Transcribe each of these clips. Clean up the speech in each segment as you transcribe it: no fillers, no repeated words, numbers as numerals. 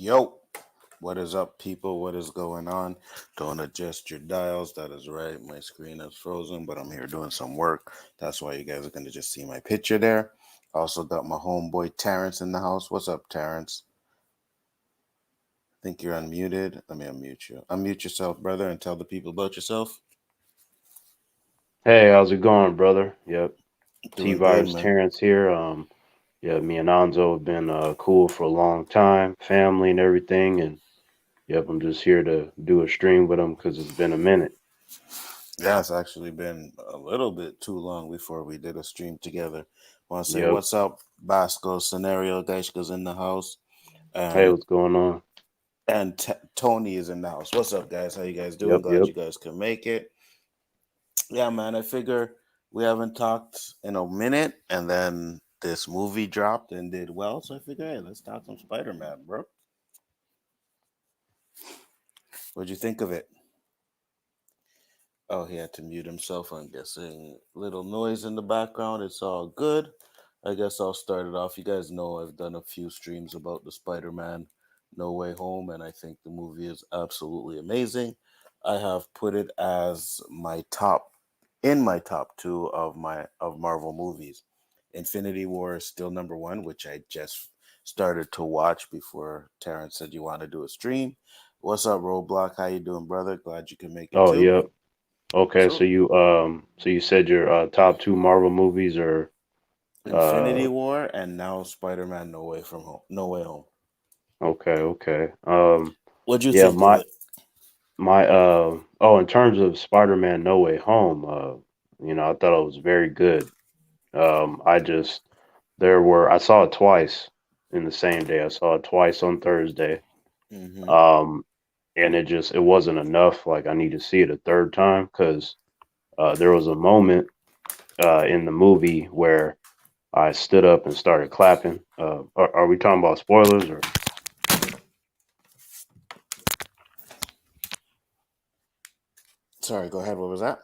Yo, what is up, people? What is going on? Don't adjust your dials. That is right. My screen is frozen, but I'm here doing some work. That's why you guys are going to just see my picture there. Also got my homeboy Terrence in the house. What's up, Terrence? Think you're unmuted. Let me unmute you. Unmute yourself, brother, and tell the people about yourself. Hey, how's it going, brother? Yep, Doing good, T-Virus man. Terrence here. Yeah, me and Anzo have been cool for a long time, family and everything, and yep, I'm just here to do a stream with him because it's been a minute. Yeah, it's actually been a little bit too long before we did a stream together. Want to say Yep. what's up, Basco Scenario Daishka's in the house, Hey, and what's going on? Tony is in the house. What's up, guys? How you guys doing? Yep, Glad yep. you guys can make it. Yeah, man. I figure we haven't talked in a minute, and then this movie dropped and did well. So I figure, hey, let's talk some Spider Man, bro. What'd you think of it? Oh, he had to mute himself. I'm guessing little noise in the background. It's all good. I guess I'll start it off. You guys know I've done a few streams about the Spider Man No Way Home, and I think the movie is absolutely amazing. I have put it as my top two of Marvel movies. Infinity War is still number one, which I just started to watch before Terrence said you want to do a stream. What's up, Roadblock? How you doing, brother? Glad you can make it Oh, too. yep. Okay, so So you said your top two Marvel movies are Infinity uh War and now Spider-Man No Way from Home. No Way Home. okay, okay. What'd you Yeah, think of my it? my oh, in terms of Spider-Man No Way Home, I thought it was very good. I just I saw it twice in the same day. I saw it twice on Thursday. Mm-hmm. Um, and it wasn't enough. Like I need to see it a third time because there was a moment in the movie where I stood up and started clapping. Are we talking about spoilers or? Sorry, go ahead. What was that?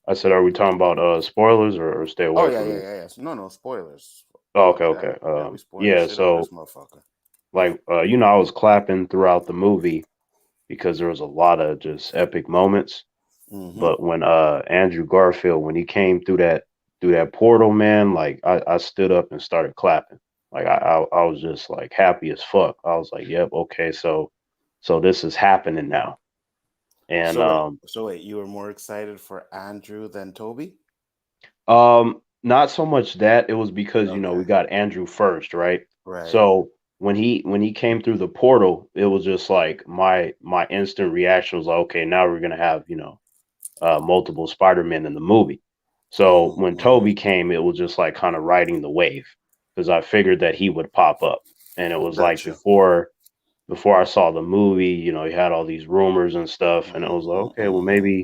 I said, are we talking about spoilers or stay Oh away yeah, from yeah, it? yeah, yeah. No, no spoilers. Oh, okay, Fuck that. okay. Yeah, we spoil the Yeah. shit out of this So motherfucker. like I was clapping throughout the movie because there was a lot of just epic moments. Mm-hmm. But when Andrew Garfield when he came through that portal, man, like I stood up and started clapping. Like I was just like happy as fuck. I was like, yep, okay, so this is happening now. And So wait, you were more excited for Andrew than Toby? not so much that it was because we Okay. got Andrew first, right? Right. So when he came through the portal, it was just like my instant reaction was like, okay, now we're gonna have multiple Spider-Men in the movie. So Mm-hmm. when Mm-hmm. Toby came, it was just like kind of riding the wave because I figured that he would pop up, and it was like Gotcha. before I saw the movie, you had all these rumors and stuff, and it was like, Mm-hmm. okay, well Mm-hmm.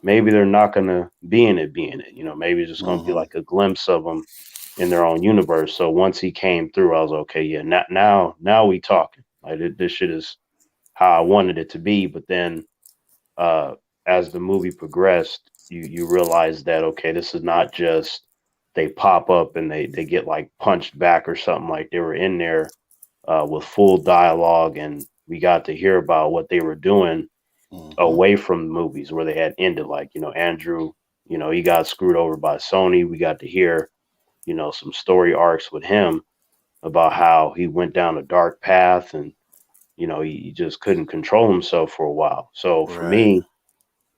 maybe they're not gonna be in it, maybe it's just gonna be Mm-hmm. like a glimpse of them in their own universe. So once he came through, I was okay, yeah, now we talking. Like this shit is how I wanted it to be, but then uh, as the movie progressed, you realize that okay, this is not just they pop up and they get like punched back or something. Like they were in there with full dialogue, and we got to hear about what they were doing Mm-hmm. away from the movies where they had ended. Like Andrew, he got screwed over by Sony. We got to hear some story arcs with him about how he went down a dark path and he just couldn't control himself for a while. So for Right. me,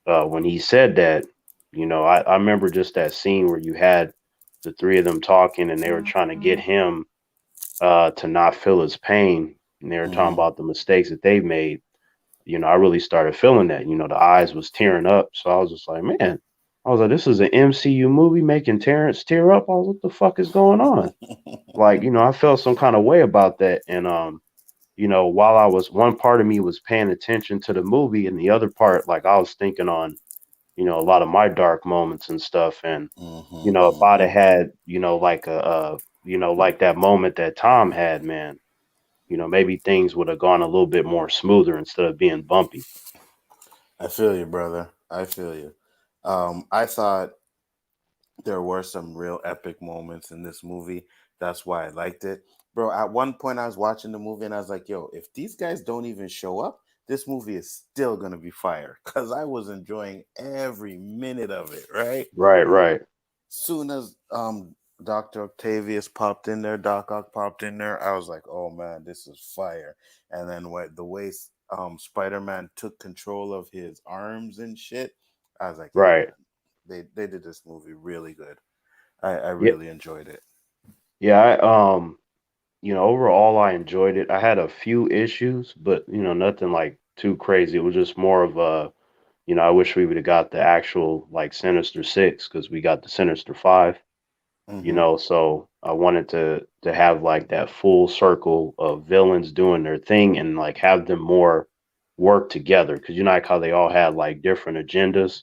when he said that, I remember just that scene where you had the three of them talking and they were trying to get him to not feel his pain. And they were talking Mm-hmm. about the mistakes that they've made. I really started feeling that. The eyes was tearing up. So I was just like, man, I was like, this is an MCU movie making Terrence tear up. I was, what the fuck is going on? Like, I felt some kind of way about that. And while one part of me was paying attention to the movie, and the other part, like I was thinking on a lot of my dark moments and stuff. And, Mm-hmm. if I'd Mm-hmm. have had, like like that moment that Tom had, man, maybe things would have gone a little bit more smoother instead of being bumpy. I feel you, brother. I feel you. I thought there were some real epic moments in this movie. That's why I liked it. bro. At one point, I was watching the movie and I was like, "Yo, if these guys don't even show up, this movie is still gonna be fire." Because I was enjoying every minute of it. Right. Right, right. Soon as Doctor Octavius popped in there, Doc Ock popped in there, I was like, "Oh man, this is fire!" And then the way Spider Man took control of his arms and shit, I was like, "Yeah, Right. man, they did this movie really good. I Yeah, really enjoyed it." yeah. Overall I enjoyed it. I had a few issues, but nothing like too crazy. It was just more of a, I wish we would have got the actual like Sinister Six because we got the Sinister Five. Mm-hmm. So I wanted to have like that full circle of villains doing their thing and like have them more work together because like how they all had like different agendas.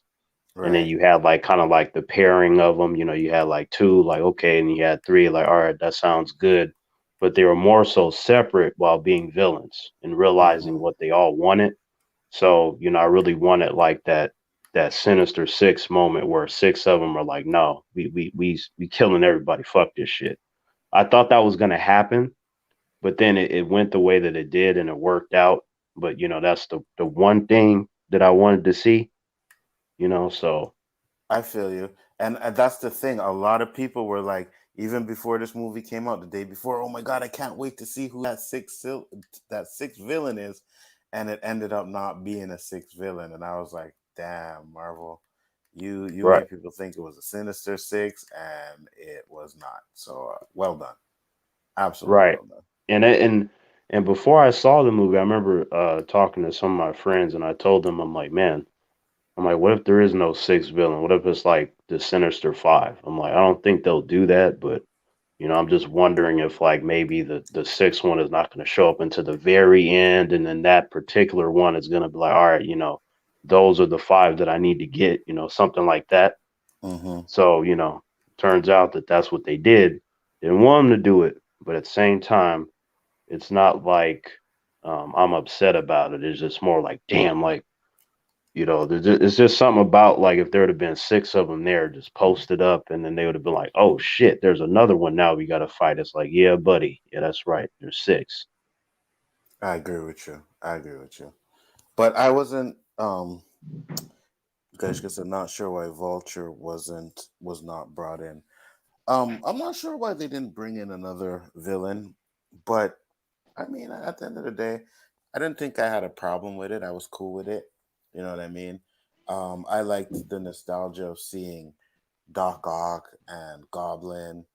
And then Right. you had like kind of like the pairing of them. You had like two, like okay, and you had three, like all right, that sounds good. But they were more so separate while being villains and realizing Mm-hmm. what they all wanted. So I really wanted like that Sinister Six moment where six of them are like, no, we killing everybody. Fuck this shit. I thought that was gonna happen, but then it went the way that it did and it worked out. But that's the one thing that I wanted to see. So I feel you, and that's the thing. A lot of people were like, even before this movie came out, the day before, "Oh my god, I can't wait to see who that sixth villain is," and it ended up not being a sixth villain, and I was like, "Damn, Marvel, you right. made people think it was a Sinister Six, and it was not." So well done, absolutely Right. well done. And before I saw the movie, I remember talking to some of my friends, and I told them, I'm like, man, I'm like, what if there is no sixth villain? What if it's like the Sinister Five? I'm like, I don't think they'll do that, but I'm just wondering if like maybe the sixth one is not going to show up until the very end, and then that particular one is going to be like, all right, those are the five that I need to get, something like that. Mm-hmm. So turns out that that's what they did. Didn't want them to do it, but at the same time it's not like I'm upset about it. It's just more like, damn, like, it's just something about like if there would have been six of them there just posted up and then they would have been like, oh shit, there's another one now we got to fight. It's like, yeah, buddy. Yeah, that's right. There's six. I agree with you. I agree with you. But I wasn't guys, I'm not sure why Vulture was not brought in. I'm not sure why they didn't bring in another villain, but I mean, at the end of the day, I didn't think I had a problem with it. I was cool with it. You know what I mean? I liked the nostalgia of seeing Doc Ock and Goblin,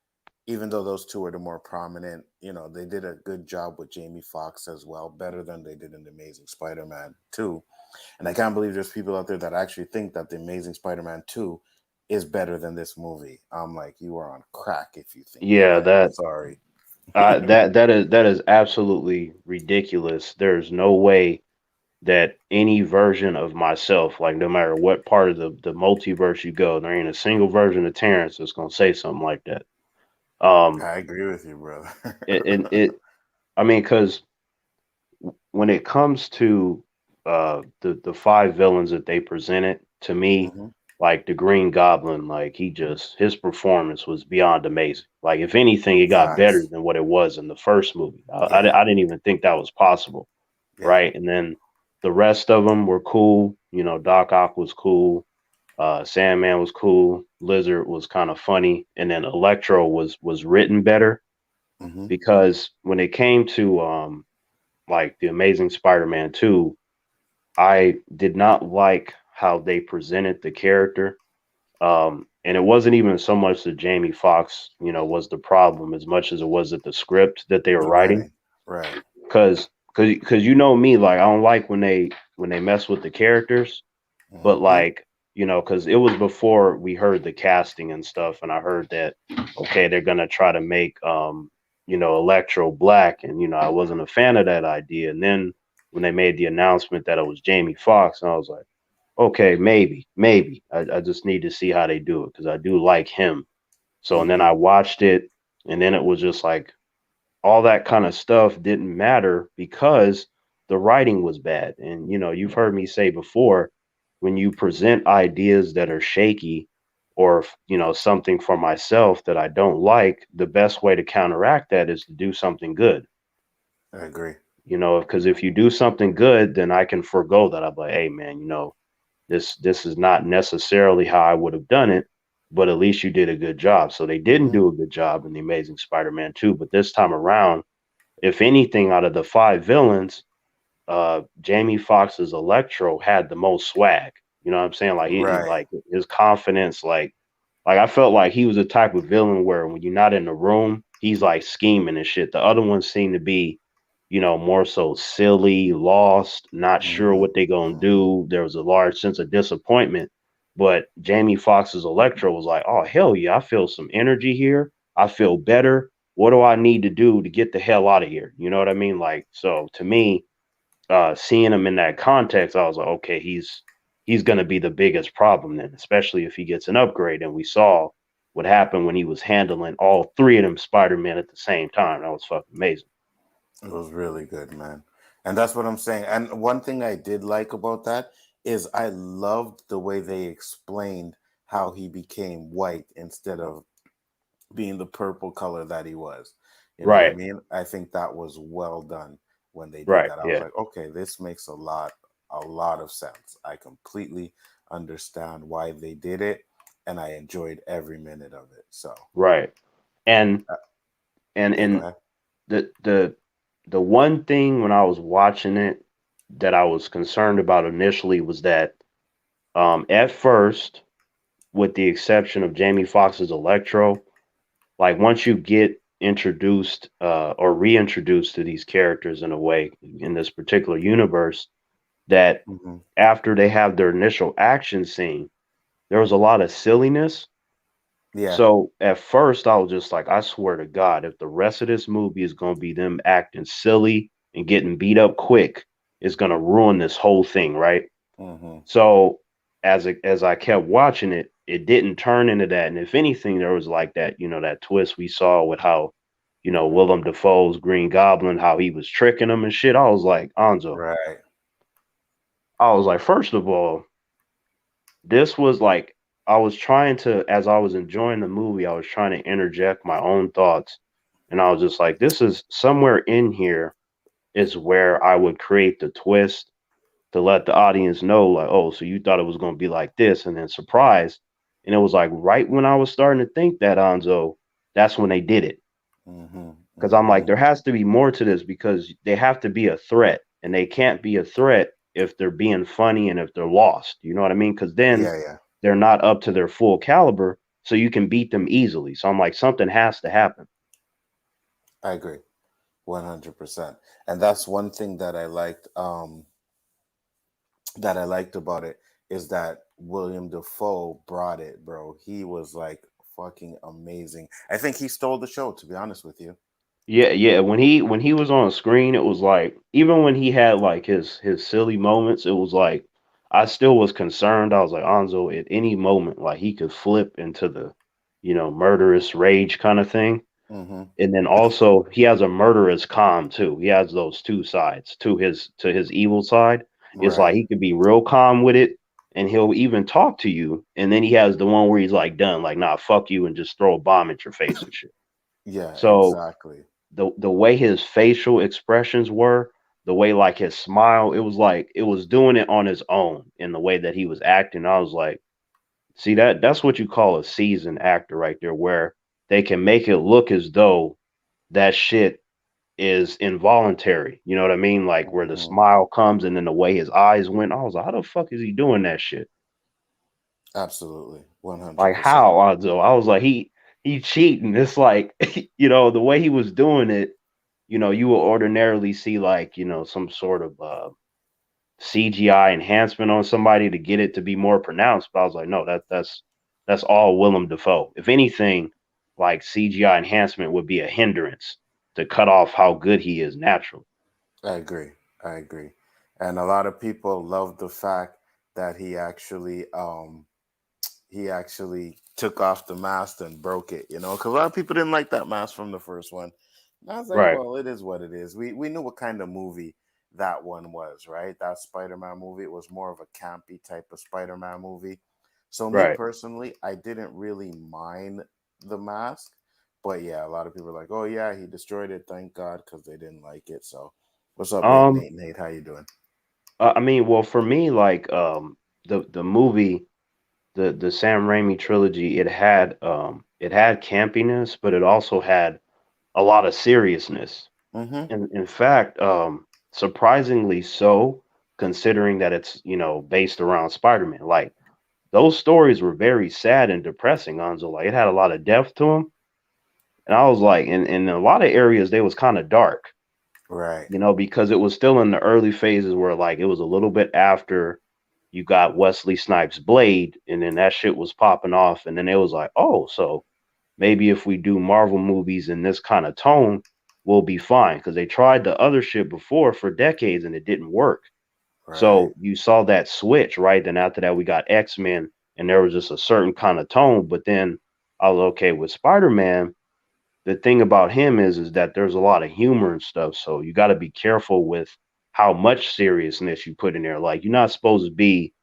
even though those two were the more prominent. You know, they did a good job with Jamie Foxx as well, better than they did in the Amazing Spider-Man 2. And I can't believe there's people out there that actually think that the Amazing Spider-Man 2 is better than this movie. I'm like, you are on crack if you think that. Yeah, I'm that sorry. that is absolutely ridiculous. There's no way that any version of myself, like no matter what part of the multiverse you go, there ain't a single version of Terrence that's gonna say something like that. Um, I agree with you, brother. it I mean, because when it comes to the five villains that they presented to me, Hmm. like the Green Goblin, like his performance was beyond amazing. Like if anything, it got better Facts. than what it was in the first movie. Yeah. I didn't even think that was possible, Yeah. right? And then the rest of them were cool. Doc Ock was cool. Sandman was cool. Lizard was kind of funny, and then Electro was written better Hmm. because when it came to like the Amazing Spider-Man 2, I did not like how they presented the character. And it wasn't even so much that Jamie Foxx, was the problem as much as it was that the script that they were The writing. writing. Right. Cause me, like I don't like when they mess with the characters, but Hmm. like, cause it was before we heard the casting and stuff, and I heard that okay, they're gonna try to make Electro black, and I wasn't a fan of that idea. And then when they made the announcement that it was Jamie Foxx, and I was like, okay, maybe. I just need to see how they do it because I do like him. So and then Hmm. I watched it, and then it was just like all that kind of stuff didn't matter because the writing was bad. And you've heard me say before, when you present ideas that are shaky or something for myself that I don't like, the best way to counteract that is to do something good. I agree. Because if you do something good, then I can forego that. I'm like, hey man, this is not necessarily how I would have done it, but at least you did a good job. So they didn't Mm-hmm. do a good job in the Amazing Spider-Man 2, but this time around, if anything, out of the five villains, Jamie Foxx's Electro had the most swag. You know what I'm saying? Like Right. like his confidence, like I felt like he was the type of villain where when you're not in the room, he's like scheming and shit. The other ones seem to be, more so silly, lost, not sure Mm-hmm. what they gonna Mm-hmm. do. There was a large sense of disappointment. But Jamie Foxx's Electro was like, oh hell yeah, I feel some energy here. I feel better. What do I need to do to get the hell out of here? You know what I mean? Like, so to me, seeing him in that context, I was like, okay, he's going to be the biggest problem then, especially if he gets an upgrade. And we saw what happened when he was handling all three of them Spider-Man at the same time. That was fucking amazing. It was really good, man. And that's what I'm saying. And one thing I did like about that is I loved the way they explained how he became white instead of being the purple color that he was. You know what I Right, mean? I think that was well done when they did right, that. I was yeah, like, okay, this makes a lot of sense. I completely understand why they did it, and I enjoyed every minute of it. So, right. And uh, and yeah, go and ahead. the the the one thing when I was watching it that I was concerned about initially was that at first, with the exception of Jamie Foxx's Electro, like once you get introduced or reintroduced to these characters in a way in this particular universe, that Hmm. after they have their initial action scene, there was a lot of silliness. Yeah. So at first I was just like, I swear to God, if the rest of this movie is going to be them acting silly and getting beat up quick, it's going to ruin this whole thing, right? Hmm. So as I kept watching it, it didn't turn into that. And if anything, there was like that, that twist we saw with how, Willem Dafoe's Green Goblin, how he was tricking him and shit. I was like, Anzo, Right. I was like, first of all, this was like I was trying to, as I was enjoying the movie, I was trying to interject my own thoughts. And I was just like, this is somewhere in here is where I would create the twist to let the audience know, like, oh, so you thought it was going to be like this, and then surprise. And it was like right when I was starting to think that, Anzo, that's when they did it. Hmm. Because I'm like, Hmm. there has to be more to this because they have to be a threat, and they can't be a threat if they're being funny and if they're lost. You know what I mean? Because then Yeah, yeah. they're not up to their full caliber, so you can beat them easily. So I'm like, something has to happen. I agree. 100%. And that's one thing that I liked about it is that William Dafoe brought it, bro. He was like fucking amazing. I think he stole the show, to be honest with you. Yeah, yeah. When he was on screen, it was like even when he had like his silly moments, it was like I still was concerned. I was like, Anzo, at any moment, like he could flip into the, murderous rage kind of thing. Hmm. And then also he has a murderous calm too. He has those two sides to his evil side. It's like Right. he could be real calm with it, and he'll even talk to you. And then he has the one where he's like done, like nah, fuck you, and just throw a bomb at your face and shit. Yeah, So exactly. the way his facial expressions were, the way like his smile, it was like it was doing it on his own in the way that he was acting. I was like, see that's what you call a seasoned actor right there, where they can make it look as though that shit is involuntary. You know what I mean? Like where the Hmm. smile comes and then the way his eyes went. I was like, how the fuck is he doing that shit? Absolutely. Like 100%. how, Aldo? I was like, he cheating. It's like, the way he was doing it, you will ordinarily see like, some sort of CGI enhancement on somebody to get it to be more pronounced. But I was like, no, that's all Willem Dafoe. If anything, like CGI enhancement would be a hindrance to cut off how good he is naturally. I agree. I agree. And a lot of people love the fact that he actually took off the mask and broke it, because a lot of people didn't like that mask from the first one. And I was like, Right. well, it is what it is. We knew what kind of movie that one was, right? That Spider-Man movie. It was more of a campy type of Spider-Man movie. So me Right. personally, I didn't really mind the mask, but yeah, a lot of people are like, "Oh yeah, he destroyed it. Thank God," because they didn't like it. So, what's up, Nate? Um, Nate, how you doing? I mean, well, for me, like the movie, the Sam Raimi trilogy, it had campiness, but it also had a lot of seriousness. Mm-hmm. And in fact, surprisingly so, considering that it's, based around Spider-Man. Like those stories were very sad and depressing, Anzo. Like it had a lot of depth to them. And I was like, in a lot of areas they was kind of dark, Right. because it was still in the early phases where like it was a little bit after you got Wesley Snipes' Blade, and then that shit was popping off, and then it was like, oh, so maybe if we do Marvel movies in this kind of tone, we'll be fine. Because they tried the other shit before for decades and it didn't work. Right. So you saw that switch, right? Then after that, we got X-Men, and there was just a certain kind of tone. But then I was okay with Spider-Man. The thing about him is that there's a lot of humor and stuff. So you got to be careful with how much seriousness you put in there. Like you're not supposed to be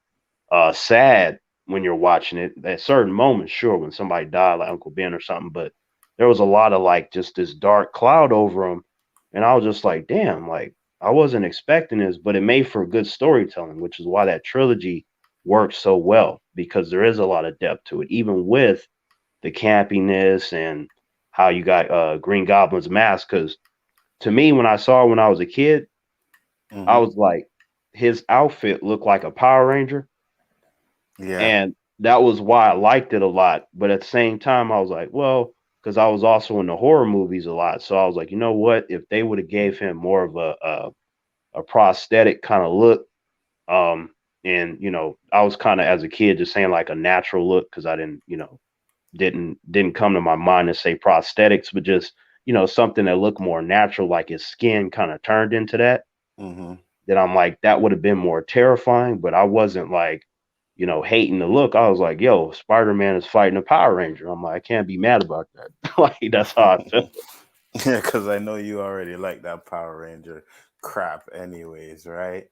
sad when you're watching it. At certain moments, sure, when somebody died, like Uncle Ben or something, but there was a lot of like just this dark cloud over him, and I was just like, damn, like I wasn't expecting this, but it made for good storytelling, which is why that trilogy works so well because there is a lot of depth to it, even with the campiness and how you got Green Goblin's mask. Because to me, when I saw it when I was a kid, I Mm-hmm. was like, his outfit looked like a Power Ranger, Yeah. and that was why I liked it a lot. But at the same time, I was like, well, because I was also in the horror movies a lot, so I was like, you know what? If they would have gave him more of a prosthetic kind of look, um, and I was kind of as a kid just saying like a natural look because I didn't, didn't come to my mind to say prosthetics, but just something that looked more natural, like his skin kind of turned into that. Mm-hmm. That I'm like, that would have been more terrifying, but I wasn't like, hating the look. I was like, yo, Spider-Man is fighting a Power Ranger. I'm like, I can't be mad about that. Like, that's how I felt. Yeah, because I know you already like that Power Ranger crap, anyways, right?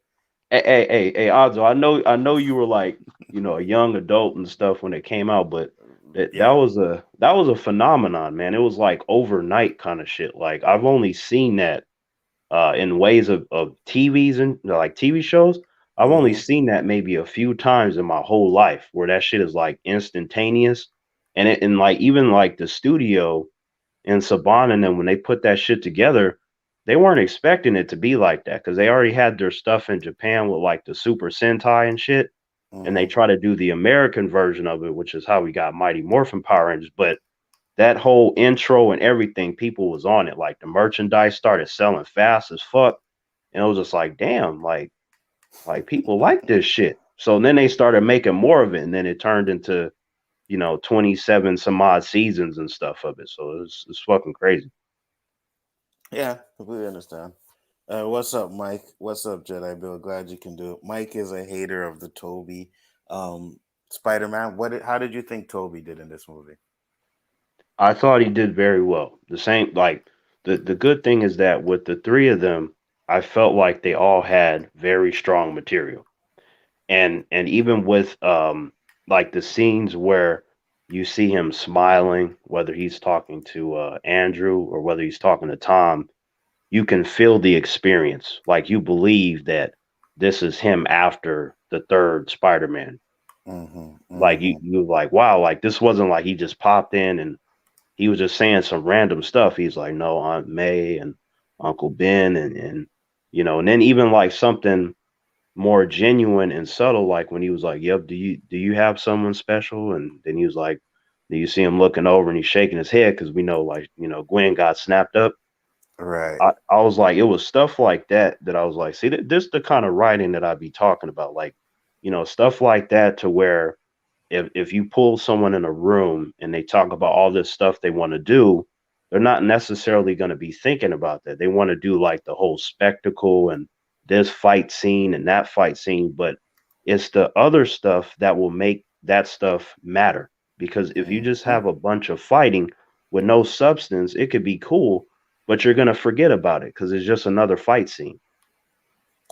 Hey, Adzo, I know you were like, a young adult and stuff when it came out, but that Yeah. was a phenomenon, man. It was like overnight kind of shit. Like I've only seen that in ways of TVs and like TV shows. I've only Mm-hmm. seen that maybe a few times in my whole life where that shit is like instantaneous. And like even like the studio and Saban and them when they put that shit together, they weren't expecting it to be like that because they already had their stuff in Japan with like the Super Sentai and shit. And they Mm-hmm. try to do the American version of it, which is how we got Mighty Morphin Power Rangers. But that whole intro and everything, people was on it. Like the merchandise started selling fast as fuck, and it was just like, damn, like people like this shit. So then they started making more of it, and then it turned into 27 some odd seasons and stuff of it. So it's fucking crazy. Yeah, completely understand. What's up, Mike? What's up, Jedi Bill? Glad you can do it. Mike is a hater of the Toby Spider Man. How did you think Toby did in this movie? I thought he did very well. The same, like the good thing is that with the three of them, I felt like they all had very strong material. And even with like the scenes where you see him smiling, whether he's talking to Andrew or whether he's talking to Tom, you can feel the experience. Like you believe that this is him after the third Spider-Man. Mm-hmm. Like Mm-hmm. you like, wow, like this wasn't like he just popped in and he was just saying some random stuff. He's like, no, Aunt May and Uncle Ben and and then even like something more genuine and subtle, like when he was like, "Yep, do you have someone special?" And then he was like, "Do you see him looking over and he's shaking his head because we know like Gwen got snapped up." Right. I was like, it was stuff like that that I was like, see, this the kind of writing that I'd be talking about, like stuff like that to where if you pull someone in a room and they talk about all this stuff they want to do, they're not necessarily going to be thinking about that. They want to do like the whole spectacle and this fight scene and that fight scene, but it's the other stuff that will make that stuff matter. Because if you just Mm-hmm. have a bunch of fighting with no substance, it could be cool, but you're going to forget about it because it's just another fight scene.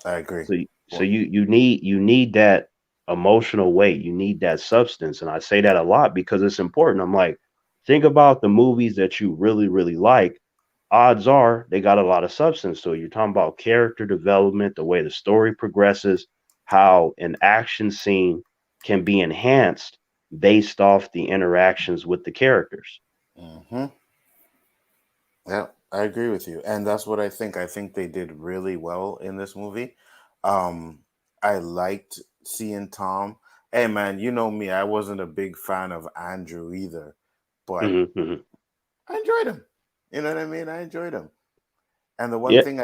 I agree. So Well, you need that emotional weight. You need that substance. And I say that a lot because it's important. I'm like, think about the movies that you really, really like. Odds are they got a lot of substance to it. You're talking about character development, the way the story progresses, how an action scene can be enhanced based off the interactions with the characters. Hmm. Yeah, I agree with you, and that's what I think. I think they did really well in this movie. Um, I liked seeing Tom. Hey, man, you know me. I wasn't a big fan of Andrew either, but Hmm. Hmm. I enjoyed him. You know what I mean? I enjoyed him. And the one Yeah, thing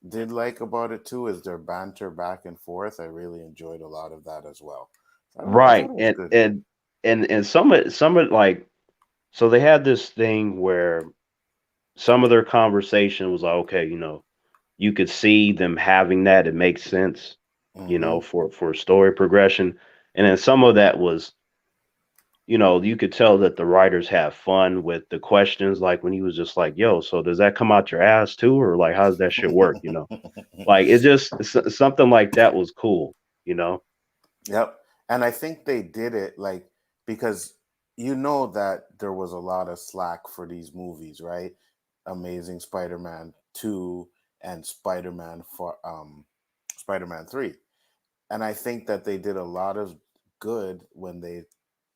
did like about it too is their banter back and forth. I really enjoyed a lot of that as well. I thought right. it was And good. and and some of like so they had this thing where some of their conversation was like, okay, you could see them having that. It makes sense, Mm-hmm. for story progression. And then some of that was, you could tell that the writers have fun with the questions, like when he was just like, yo, so does that come out your ass too? Or like, how does that shit work? Like it just something like that was cool, you know? Yep. And I think they did it like because you know that there was a lot of slack for these movies, right? Amazing Spider-Man 2 and Spider-Man 3. And I think that they did a lot of good when they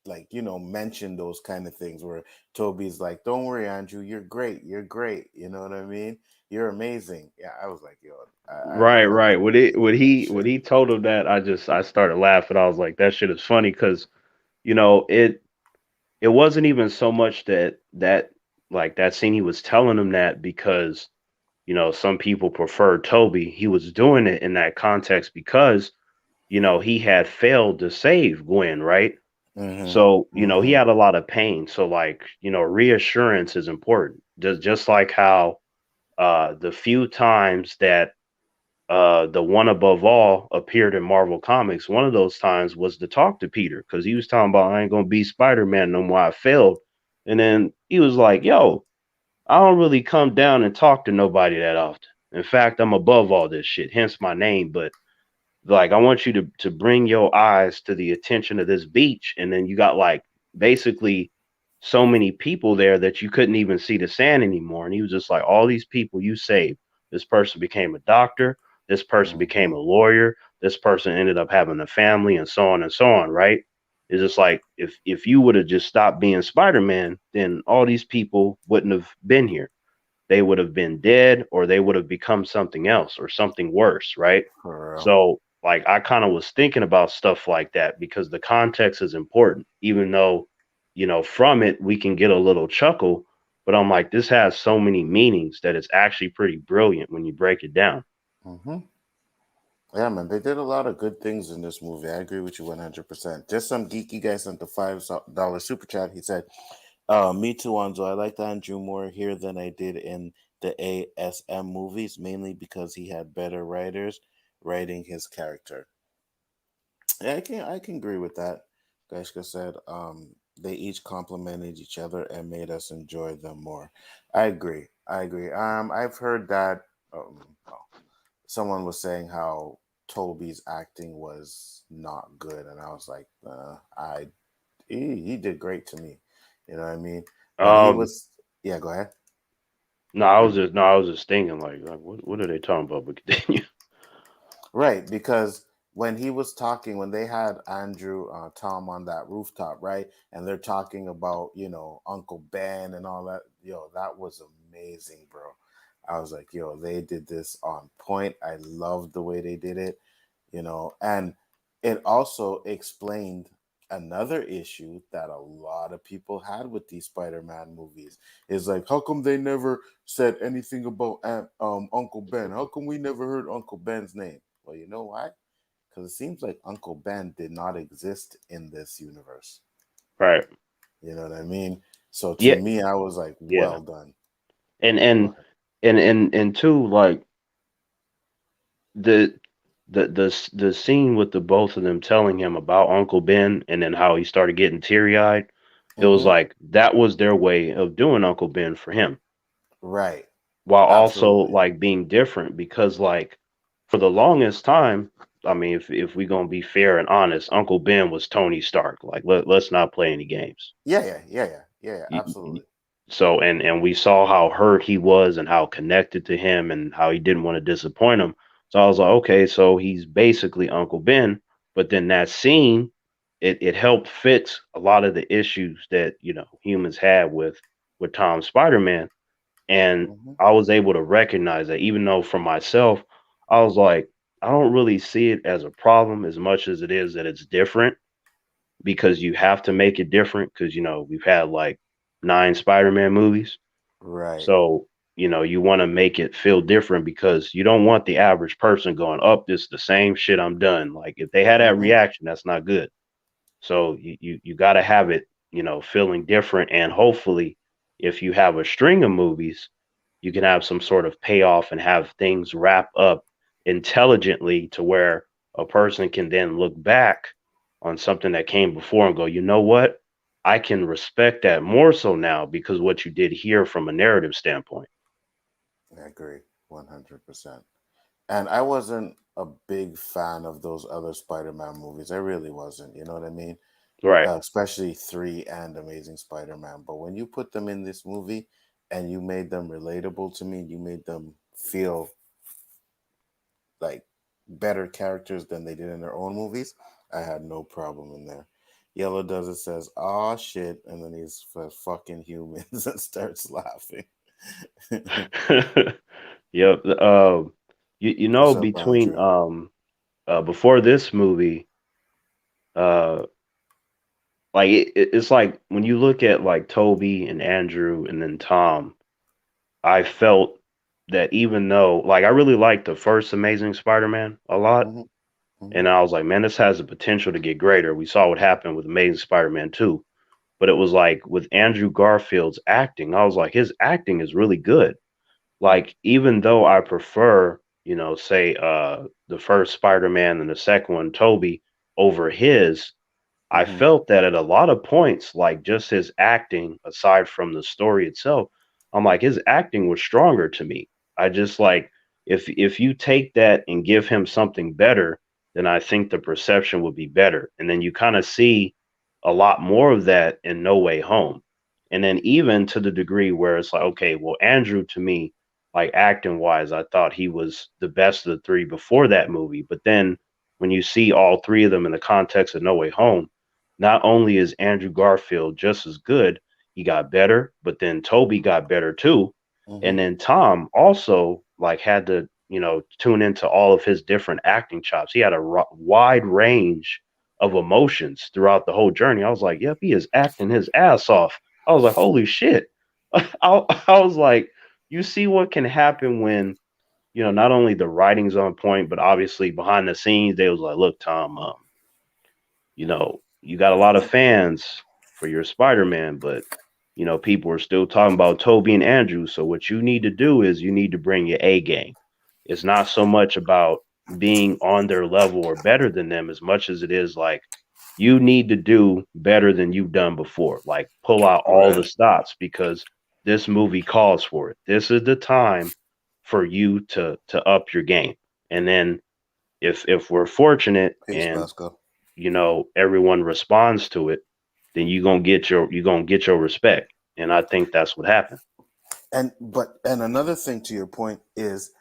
like, mentioned those kind of things where Toby's like, "Don't worry, Andrew, you're great. You're great." You know what I mean? You're amazing. Yeah, I was like, "Yo, I Right, love right. the When way they it did when that he when shit." he told him that, I started laughing. I was like, that shit is funny because it wasn't even so much that like that scene he was telling him that because some people prefer Toby. He was doing it in that context because he had failed to save Gwen, right? Mm-hmm. So he Mm-hmm. had a lot of pain. So like reassurance is important. Just like how the few times that the one above all appeared in Marvel Comics. One of those times was to talk to Peter because he was talking about I ain't gonna be Spider Man no more. I failed, and then he was like, "Yo, I don't really come down and talk to nobody that often. In fact, I'm above all this shit. Hence my name. But like I want you to bring your eyes to the attention of this beach, and then you got like basically so many people there that you couldn't even see the sand anymore. And he was just like, all these people you saved. This person became a doctor. This person became Mm-hmm. a lawyer. This person ended up having a family, and so on. Right? It's just like if you would have just stopped being Spider Man, then all these people wouldn't have been here. They would have been dead or they would have become something else or something worse, right? For real. So, like, I kind of was thinking about stuff like that because the context is important, even though, from it, we can get a little chuckle. But I'm like, this has so many meanings that it's actually pretty brilliant when you break it down. Mm-hmm. Yeah, man, they did a lot of good things in this movie. I agree with you 100%. Just some geeky guy sent the $5 super chat. He said, me too, Anzo. I liked Andrew more here than I did in the ASM movies, mainly because he had better writers writing his character." Yeah, I can agree with that. Gaishka said, they each complemented each other and made us enjoy them more. I agree. I agree. I've heard that well, someone was saying how Toby's acting was not good, and I was like, he did great to me. You know what I mean? When he Um, was, yeah, go ahead. no, I was just thinking like what are they talking about? But continue. Right, because when he was talking, when they had Andrew, Tom on that rooftop, right, and they're talking about Uncle Ben and all that, that was amazing, bro. I was like, yo, they did this on point. I loved the way they did it, and it also explained another issue that a lot of people had with these Spider-Man movies is like, how come they never said anything about Uncle Ben? How come we never heard Uncle Ben's name? Well, you know why? Because it seems like Uncle Ben did not exist in this universe. Right. You know what I mean? So to Yeah. me, I was like, Yeah. well done. And Go and ahead. and two, like the the scene with the both of them telling him about Uncle Ben and then how he started getting teary eyed. It was Mm-hmm. like that was their way of doing Uncle Ben for him, Right. while also Absolutely. like being different because like for the longest time. I mean, if we're gonna be fair and honest, Uncle Ben was Tony Stark. Like let's not play any games. Yeah, Y- absolutely. So and we saw how hurt he was and how connected to him and how he didn't want to disappoint him. So I was like, okay, so he's basically Uncle Ben. But then that scene, it helped fix a lot of the issues that humans had with Tom's Spider-Man. And Hmm. I was able to recognize that even though for myself, I was like, I don't really see it as a problem as much as it is that it's different because you have to make it different because we've had like 9 Spider-Man movies. Right. So, you want to make it feel different because you don't want the average person going, up, this is the same shit, I'm done. Like if they had that Hmm. reaction, that's not good. So you got to have it, feeling different. And hopefully, if you have a string of movies, you can have some sort of payoff and have things wrap up intelligently to where a person can then look back on something that came before and go, you know what? I can respect that more so now because what you did here from a narrative standpoint. I agree 100%. And I wasn't a big fan of those other Spider-Man movies. I really wasn't. You know what I mean? Right. Especially 3 and Amazing Spider-Man. But when you put them in this movie and you made them relatable to me, you made them feel like better characters than they did in their own movies, I had no problem in there. Yellow does it says, "Oh shit," and then he's for fucking humans and starts laughing. Yep. What's up, Between Andrew? before this movie, uh like it's like when you look at like Toby and Andrew and then Tom, I felt that even though like I really liked the first Amazing Spider-Man a lot, Hmm. Hmm. and I was like, man, this has the potential to get greater. We saw what happened with Amazing Spider-Man 2. But it was like with Andrew Garfield's acting, I was like, his acting is really good. Like, even though I prefer, say the first Spider-Man and the second one, Toby, over his, I Hmm. felt that at a lot of points, like just his acting, aside from the story itself, I'm like his acting was stronger to me. I just like if you take that and give him something better, then I think the perception would be better. And then you kind of see a lot more of that in No Way Home. And then even to the degree where it's like, okay, well, Andrew to me, like acting wise, I thought he was the best of the three before that movie. But then when you see all three of them in the context of No Way Home, not only is Andrew Garfield just as good, he got better, but then Toby got better too. Hmm. And then Tom also like had to, tune into all of his different acting chops. He had a wide range of emotions throughout the whole journey. I was like, yep, he is acting his ass off. I was like, holy shit. I was like, you see what can happen when, not only the writing's on point, but obviously behind the scenes, they was like, look, Tom, you got a lot of fans for your Spider-Man, but people are still talking about Toby and Andrew. So what you need to do is you need to bring your A game. It's not so much about being on their level or better than them as much as it is like you need to do better than you've done before. Like pull out all the Right. stops because this movie calls for it. This is the time for you to up your game. And then if we're fortunate Peace, and Pascal. everyone responds to it, then you're gonna get your respect. And I think that's what happened. And another thing to your point is,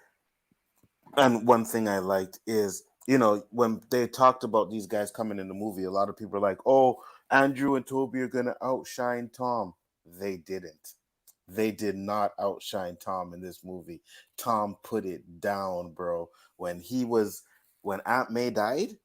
and one thing I liked is, when they talked about these guys coming in the movie, a lot of people are like, "Oh, Andrew and Toby are gonna outshine Tom." They didn't. They did not outshine Tom in this movie. Tom put it down, bro. When Aunt May died,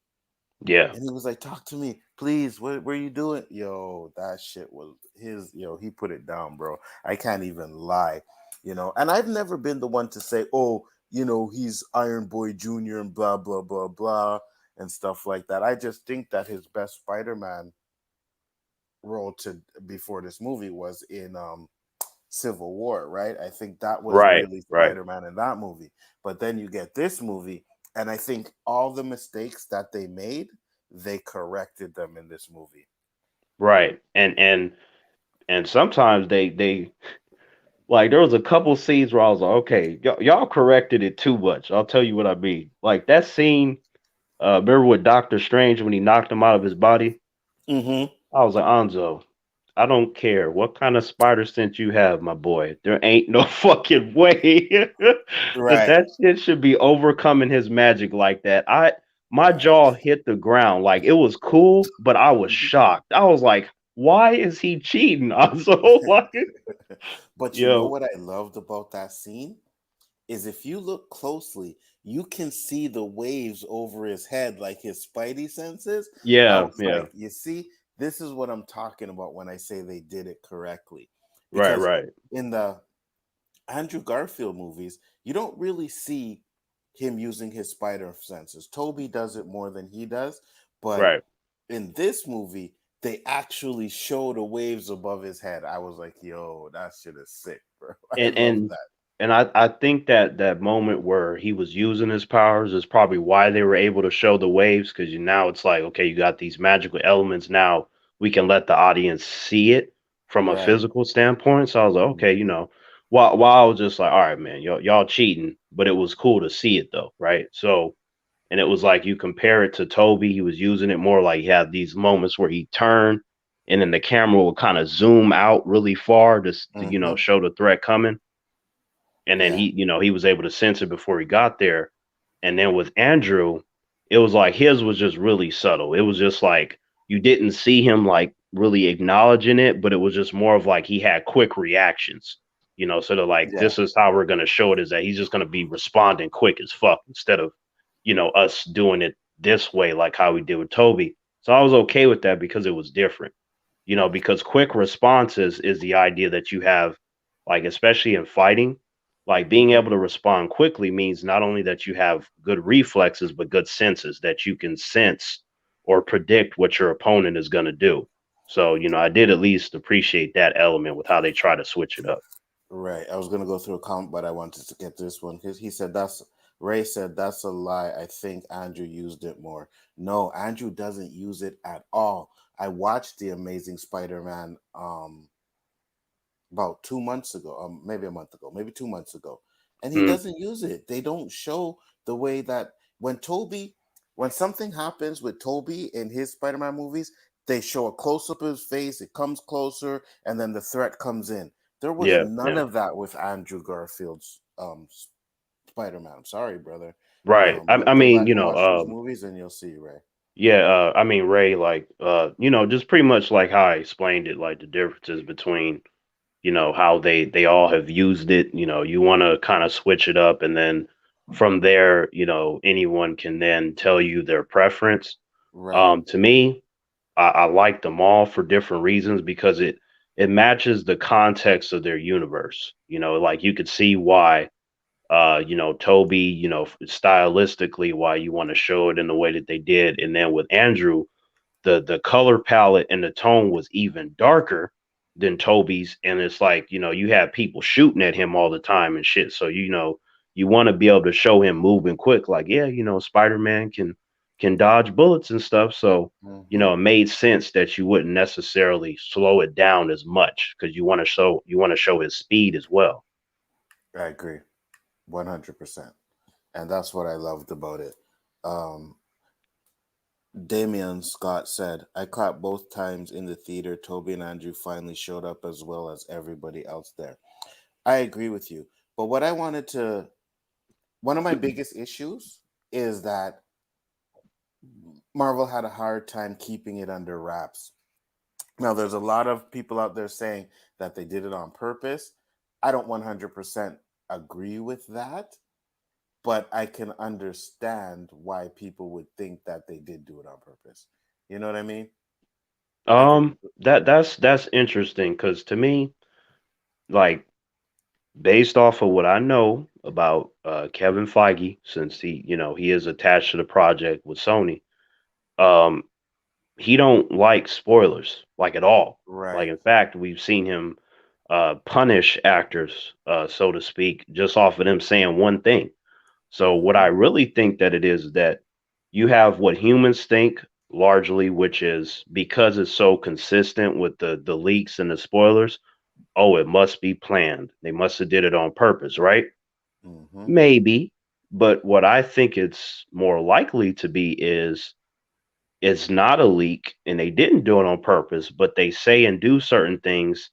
Yeah. and he was like, "Talk to me, please. What are you doing?" Yo, that shit was his. Yo, he put it down, bro. I can't even lie. And I've never been the one to say, "Oh, he's Iron Boy Junior and blah blah blah blah and stuff like that." I just think that his best Spider-Man role to before this movie was in Civil War, right? I think that was Right. really Right. Spider-Man in that movie. But then you get this movie, and I think all the mistakes that they made, they corrected them in this movie. Right. And sometimes they like there was a couple scenes where I was like, okay, y'all corrected it too much. I'll tell you what I mean. Like that scene Remember with Doctor Strange when he knocked him out of his body? Mm-hmm. I was like, Anzo, I don't care what kind of spider sense you have, my boy. There ain't no fucking way that Right. that shit should be overcoming his magic like that. My jaw Facts. hit the ground. Like it was cool, but I was shocked. I was like, why is he cheating? Anzo, like, But you know yo, what I loved about that scene is if you look closely, you can see the waves over his head, like his spidey senses. I yeah, was yeah, like, you see, this is what I'm talking about when I say they did it correctly. right, Because right, in the Andrew Garfield movies, you don't really see him using his spider senses. Toby does it more than he does, but right. in this movie, they actually show the waves above his head. I was like, yo, that shit is sick, bro. I and love and that. and I think that that moment where he was using his powers is probably why they were able to show the waves because you now it's like okay you got these magical elements now we can let the audience see it from a Right. physical standpoint. So I was like okay Mhm. while I was just like all right man y'all cheating but it was cool to see it though right so and it was like you compare it to Toby he was using it more like he had these moments where he turned and then the camera would kind of zoom out really far just to Mhm. show the threat coming and then Yeah. he was able to sense it before he got there. And then with Andrew, it was like his was just really subtle. It was just like you didn't see him like really acknowledging it, but it was just more of like he had quick reactions. Sort of like Yeah. this is how we're gonna show it is that he's just gonna be responding quick as fuck instead of us doing it this way like how we did with Toby. So I was okay with that because it was different. Because quick responses is the idea that you have, like, especially in fighting, like being Mhm. able to respond quickly means not only that you have good reflexes, but good senses that you can sense or predict what your opponent is going to do. So, I did at least appreciate that element with how they try to switch it up. Right. I was gonna go through a comment, but I wanted to get this one because he said that's Ray said that's a lie. I think Andrew used it more. No, Andrew doesn't use it at all. I watched the Amazing Spider-Man about 2 months ago, maybe a month ago, maybe 2 months ago, and he Mm, doesn't use it. They don't show the way that when something happens with Toby in his Spider-Man movies, they show a close up of his face, it comes closer, and then the threat comes in. There was yeah, none yeah, of that with Andrew Garfield's Spider-Man. I'm sorry, brother. right. I Go mean, back and watch those movies, and you'll see, Ray. yeah, I mean, Ray, like, just pretty much like how I explained it, like the differences between how they all have used it. You want to kind of switch it up and then from there anyone can then tell you their preference. Right. To me, I like them all for different reasons because it matches the context of their universe. Like you could see why Toby, stylistically why you want to show it in the way that they did, and then with Andrew the color palette and the tone was even darker than Toby's, and it's like you have people shooting at him all the time and shit. So you want to be able to show him moving quick, like yeah, Spider-Man can dodge bullets and stuff. So Hmm. it made sense that you wouldn't necessarily slow it down as much because you want to show his speed as well. I agree, 100%, and that's what I loved about it. Um, Damian Scott said, I caught both times in the theater. Toby and Andrew finally showed up as well as everybody else there. I agree with you. But one of my biggest issues is that Marvel had a hard time keeping it under wraps. Now, there's a lot of people out there saying that they did it on purpose. I don't 100% agree with that, but I can understand why people would think that they did do it on purpose. You know what I mean? Like, That's interesting because to me, like based off of what I know about Kevin Feige, since he is attached to the project with Sony, um, he don't like spoilers like at all. Like right. in fact, we've seen him punish actors, so to speak, just off of them saying one thing. So what I Hmm. really think that it is that you have what humans think largely, which is because it's so consistent with the leaks and the spoilers. Oh, it must be planned. They must have did it on purpose, right? Hmm. Maybe. But what I think it's more likely to be is it's not a leak and they didn't do it on purpose, but they say and do certain things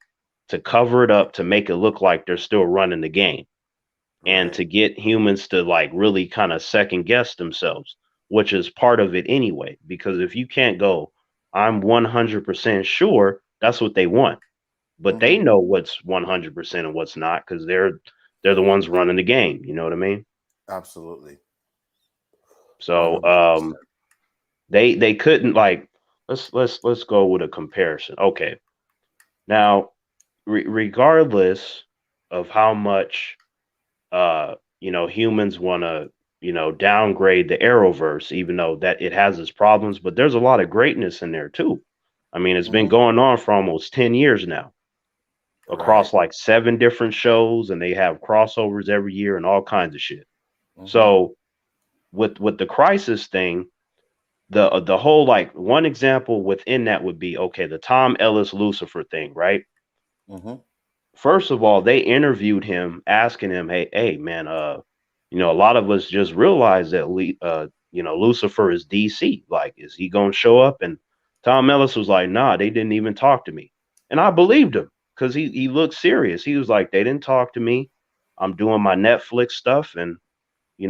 to cover it up to make it look like they're still running the game and Right. to get humans to like really kind of second guess themselves, which is part of it anyway. Because if you can't go, I'm 100% sure, that's what they want. But they Mm-hmm. know what's 100% and what's not because they're the ones running the game. You know what I mean? Absolutely. So 100%. they couldn't like let's go with a comparison. Okay, now regardless of how much humans want to downgrade the Arrowverse, even though that it has its problems, but there's a lot of greatness in there too. I mean, it's been Mm-hmm. going on for almost 10 years now Right. across like 7 different shows, and they have crossovers every year and all kinds of shit. Mm-hmm. So with the Crisis thing, the whole like one example within that would be okay, the Tom Ellis Lucifer thing, right? Mm-hmm. First of all, they interviewed him, asking him, "Hey, man, a lot of us just realized that Lucifer is DC. Like, is he gonna show up?" And Tom Ellis was like, "Nah, they didn't even talk to me," and I believed him because he looked serious. He was like, "They didn't talk to me. I'm doing my Netflix stuff, and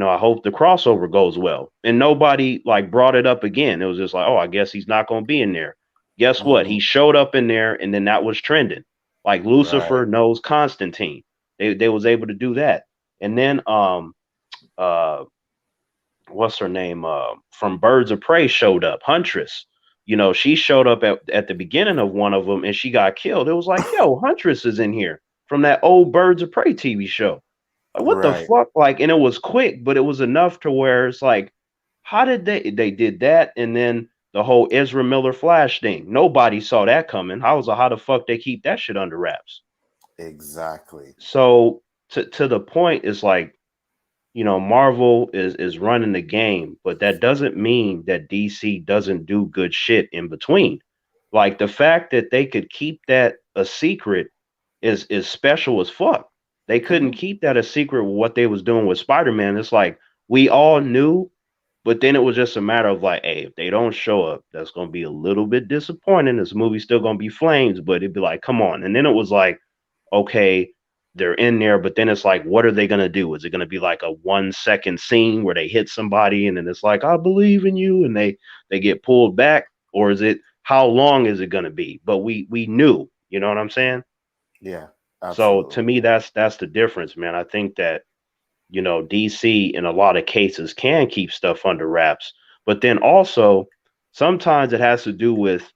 I hope the crossover goes well." And nobody like brought it up again. It was just like, oh, I guess he's not going to be in there. Guess what? Mm-hmm. He showed up in there, and then that was trending. Like Right. Lucifer knows Constantine. They was able to do that. And then uh what's her name? From Birds of Prey showed up. Huntress. She showed up at the beginning of one of them, and she got killed. It was like, yo, Huntress is in here from that old Birds of Prey TV show. Like, what the Right. fuck? Like, and it was quick, but it was enough to where it's like, how did they did that? And then the whole Ezra Miller Flash thing. Nobody saw that coming. How the fuck they keep that shit under wraps? Exactly. So to the point is like, Marvel is running the game, but that doesn't mean that DC doesn't do good shit in between. Like the fact that they could keep that a secret is special as fuck. They couldn't Mm-hmm. keep that a secret what they was doing with Spider-Man. It's like we all knew, but then it was just a matter of like, hey, if they don't show up, that's gonna be a little bit disappointing. This movie's still gonna be flames, but it'd be like, come on. And then it was like, okay, they're in there, but then it's like, what are they gonna do? Is it gonna be like a 1 second scene where they hit somebody and then it's like, I believe in you, and they get pulled back, or is it how long is it gonna be? But we knew, you know what I'm saying? Yeah. So to Absolutely. me, that's the difference, man. I think that DC in a lot of cases can keep stuff under wraps, but then also sometimes it has to do with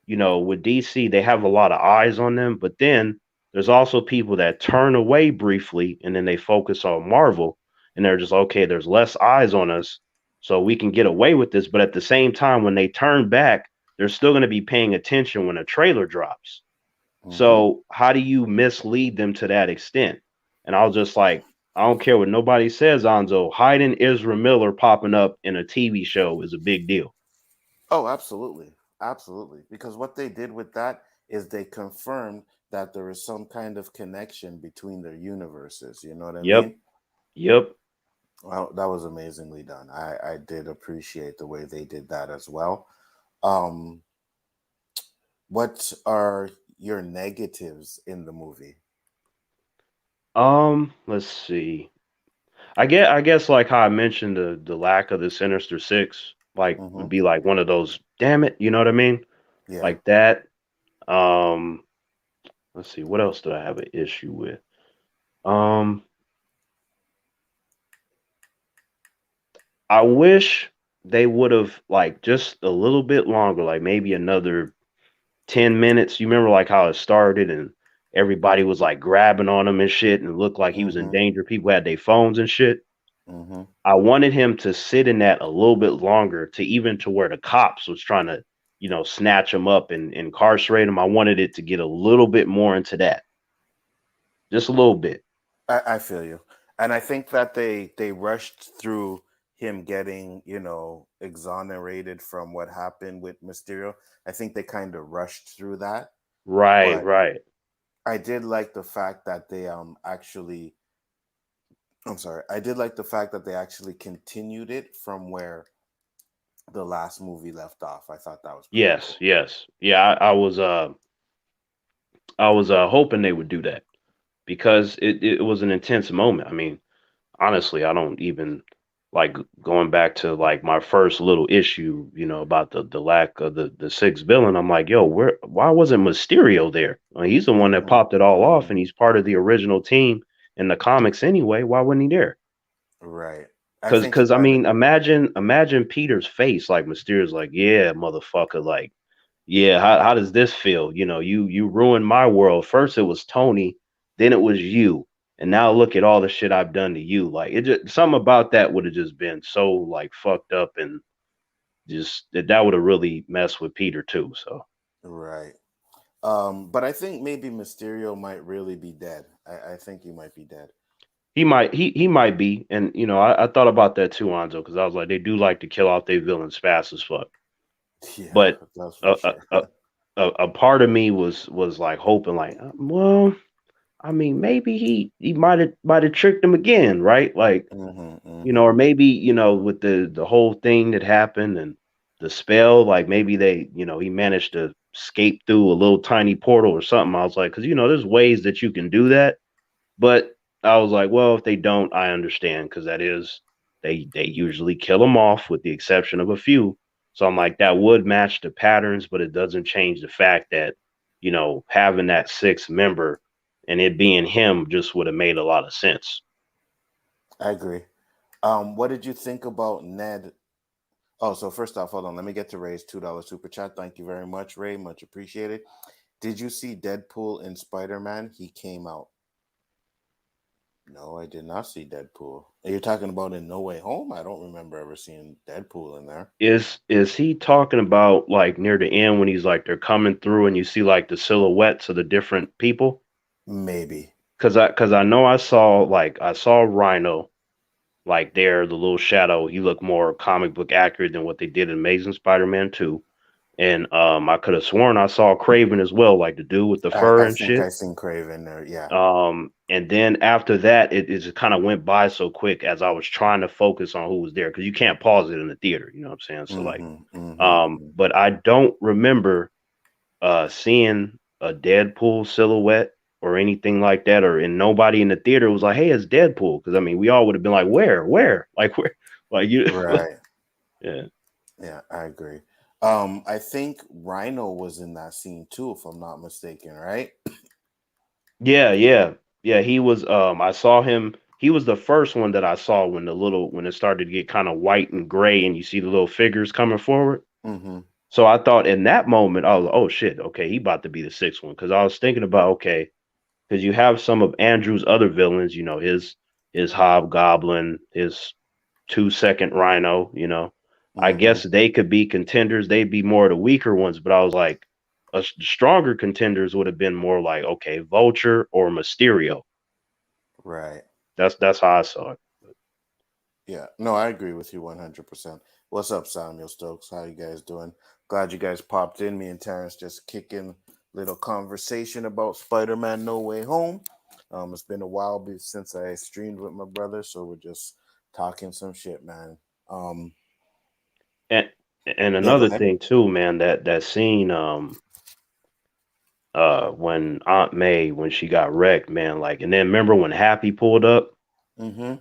with DC, they have a lot of eyes on them, but then there's also people that turn away briefly and then they focus on Marvel and they're just okay, there's less eyes on us, so we can get away with this. But at the same time, when they turn back, they're still going to be paying attention when a trailer drops. Mm-hmm. So how do you mislead them to that extent? And I was just like, I don't care what nobody says, Anzo, hiding Ezra Miller popping up in a TV show is a big deal. Oh, absolutely. Absolutely. Because what they did with that is they confirmed that there is some kind of connection between their universes. You know what I Yep. mean? Yep. Well, that was amazingly done. I did appreciate the way they did that as well. Um, what are your negatives in the movie? Let's see. I guess like how I mentioned the lack of the Sinister Six, like Mm-hmm. would be like one of those, damn it, you know what I mean? Yeah. Like that. Um, let's see, what else did I have an issue with? Um, I wish they would have like just a little bit longer, like maybe another 10 minutes. You remember like how it started and everybody was like grabbing on him and shit and it looked like he was in Mm-hmm. danger. People had their phones and shit. Mm-hmm. I wanted him to sit in that a little bit longer to even to where the cops was trying to, snatch him up and incarcerate him. I wanted it to get a little bit more into that, just a little bit. I feel you, and I think that they rushed through him getting exonerated from what happened with Mysterio. I think they kind of rushed through that, Right, but right. I did like the fact that they actually I'm sorry. I did like the fact that they actually continued it from where the last movie left off. I thought that was pretty Yes, cool. yes, yeah. I was hoping they would do that because it was an intense moment. I mean, honestly, I don't even like going back to like my first little issue, about the lack of the sixth villain. I'm like, yo, why wasn't Mysterio there? He's the one that Hmm. popped it all off, Hmm. and he's part of the original team in the comics anyway. Why wasn't he there? Right. I Cause, think cause I Spider. mean, imagine Peter's face, like Mysterio's like, yeah, motherfucker, like, yeah, how does this feel? You ruined my world. First it was Tony, then it was you, and now look at all the shit I've done to you. Like it just something about that would have just been so like fucked up, and just that would have really messed with Peter too. So Right. But I think maybe Mysterio might really be dead. I think he might be dead. he might be, and I thought about that too, Anzo, because I was like, they do like to kill off their villains fast as fuck. Yeah, But that's for a a, sure. a, a part of me was like hoping, like, well, I mean, maybe he might have tricked him again, right? Like, Hmm. or Hmm. maybe with the whole thing that happened and the spell, like maybe he managed to escape through a little tiny portal or something. I was like, because there's ways that you can do that, but I was like, well, if they don't, I understand because that is they usually kill them off with the exception of a few. So I'm like, that would match the patterns, but it doesn't change the fact that having that sixth member and it being him just would have made a lot of sense. I agree. What did you think about Ned? Oh, so first off, hold on. Let me get to Ray's $2 super chat. Thank you very much, Ray. Much appreciated. Did you see Deadpool in Spider Man? He came out. No, I did not see Deadpool. Are you talking about in No Way Home? I don't remember ever seeing Deadpool in there. Is he talking about like near the end when he's like they're coming through and you see like the silhouettes of the different people? Maybe. Cause I know I saw Rhino like there, the little shadow. He looked more comic book accurate than what they did in Amazing Spider-Man 2. And I could have sworn I saw Craven as well, like the dude with the fur I and think shit. I seen Craven there. Yeah. And then after that, it just kind of went by so quick as I was trying to focus on who was there because you can't pause it in the theater, you know what I'm saying? So like, Mm-hmm. Mm-hmm. but I don't remember seeing a Deadpool silhouette or anything like that, or and nobody in the theater was like, "Hey, it's Deadpool," because I mean, we all would have been like, "Where, like where, like you?" Right. Yeah, Yeah, I agree. I think Rhino was in that scene too, if I'm not mistaken, right? yeah. He was. I saw him. He was the first one that I saw when it started to get kind of white and gray, and you see the little figures coming forward. Mm-hmm. So I thought in that moment, I was, oh shit, okay, he about to be the sixth one because I was thinking about okay, because you have some of Andrew's other villains, his Hobgoblin, his 2 second Rhino. I Mm-hmm. guess they could be contenders. They'd be more of the weaker ones, but I was like, stronger contenders would have been more like okay, Vulture or Mysterio. Right. That's how I saw it. Yeah. No, I agree with you 100%. What's up, Samuel Stokes? How you guys doing? Glad you guys popped in. Me and Terrence just kicking little conversation about Spider-Man No Way Home. It's been a while since I streamed with my brother, so we're just talking some shit, man. Um, And and yeah, go another ahead. thing too, man, that scene when Aunt May when she got wrecked, man, like, and then remember when Happy pulled up. Mm-hmm.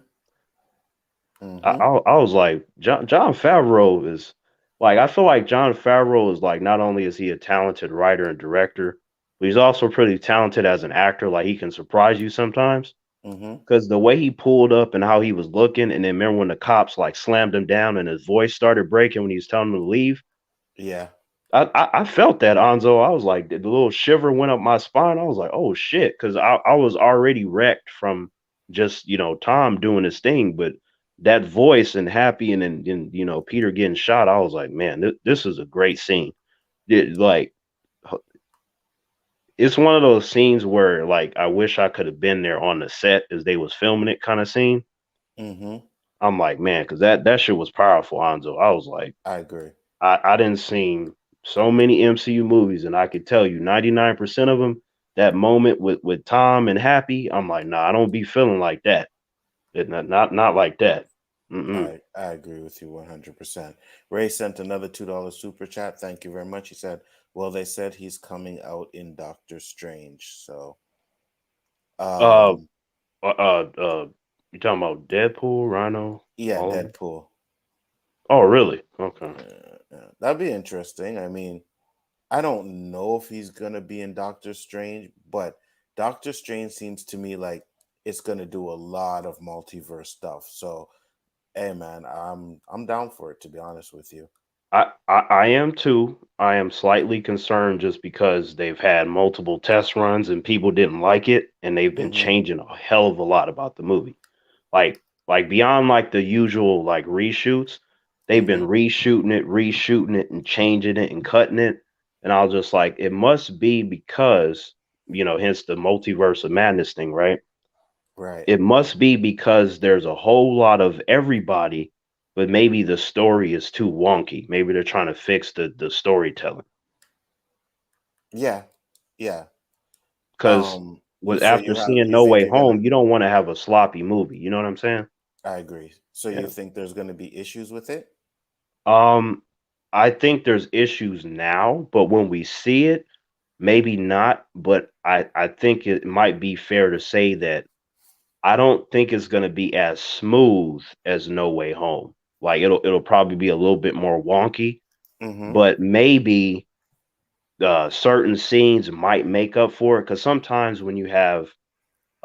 I, Mm-hmm. I, I was like, Jon Favreau is like, I feel like Jon Favreau is like, not only is he a talented writer and director, but he's also pretty talented as an actor. Like, he can surprise you sometimes Mm-hmm. because the way he pulled up and how he was looking, and then remember when the cops like slammed him down and his voice started breaking when he was telling them to leave. Yeah. I felt that, Anzo. I was like, the little shiver went up my spine. I was like, oh shit, because I was already wrecked from just Tom doing his thing, but that voice and Happy and Peter getting shot. I was like, man, this is a great scene. Like it's one of those scenes where like I wish I could have been there on the set as they was filming it, kind of scene. Mm-hmm. I'm like, man, because that shit was powerful, Anzo. I was like, I agree. I didn't seen so many MCU movies, and I could tell you 99% of them, that moment with Tom and Happy, I'm like, nah, I don't be feeling like that. Not like that. Mm-mm. I agree with you 100%. Ray sent another $2 super chat. Thank you very much. He said, "Well, they said he's coming out in Doctor Strange." So, Uh, um, you talking about Deadpool, Rhino, yeah, all of them? Deadpool. Oh, really? Okay. Yeah, that'd be interesting. I mean, I don't know if he's gonna be in Doctor Strange, but Doctor Strange seems to me like it's gonna do a lot of multiverse stuff. So, hey, man, I'm down for it. To be honest with you. I am too. I am slightly concerned just because they've had multiple test runs and people didn't like it, and they've been Mm-hmm. changing a hell of a lot about the movie. Like like beyond like the usual like reshoots, they've been Mm-hmm. reshooting it, and changing it and cutting it. And I was just like, it must be because, hence the multiverse of madness thing, right? Right. It must be because there's a whole lot of everybody, but maybe the story is too wonky. Maybe they're trying to fix the storytelling. Yeah. Yeah. Because You with so you after have seeing you No think Way they're gonna? Home, you don't want to have a sloppy movie. You know what I'm saying? I agree. So you Yeah. think there's gonna be issues with it? Um, I think there's issues now, but when we see it, maybe not. But I think it might be fair to say that I don't think it's going to be as smooth as No Way Home. Like it'll probably be a little bit more wonky, Mm-hmm. but maybe certain scenes might make up for it. Because sometimes when you have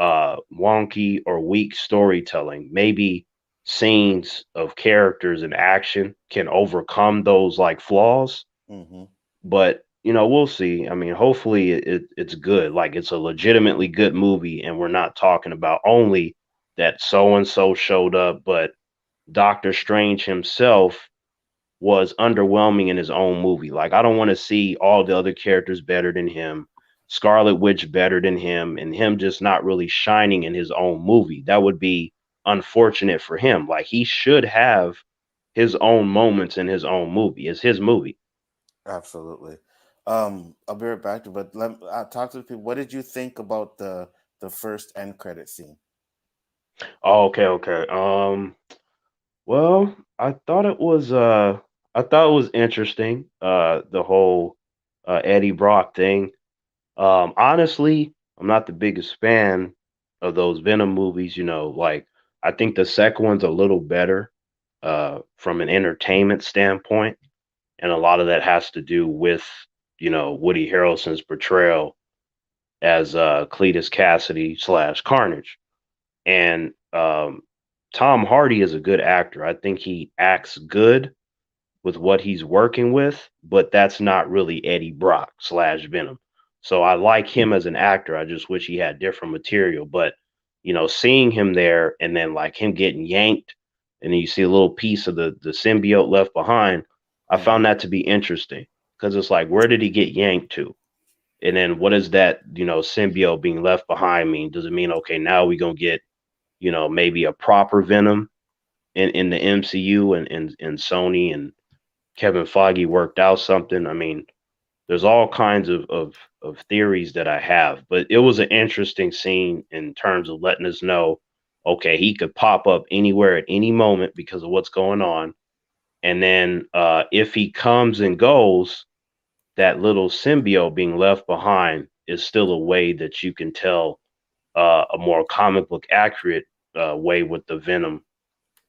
wonky or weak storytelling, maybe scenes of characters and action can overcome those like flaws. Mm-hmm. But we'll see. I mean, hopefully it's good. Like it's a legitimately good movie, and we're not talking about only that so and so showed up, but Doctor Strange himself was underwhelming in his own movie. Like I don't want to see all the other characters better than him, Scarlet Witch better than him, and him just not really shining in his own movie. That would be unfortunate for him. Like he should have his own moments in his own movie. It's his movie. Absolutely. I'll be right back. But I talk to the people. What did you think about the first end credit scene? Oh, okay, okay. Well, I thought it was interesting, the whole Eddie Brock thing. Honestly, I'm not the biggest fan of those Venom movies, like I think the second one's a little better from an entertainment standpoint, and a lot of that has to do with, Woody Harrelson's portrayal as Cletus Cassidy slash Carnage. And Tom Hardy is a good actor. I think he acts good with what he's working with, but that's not really Eddie Brock slash Venom. So I like him as an actor. I just wish he had different material. But seeing him there and then like him getting yanked, and then you see a little piece of the symbiote left behind, I Mm-hmm. found that to be interesting because it's like, where did he get yanked to? And then what does that symbiote being left behind mean? Does it mean okay, now we gonna get maybe a proper Venom in the MCU, and Sony and Kevin Feige worked out something? I mean, there's all kinds of theories that I have, but it was an interesting scene in terms of letting us know, okay, he could pop up anywhere at any moment because of what's going on. And then if he comes and goes, that little symbiote being left behind is still a way that you can tell a more comic book accurate way with the Venom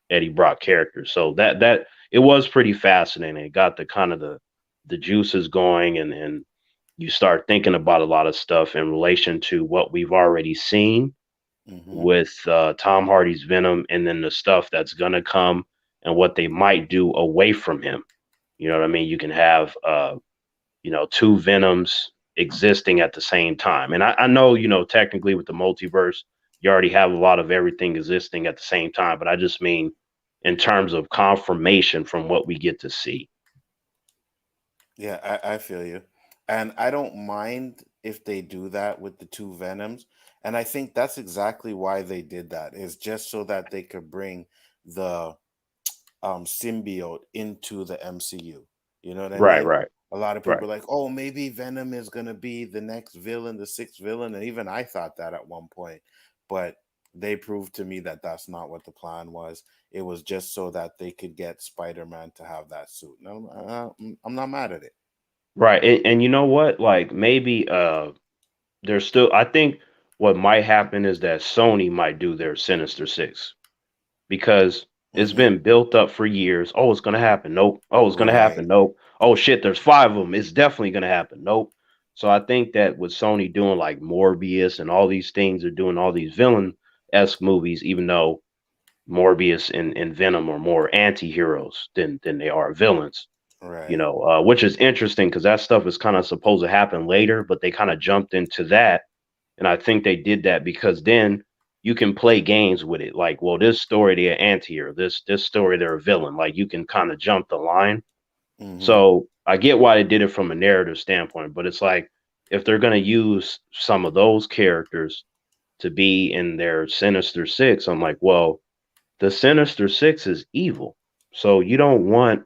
Eddie Brock character. So that it was pretty fascinating. It got the kind of the juices going, and you start thinking about a lot of stuff in relation to what we've already seen Mm-hmm. with Tom Hardy's Venom, and then the stuff that's gonna come and what they might do away from him. You know what I mean? You can have two Venoms existing at the same time. And I know, technically with the multiverse, you already have a lot of everything existing at the same time, but I just mean in terms of confirmation from what we get to see. Yeah, I feel you. And I don't mind if they do that with the two Venoms. And I think that's exactly why they did that, is just so that they could bring the symbiote into the MCU. You know what I Right, mean? right, A lot of right. people are like, oh, maybe Venom is gonna be the next villain, the sixth villain, and even I thought that at one point. But they proved to me that that's not what the plan was. It was just so that they could get Spider-Man to have that suit. No, I'm not mad at it. Right. And you know what? Like maybe there's still I think what might happen is that Sony might do their Sinister Six because it's Hmm. been built up for years. Oh, it's gonna happen. Nope. Oh, it's gonna Right, happen. Nope. Oh shit, there's five of them. It's definitely gonna happen. Nope. So I think that with Sony doing like Morbius and all these things, they're doing all these villain esque movies, even though Morbius and Venom are more anti-heroes than they are villains. right. Which is interesting because that stuff is kind of supposed to happen later, but they kind of jumped into that, and I think they did that because then you can play games with it. Like, well, this story they're anti-hero, this story they're a villain. Like, you can kind of jump the line. Hmm. So I get why they did it from a narrative standpoint, but it's like if they're gonna use some of those characters to be in their Sinister Six, I'm like, well, the Sinister Six is evil. So you don't want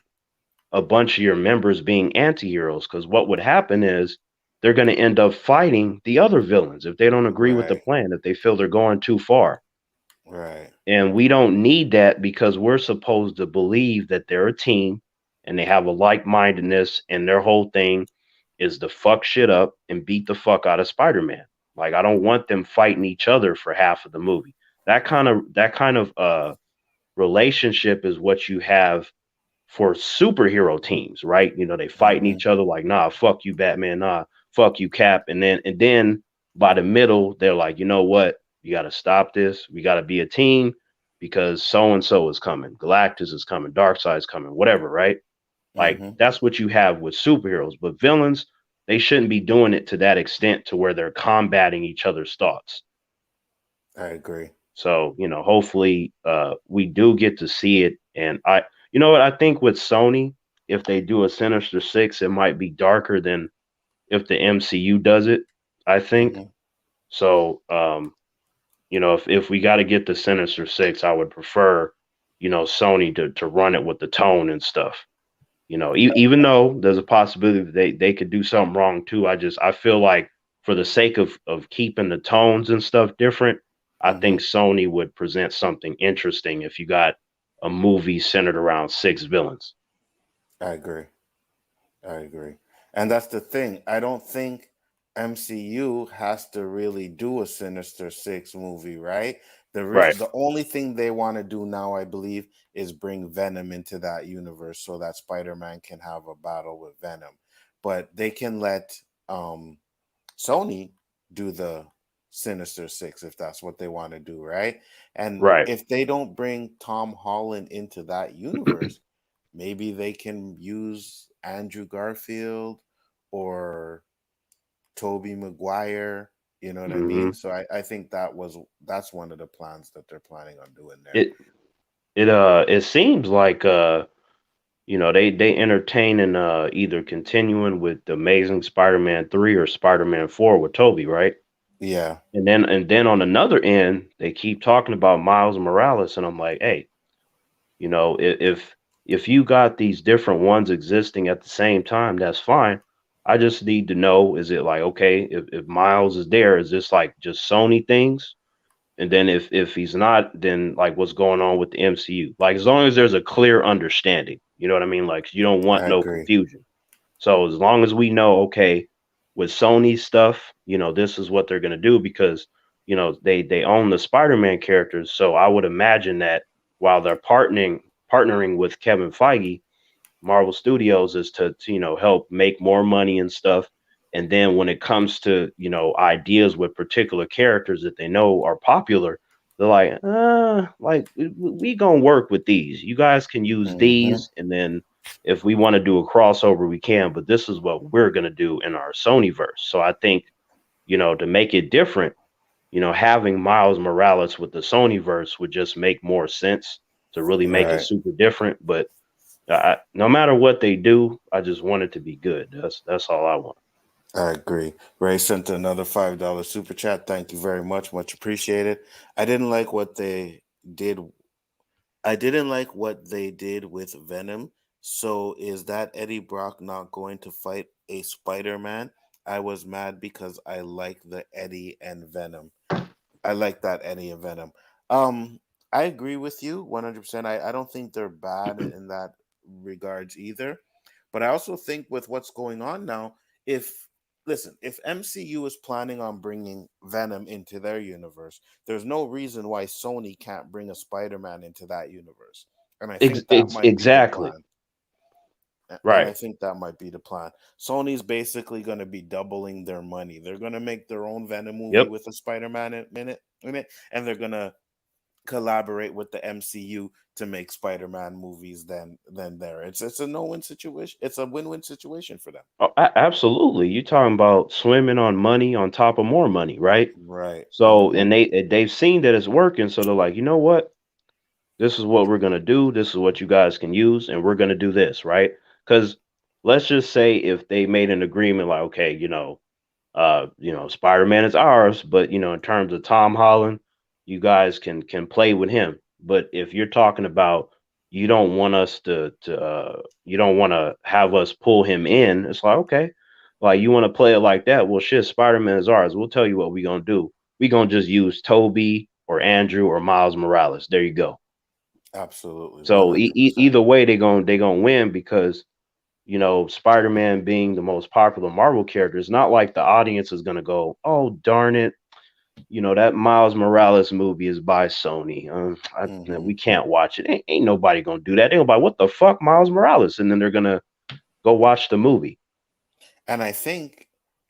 a bunch of your members being anti-heroes because what would happen is they're going to end up fighting the other villains if they don't agree with the Right, plan, if they feel they're going too far. right. And we don't need that because we're supposed to believe that they're a team and they have a like-mindedness and their whole thing is to fuck shit up and beat the fuck out of Spider-Man. Like, I don't want them fighting each other for half of the movie. That kind of relationship is what you have for superhero teams, right? They fighting Hmm. each other like, nah, fuck you, Batman, nah, fuck you, Cap. And then by the middle, they're like, you know what? You gotta stop this. We gotta be a team because so and so is coming. Galactus is coming, Darkseid is coming, whatever, right? Like Hmm. that's what you have with superheroes. But villains, they shouldn't be doing it to that extent to where they're combating each other's thoughts. I agree. So, hopefully we do get to see it. And you know what, I think with Sony, if they do a Sinister Six, it might be darker than if the MCU does it, I think. Hmm. So, if we got to get the Sinister Six, I would prefer, Sony to run it with the tone and stuff. Even though there's a possibility that they could do something wrong too. I feel like for the sake of keeping the tones and stuff different, I Hmm. think Sony would present something interesting if you got a movie centered around six villains. I agree. I agree. And that's the thing. I don't think MCU has to really do a Sinister Six movie, right? Right. The only thing they want to do now, I believe, is bring Venom into that universe so that Spider-Man can have a battle with Venom. But they can let Sony do the Sinister Six if that's what they want to do, right? And Right. if they don't bring Tom Holland into that universe, maybe they can use Andrew Garfield or Tobey Maguire. You know what I hmm mean? So I think that's one of the plans that they're planning on doing there. It it seems like they entertaining either continuing with the Amazing Spider-Man 3 or Spider-Man 4 with Toby, right? Yeah. And then on another end, they keep talking about Miles Morales, and I'm like, hey, if you got these different ones existing at the same time, that's fine. I just need to know, is it like, okay, if Miles is there, is this like just Sony things? And then if he's not, then like what's going on with the MCU? Like as long as there's a clear understanding, you know what I mean? Like you don't want I no agree. confusion. So as long as we know, okay, with Sony stuff, this is what they're gonna do because they own the Spider-Man characters. So I would imagine that while they're partnering with Kevin Feige, Marvel Studios is to help make more money and stuff. And then when it comes to ideas with particular characters that they know are popular, they're like we gonna work with these. You guys can use Hmm. these, and then if we want to do a crossover, we can. But this is what we're gonna do in our Sony verse. So I think to make it different, having Miles Morales with the Sony verse would just make more sense to really make it Right. super different. But no matter what they do, I just want it to be good. That's all I want. I agree. Ray sent another $5 super chat. Thank you very much. Much appreciated. I didn't like what they did I didn't like what they did with Venom. So is that Eddie Brock not going to fight a Spider-Man? I was mad because I like the Eddie and Venom. I like that Eddie and Venom. Um, I agree with you 100%. I don't think they're bad in that regards either. But I also think with what's going on now, if listen, if MCU is planning on bringing Venom into their universe, there's no reason why Sony can't bring a Spider-Man into that universe. And I think that might be the Exactly. plan. And I Right. think that might be the plan. Sony's basically going to be doubling their money. They're going to make their own Venom movie Yep. with a Spider-Man in it, and they're going to collaborate with the MCU to make Spider-Man movies. Then there, it's a no-win situation. It's a win-win situation for them. Oh, absolutely. You're talking about swimming on money on top of more money, right? Right. So, and they've seen that it's working, so they're like, you know what? This is what we're gonna do. This is what you guys can use, and we're gonna do this, right? Because let's just say if they made an agreement, like, okay, Spider-Man is ours, but in terms of Tom Holland, you guys can play with him. But if you're talking about you don't want us to you don't want to have us pull him in, it's like, okay, like you want to play it like that. Well, shit, Spider-Man is ours. We'll tell you what we're gonna do. We're gonna just use Toby or Andrew or Miles Morales. There you go. Absolutely, one So hundred percent. either way, they gonna win because Spider-Man being the most popular Marvel character, it's not like the audience is gonna go, "Oh, darn it, that Miles Morales movie is by Sony. We Hmm. can't watch it. Ain't nobody gonna do that. They're gonna be like, what the fuck, Miles Morales?" And then they're gonna go watch the movie. And I think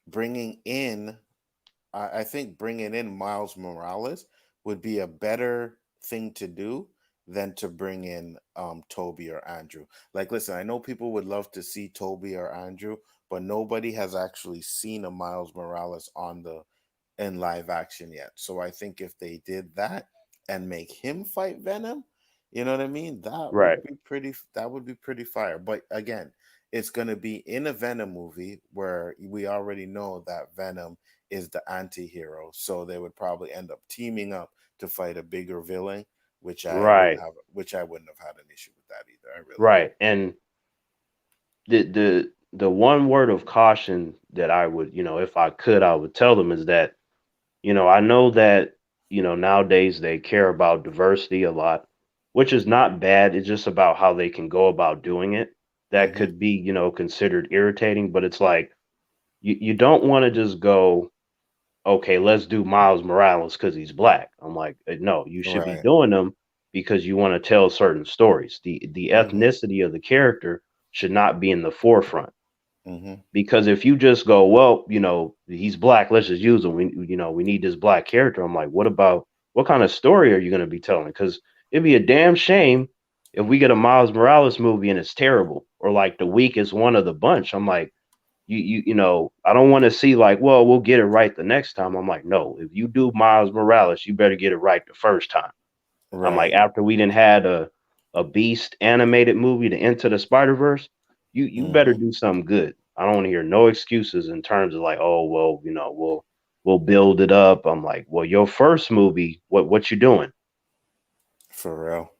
bringing in I think bringing in Miles Morales would be a better thing to do than to bring in Toby or Andrew. Like, listen, I know people would love to see Toby or Andrew, but nobody has actually seen a Miles Morales on the in live action yet. So I think if they did that and make him fight Venom, you know what I mean? Right, That would be pretty fire. But again, it's going to be in a Venom movie where we already know that Venom is the anti-hero, so they would probably end up teaming up to fight a bigger villain, right, which I wouldn't have had an issue with that either. I really right. wouldn't. And the one word of caution that I would, if I could, I would tell them is that, I know that, nowadays they care about diversity a lot, which is not bad. It's just about how they can go about doing it. That Hmm. could be, considered irritating, but it's like you don't want to just go, okay, let's do Miles Morales because he's black. I'm like, no, you should be Right. doing them because you want to tell certain stories. The Hmm. ethnicity of the character should not be in the forefront. Hmm. Because if you just go, well, he's black, let's just use him. We need this black character. I'm like, what kind of story are you going to be telling? Because it'd be a damn shame if we get a Miles Morales movie and it's terrible or like the weakest one of the bunch. I'm like, I don't want to see like, well, we'll get it right the next time. I'm like, no, if you do Miles Morales, you better get it right the first time. I'm like, Right. after we didn't had a Beast animated movie to Into the Spider Verse, you better Hmm. do something good. I don't want to hear no excuses in terms of like, oh well, we'll build it up. I'm like, well, your first movie, what you doing? For real.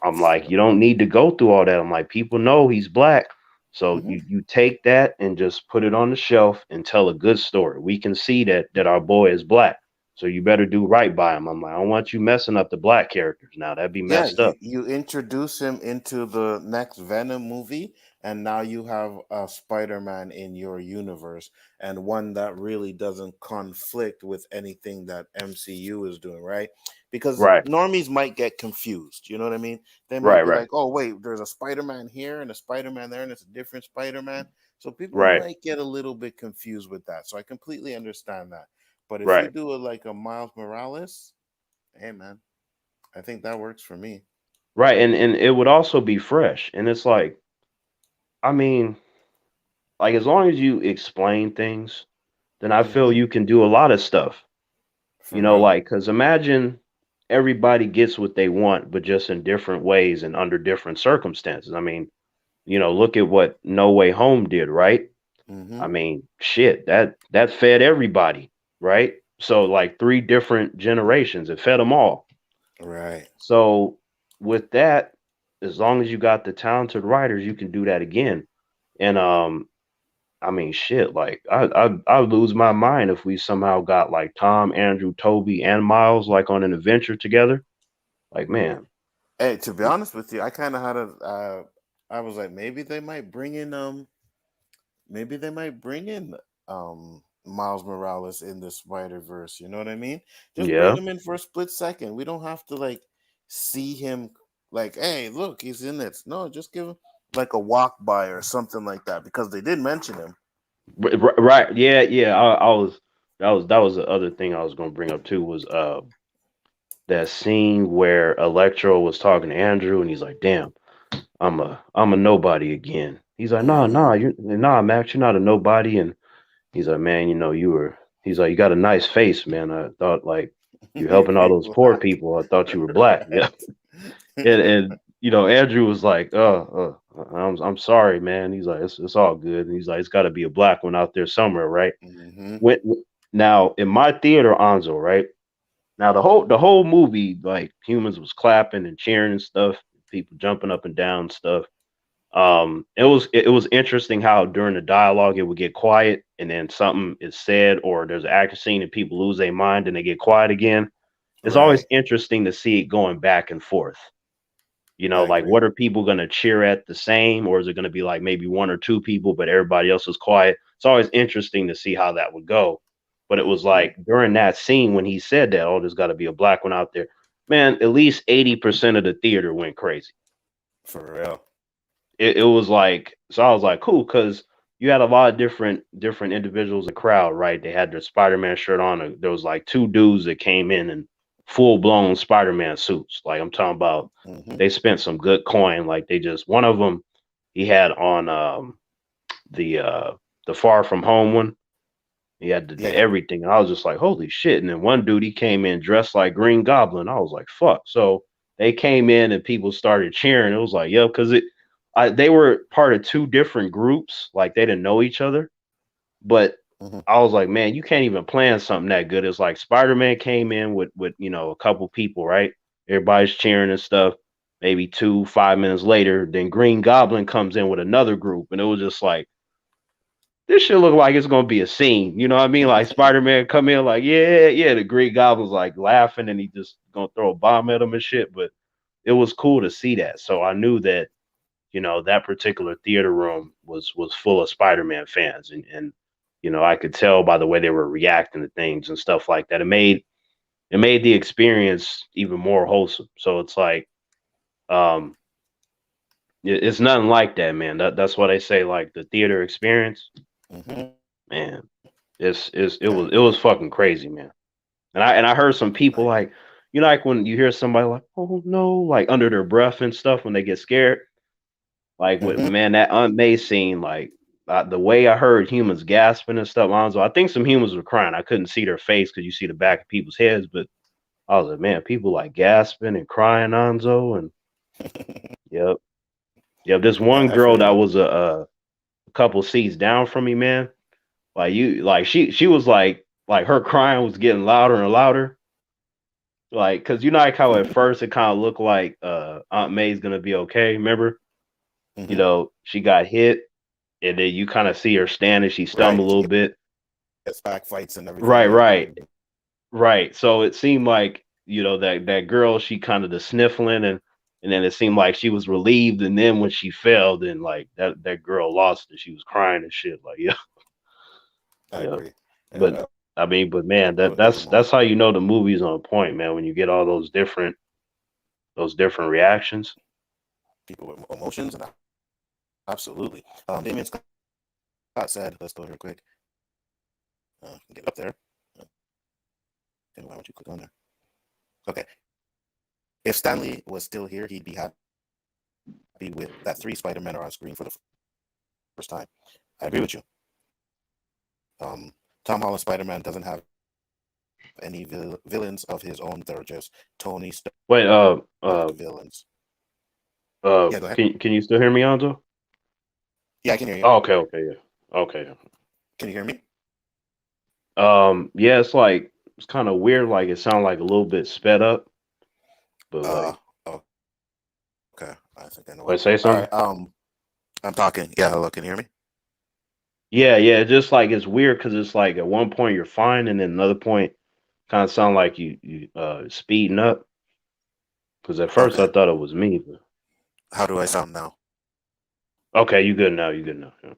I'm like, For you don't need to go through all that. I'm like, people know he's black. So real. you take that and just put it on the shelf and tell a good story. We can see that our boy is black. So you better do right by him. I'm like, I don't want you messing up the black characters now. That'd be Yeah, messed you up. you introduce him into the next Venom movie, and now you have a Spider-Man in your universe, and one that really doesn't conflict with anything that MCU is doing, right? Because Right, normies might get confused. You know what I mean? They right, might be right, like, "Oh, wait, there's a Spider-Man here and a Spider-Man there, and it's a different Spider-Man." So people right, might get a little bit confused with that. So I completely understand that. But if you right, do it like a Miles Morales, hey man, I think that works for me. right. And it would also be fresh. And it's like, I mean, like as long as you explain things, then I feel Hmm. you can do a lot of stuff. For real. Like, because imagine everybody gets what they want, but just in different ways and under different circumstances. I mean, look at what No Way Home did, right? Hmm. I mean, shit, that fed everybody, right? So like three different generations, it fed them all. Right. So with that, as long as you got the talented writers, you can do that again. And I mean, shit. Like, I lose my mind if we somehow got like Tom, Andrew, Toby, and Miles like on an adventure together. Like, man, Hey, to be honest with you, I kind of had I was like, maybe they might bring in Miles Morales in the Spider Verse. You know what I mean? Just bring yeah. him in for a split second. We don't have to like see him like, hey, look, he's in it. No, just give him like a walk by or something like that because they did mention him. Right. Yeah, yeah. I was that was the other thing I was gonna bring up too was that scene where Electro was talking to Andrew and he's like, "Damn, I'm a nobody again." He's like, "Nah, Mm-hmm. nah, Max, you're not a nobody." And he's like, "Man, you were." He's like, "You got a nice face, man. I thought like you You're helping all very those poor black. people. I thought you were black." Yeah. And Andrew was like, I'm sorry, man." He's like, it's all good." And he's like, "It's got to be a black one out there somewhere, right?" Mm-hmm. When Now in my theater, Anzo, right now the whole movie, like humans was clapping and cheering and stuff, people jumping up and down and stuff. It was interesting how during the dialogue it would get quiet and then something is said or there's an action scene and people lose their mind and they get quiet again. It's always Right. interesting to see it going back and forth. I Like agree. what are people going to cheer at the same, or is it going to be like maybe one or two people, but everybody else is quiet? It's always interesting to see how that would go. But it was Mm-hmm. like during that scene when he said that, oh, there's got to be a black one out there, man, at least 80% of the theater went crazy. For real. It was like, so I was like, cool, because you had a lot of different individuals in the crowd, right? They had their Spider-Man shirt on. There was like two dudes that came in full blown Spider-Man suits. Like I'm talking about, Mm-hmm. they spent some good coin. Like they just one of them, he had on the uh the Far From Home one. He had the Yeah. everything, and I was just like, holy shit! And then one dude, he came in dressed like Green Goblin. I was like, fuck. So they came in and people started cheering. It was like, yo, because they were part of two different groups. Like they didn't know each other, but Mm-hmm. I was like, man, you can't even plan something that good. It's like Spider Man came in with a couple people, right? Everybody's cheering and stuff. Maybe 5 minutes later, then Green Goblin comes in with another group, and it was just like this shit look like it's gonna be a scene. You know what I mean? Like Spider Man come in like, yeah, yeah. The Green Goblin's like laughing and he just gonna throw a bomb at him and shit. But it was cool to see that. So I knew that that particular theater room was full of Spider Man fans, and I could tell by the way they were reacting to things and stuff like that. It made the experience even more wholesome. So it's like um it's nothing like that, man. That's why they say like the theater experience, Mm-hmm. man. It I was agree. fucking crazy, man. And I heard some people I agree. like, like when you hear somebody like, oh no, like under their breath and stuff when they get scared. Like with Mm-hmm. man, that Aunt May scene, like the way I heard humans gasping and stuff, Lonzo, I think some humans were crying. I couldn't see their face because you see the back of people's heads, but I was like, man, people like gasping and crying, Lonzo, and yep, yep. This one I feel girl that you. was a couple seats down from me, man. Like she was like her crying was getting louder and louder. Like, cause like how at first it kind of looked like Aunt May's gonna be okay. Remember, Mm-hmm. she got hit, and then you kind of see her stand and she Right. stumbled a She little bit. gets back fights and everything. Right, Yeah. right, right. So it seemed like that girl, she kind of the sniffling, and then it seemed like she was relieved, and then when she fell, then like that girl lost it. She was crying and shit. Like yeah, I yeah. agree. But Yeah, I mean, but man, that that was a good that's moment. that's how you know the movie's on point, man. When you get all those different reactions. People with emotions and absolutely. Damien Scott said, let's go here quick. Get up there. And why don't you click on there? Okay. If Stanley was still here, he'd be happy with that 3 Spider-Men are on screen for the first time. I agree with you. Tom Holland Spider-Man doesn't have any villains of his own. They're just Tony Stark Wait, villains. Yeah, go ahead. can you still hear me, Anzo? Yeah, I can hear you. Oh, okay, okay, yeah, okay. Can you hear me? Yeah, it's kind of weird. Like it sounded like a little bit sped up, but Uh, like, okay. I think I know why. wait, say All right. something. I'm talking. Yeah, hello. Can you hear me? Yeah, yeah. Just like it's weird because it's like at one point you're fine, and then another point kind of sound like you speeding up. Because at first I Okay. thought it was me. But How do I sound now? okay, you good now. You good now. Yeah.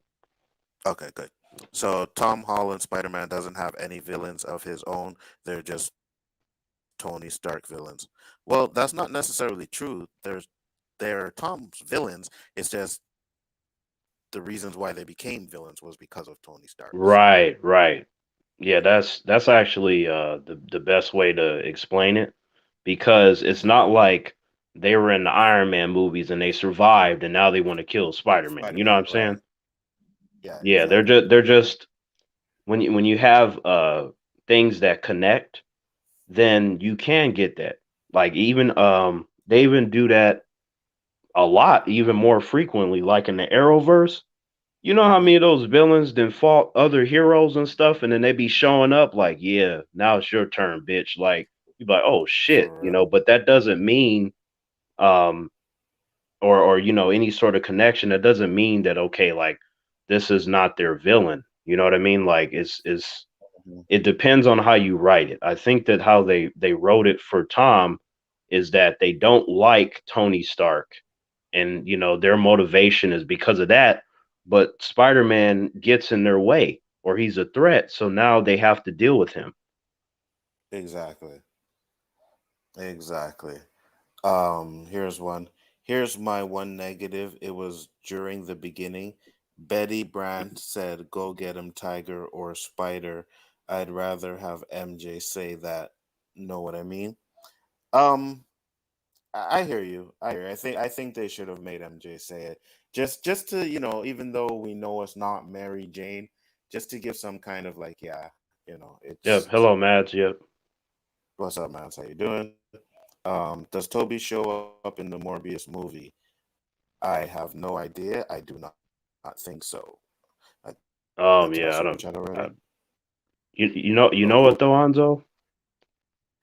Okay, good. So Tom Holland Spider-Man doesn't have any villains of his own. They're just Tony Stark villains. Well, that's not necessarily true. They're Tom's villains. It's just the reasons why they became villains was because of Tony Stark's. Right, right. Yeah, that's actually the best way to explain it because it's Hmm. not like they were in the Iron Man movies and they survived and now they want to kill Spider-Man. You know what Spider-Man, I'm saying? right? Yeah, Yeah, exactly. they're just when you have things that connect, then you can get that. Like even they even do that a lot, even more frequently, like in the Arrowverse. You know how Hmm. many of those villains then fought other heroes and stuff, and then they be showing up like, yeah, now it's your turn, bitch. Like you be like, oh shit, For you real. know, but that doesn't mean um or you know, any sort of connection, that doesn't mean that okay, like this is not their villain. You know what I mean? Like it's Mhm. it depends on how you write it. I think that how they wrote it for Tom is that they don't like Tony Stark, and you know their motivation is because of that. But Spider-Man gets in their way, or he's a threat, so now they have to deal with him. Exactly. Exactly. Here's one. Here's my one negative. It was during the beginning. Betty Brant said, "Go get him, Tiger or Spider." I'd rather have MJ say that. Know what I mean? Um, I hear you. I hear you. I think they should have made MJ say it. Just to, even though we know it's not Mary Jane, just to give some kind of like, yeah, Yep. it's Hello, Mads. Yep. what's up, man? How you doing? Does Toby show up in the Morbius movie? I have no idea. I do not think so. Did I super chat Yeah. already? I don't. I, you Cool. know what though, Anzo?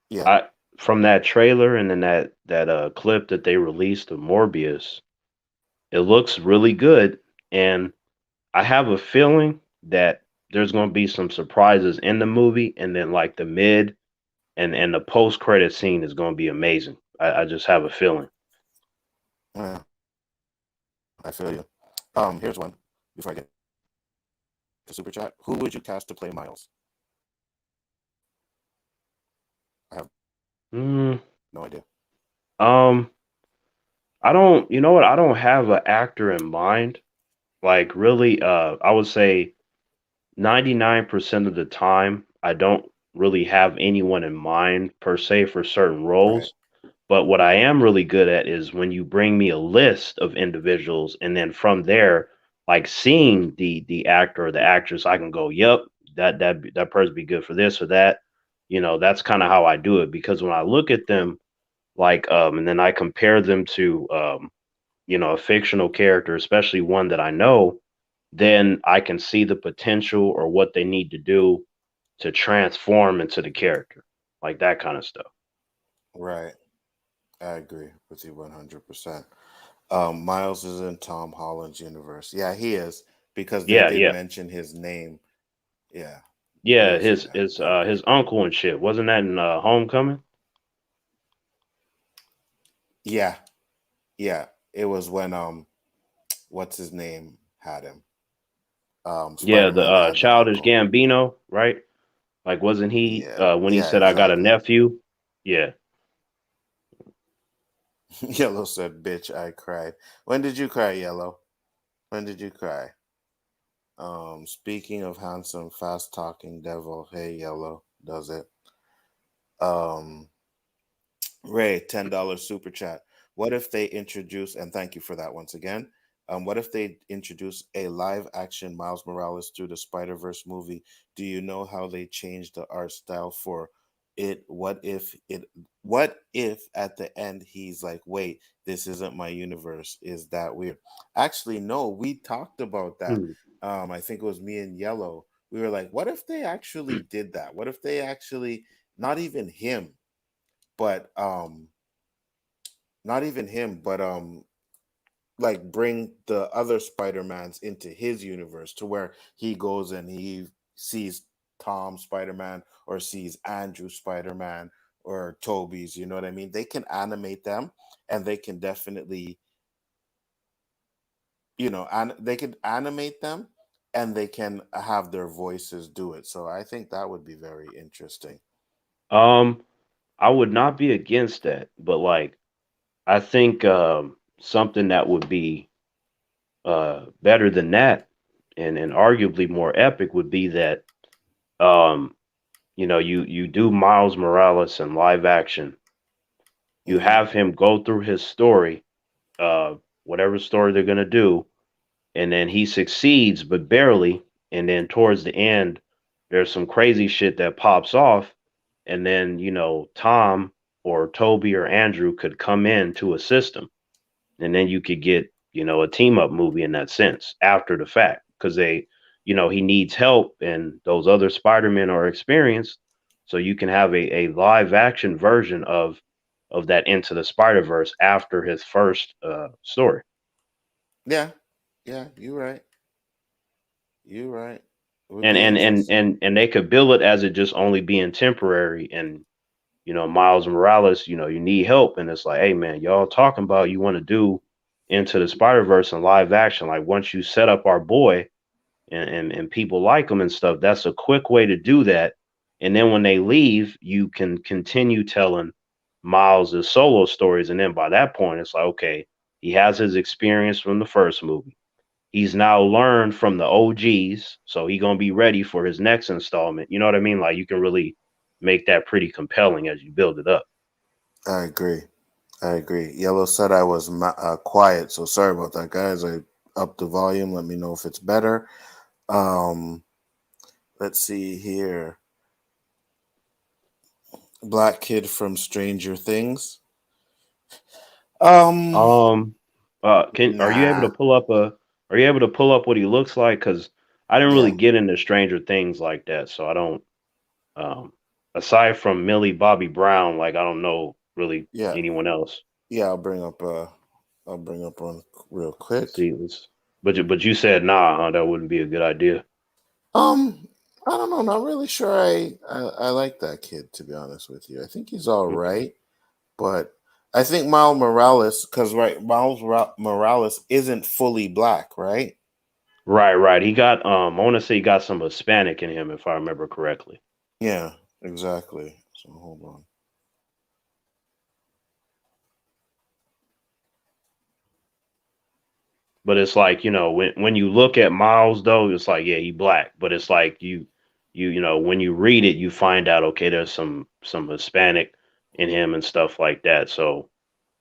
Yeah. I from that trailer and then that clip that they released of Morbius, it looks really good, and I have a feeling that there's going to be some surprises in the movie, and then like the mid and the post credit scene is going to be amazing. I just have a feeling. I feel you. Here's one before I get to super chat. Who would you cast to play Miles? I have Mm, no idea. um, I don't. You know what? I don't have an actor in mind. Like really, I would say 99% of the time, I don't really have anyone in mind per se for certain Right. roles. But what I am really good at is when you bring me a list of individuals, and then from there, like seeing the actor or the actress, I can go, "Yep, that person be good for this or that." You know, that's kind of how I do it because when I look at them, like, and then I compare them to, you know, a fictional character, especially one that I know, then I can see the potential or what they need to do to transform into the character, like that kind of stuff. Right. I agree with you 100%. Miles is in Tom Holland's universe. Yeah, he is because they Yeah, did yeah. mention his name. Yeah, he Yeah, is in that. I agree. his uncle and shit. Wasn't that in Homecoming? Yeah, yeah. It was when what's his name had him. Yeah, Spider the Man had the Childish uncle. Gambino, right? Like wasn't he Yeah, when he yeah, said I got a exactly. nephew? Yeah. Yellow said, "Bitch, I cried." When did you cry, Yellow? When did you cry? Speaking of handsome, fast talking devil, hey Yellow, does it? Um, Ray, $10 super chat. What if they introduce, and thank you for that once again. What if they introduce a live action Miles Morales through the Spider Verse movie? Do you know how they changed the art style for it? What if at the end he's like, wait, this isn't my universe? Is that weird? Actually, no, we talked about that. Hmm. I think it was me and Yellow. We were like, what if they actually did that? What if they actually, not even him, but not even him, but like bring the other Spider-Mans into his universe to where he goes and he sees Tom Spider-Man or sees Andrew Spider-Man or Toby's, you know what I mean? They can animate them and they can definitely, and they could animate them and they can have their voices do it. So I think that would be very interesting. Um, I would not be against that, but like I think something that would be better than that, and arguably more epic would be that um, you do Miles Morales in live action. You Hmm. have him go through his story, uh, whatever story they're gonna do, and then he succeeds, but barely. And then towards the end, there's some crazy shit that pops off, and then Tom or Toby or Andrew could come in to assist him, and then you could get a team up movie in that sense after the fact because he needs help, and those other Spider-Men are experienced, so you can have a live action version of that Into the Spider-Verse after his first story. Yeah. Yeah, you're right. You're right. It would and be and and interesting. and and they could bill it as it just only being temporary. And Miles Morales, you need help, and it's like, hey man, y'all talking about you want to do Into the Spider Verse in live action. Like once you set up our boy, and people like him and stuff, that's a quick way to do that. And then when they leave, you can continue telling Miles's solo stories, and then by that point, it's like, okay, he has his experience from the first movie. He's now learned from the OGs, so he gonna be ready for his next installment. You know what I mean? Like you can really make that pretty compelling as you build it up. I agree. I agree. Yellow said I was quiet, so sorry about that, guys. I upped the volume. Let me know if it's better. Um, let's see here. Black kid from Stranger Things. Um, Um, can are you able to nah. pull up a? Are you able to pull up what he looks like? Because I didn't really Yeah, get into Stranger Things like that, so I don't. Um, aside from Millie Bobby Brown, like I don't know really yeah, anyone else. yeah. I'll bring up one real quick. See, but you said nah, huh? That wouldn't be a good idea. Um, I don't know. Not really sure. I like that kid, to be honest with you. I think he's all Okay. right, but I think Miles Morales, because right, Morales isn't fully black, right? Right, right. He got I want to say he got some Hispanic in him if I remember correctly. Yeah, exactly. So hold on. But it's like, when you look at Miles though, it's like, yeah, he black. But it's like when you read it, you find out, okay, there's some Hispanic in him and stuff like that. So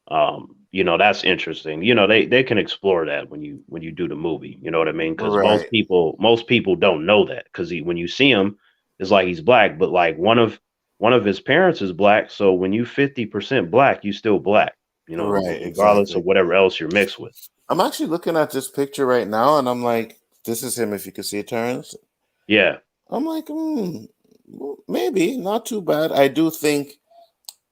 that's interesting. They can explore that when you do the movie. You know what I mean? Because most Right, people don't know that because when you see him, it's like he's black, but like one of his parents is black. So when you 50% black, you still black. right, Regardless of exactly. whatever else you're mixed with. I'm actually looking at this picture right now, and I'm like, this is him. If you can see it, Terrence. Yeah. I'm like, well, maybe not too bad. I do think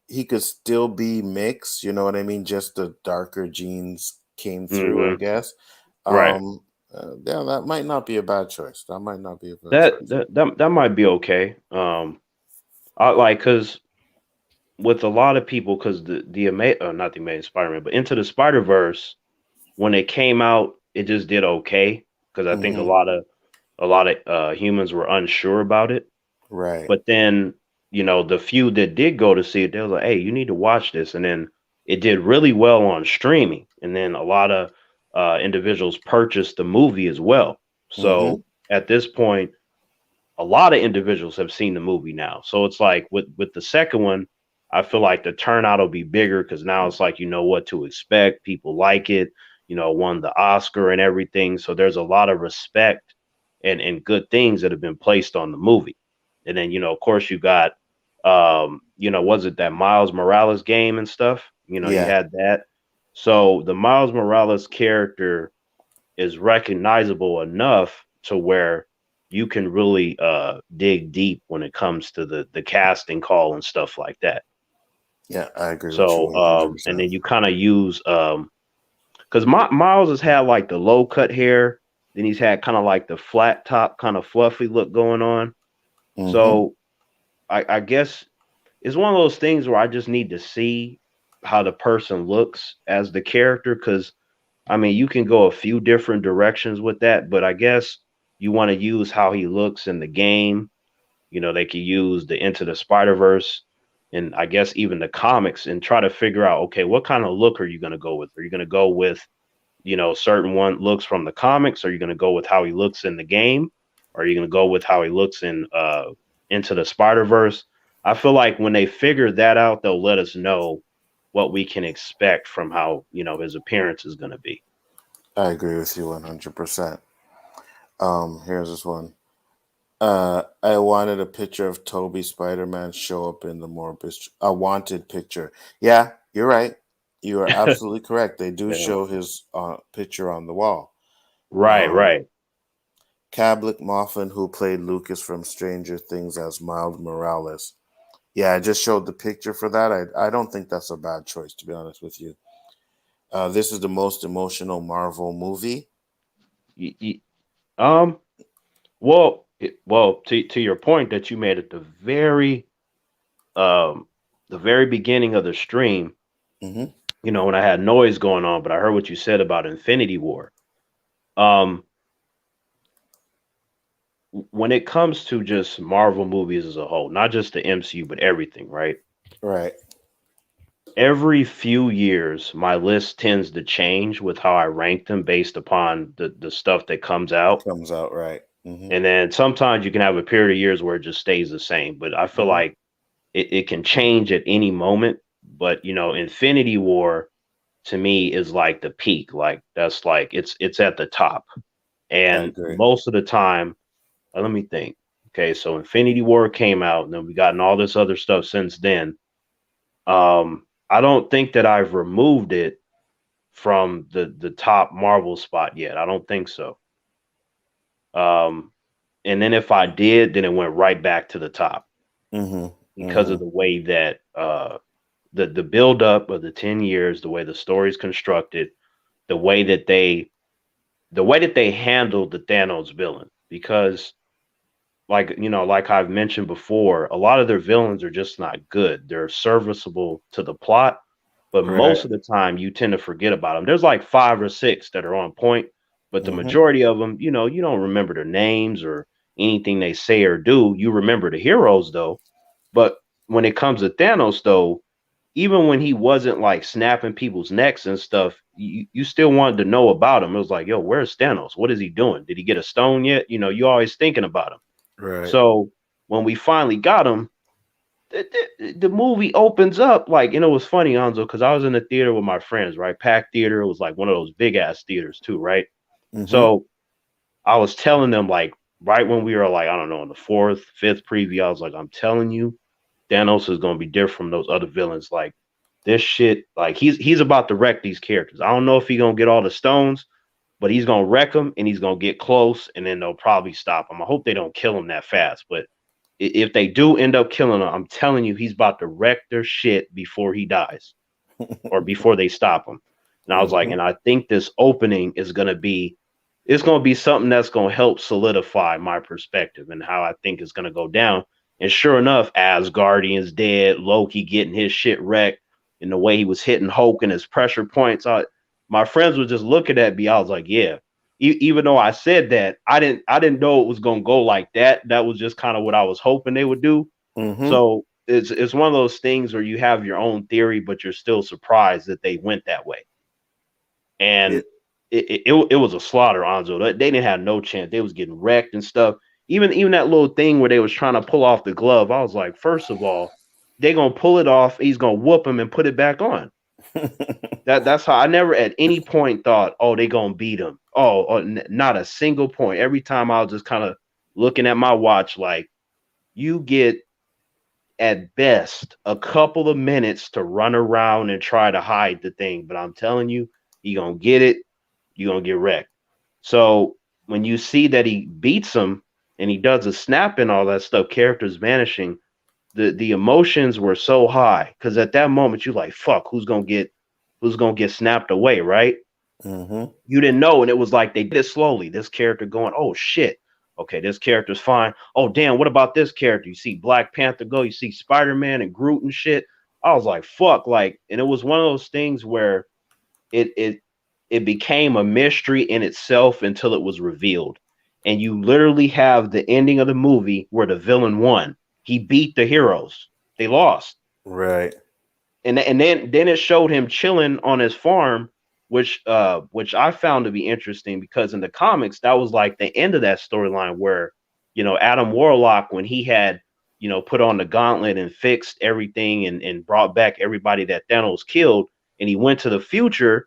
he could still be mixed. You know what I mean? Just the darker genes came through, I Hmm. guess. Right. Yeah, that might not be a bad choice. That might not be a bad That choice. that that, that might be okay. I like because with a lot of people, because not the amazing Spider-Man, but Into the Spider-Verse, when it came out, it just did okay because I think a Hmm. lot of humans were unsure about it. Right, But then, the few that did go to see it, they were like, "Hey, you need to watch this." And then it did really well on streaming. And then a lot of individuals purchased the movie as well. hmm So at this point, a lot of individuals have seen the movie now. So it's like with the second one, I feel like the turnout will be bigger because now it's like you know what to expect. People like it, won the Oscar and everything. So there's a lot of respect and good things that have been placed on the movie. And then, of course you got was it that Miles Morales game and stuff? You yeah, had that. So the Miles Morales character is recognizable enough to where you can really dig deep when it comes to the casting call and stuff like that. yeah. I agree with you So 100. and percent then you kind of use because Miles has had like the low cut hair, then he's had kind of like the flat top, kind of fluffy look going on. Mm-hmm. So I guess it's one of those things where I just need to see how the person looks as the character. Because I mean, you can go a few different directions with that, but I guess you want to use how he looks in the game. You know, they could use the Into the Spider Verse, and I guess even the comics, and try to figure out, okay, what kind of look are you going to go with? Are you going to go with, you know, certain one looks from the comics? Are you going to go with how he looks in the game? Or are you going to go with how he looks in Into the Spider Verse? I feel like when they figure that out, they'll let us know what we can expect from how, you know, his appearance is going to be. I agree with you 100%. Here's this one. I wanted a picture of Toby Spider-Man show up in the Morbius. A wanted picture. Yeah, you're right. You are absolutely correct. They do Yeah. show his picture on the wall. Right. Cablik Moffin, who played Lucas from Stranger Things as Miles Morales. Yeah, I just showed the picture for that. I don't think that's a bad choice, to be honest with you. This is the most emotional Marvel movie. Y- y- Um. Well, to your point that you made at um the very beginning of the stream, Mm-hmm. you know, when I had noise going on, but I heard what you said about Infinity War. Um, when it comes to just Marvel movies as a whole, not just the MCU, but everything, right? Right. Every few years, my list tends to change with how I rank them based upon the stuff that comes out. Comes out right. Mm-hmm. And then sometimes you can have a period of years where it just stays the same. But I feel Mm-hmm. like it can change at any moment. But you know, Infinity War to me is like the peak. Like that's like it's at the top. I And agree. most of the time, let me think. Okay, so Infinity War came out, and then we gotten all this other stuff since then. I don't think that I've removed it from the top Marvel spot yet. I don't think so. Um, and then if I did, then it went right back to the top Mm-hmm. because Mm-hmm. of the way that the build up of the 10 years, the way the story's constructed, the way that they handled the Thanos villain. Because like you know, like I've mentioned before, a lot of their villains are just not good. They're serviceable to the plot, but Right. most of the time you tend to forget about them. There's like 5 or 6 that are on point, but the Mm-hmm. majority of them, you know, you don't remember their names or anything they say or do. You remember the heroes though. But when it comes to Thanos though, even when he wasn't like snapping people's necks and stuff, you still wanted to know about him. It was like, yo, where's Thanos? What is he doing? Did he get a stone yet? You know, you always thinking about him. Right. So when we finally got him, the movie opens up like, you know, it was funny, Anzo, because I was in the theater with my friends, right? Packed theater. It was like one of those big ass theaters too, right? Mm-hmm. So I was telling them like right when we were like, I don't know, in the 4th, 5th preview, I was like, I'm telling you, Thanos is gonna be different from those other villains. Like this shit, like he's about to wreck these characters. I don't know if he's gonna get all the stones, but he's gonna wreck them and he's gonna get close, and then they'll probably stop him. I hope they don't kill him that fast, but if they do end up killing him, I'm telling you, he's about to wreck their shit before he dies or before they stop him. And I was like, Mm-hmm. and I think this opening is it's gonna be something that's gonna help solidify my perspective and how I think it's gonna go down. And sure enough, Asgardian's dead, Loki getting his shit wrecked, and the way he was hitting Hulk and his pressure points. My friends were just looking at me. I was like, yeah. Even though I said that, I didn't know it was gonna go like that. That was just kind of what I was hoping they would do. Mm-hmm. So it's one of those things where you have your own theory, but you're still surprised that they went that way. Yeah. And it was a slaughter, Anzo. They didn't have no chance. They was getting wrecked and stuff. Even that little thing where they was trying to pull off the glove, I was like, first of all, they gonna pull it off. He's gonna whoop him and put it back on. That's how I never at any point thought, oh, they gonna beat him. Not a single point. Every time I was just kind of looking at my watch, like you get at best a couple of minutes to run around and try to hide the thing, but I'm telling you, he gonna get it. You gonna get wrecked. So when you see that he beats him and he does a snap and all that stuff, characters vanishing, the emotions were so high because at that moment you're like, fuck, who's gonna get snapped away, right? Mm-hmm. You didn't know, and it was like they did it slowly. This character going, oh shit, okay, this character's fine. Oh damn, what about this character? You see Black Panther go, you see Spider-Man and Groot and shit. I was like, fuck, like, and it was one of those things where it it it became a mystery in itself until it was revealed. And you literally have the ending of the movie where the villain won. He beat the heroes. They lost. Right. And then it showed him chilling on his farm, which I found to be interesting because in the comics that was like the end of that storyline where Adam Warlock, when he had put on the gauntlet and fixed everything and brought back everybody that Thanos killed, and he went to the future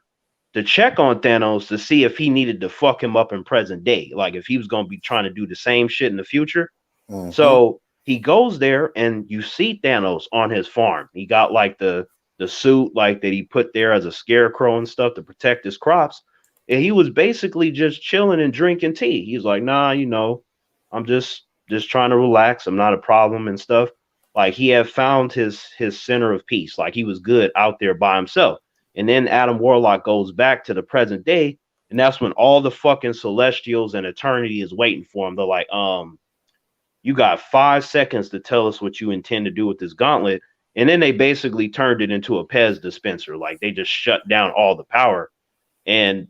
to check on Thanos to see if he needed to fuck him up in present day, like if he was going to be trying to do the same shit in the future. Mm-hmm. So he goes there and you see Thanos on his farm. He got like the suit like that he put there as a scarecrow and stuff to protect his crops. And he was basically just chilling and drinking tea. He's like, nah, I'm just trying to relax. I'm not a problem and stuff. Like he had found his center of peace. Like he was good out there by himself. And then Adam Warlock goes back to the present day, and that's when all the fucking Celestials and Eternity is waiting for him. They're like, you got 5 seconds to tell us what you intend to do with this gauntlet. And then they basically turned it into a Pez dispenser. Like they just shut down all the power. And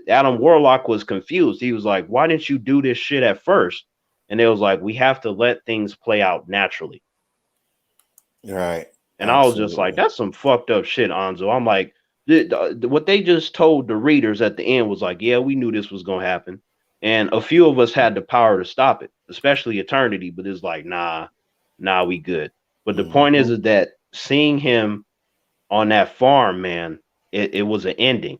Adam Warlock was confused. He was like, why didn't you do this shit at first? And it was like, we have to let things play out naturally. Right. And I was just like, Absolutely. that's some fucked up shit, Anzo. I'm like, what they just told the readers at the end was like, yeah, we knew this was going to happen. And a few of us had the power to stop it, especially Eternity. But it's like, nah, we good. But the point Mm-hmm. is that seeing him on that farm, man, it was an ending.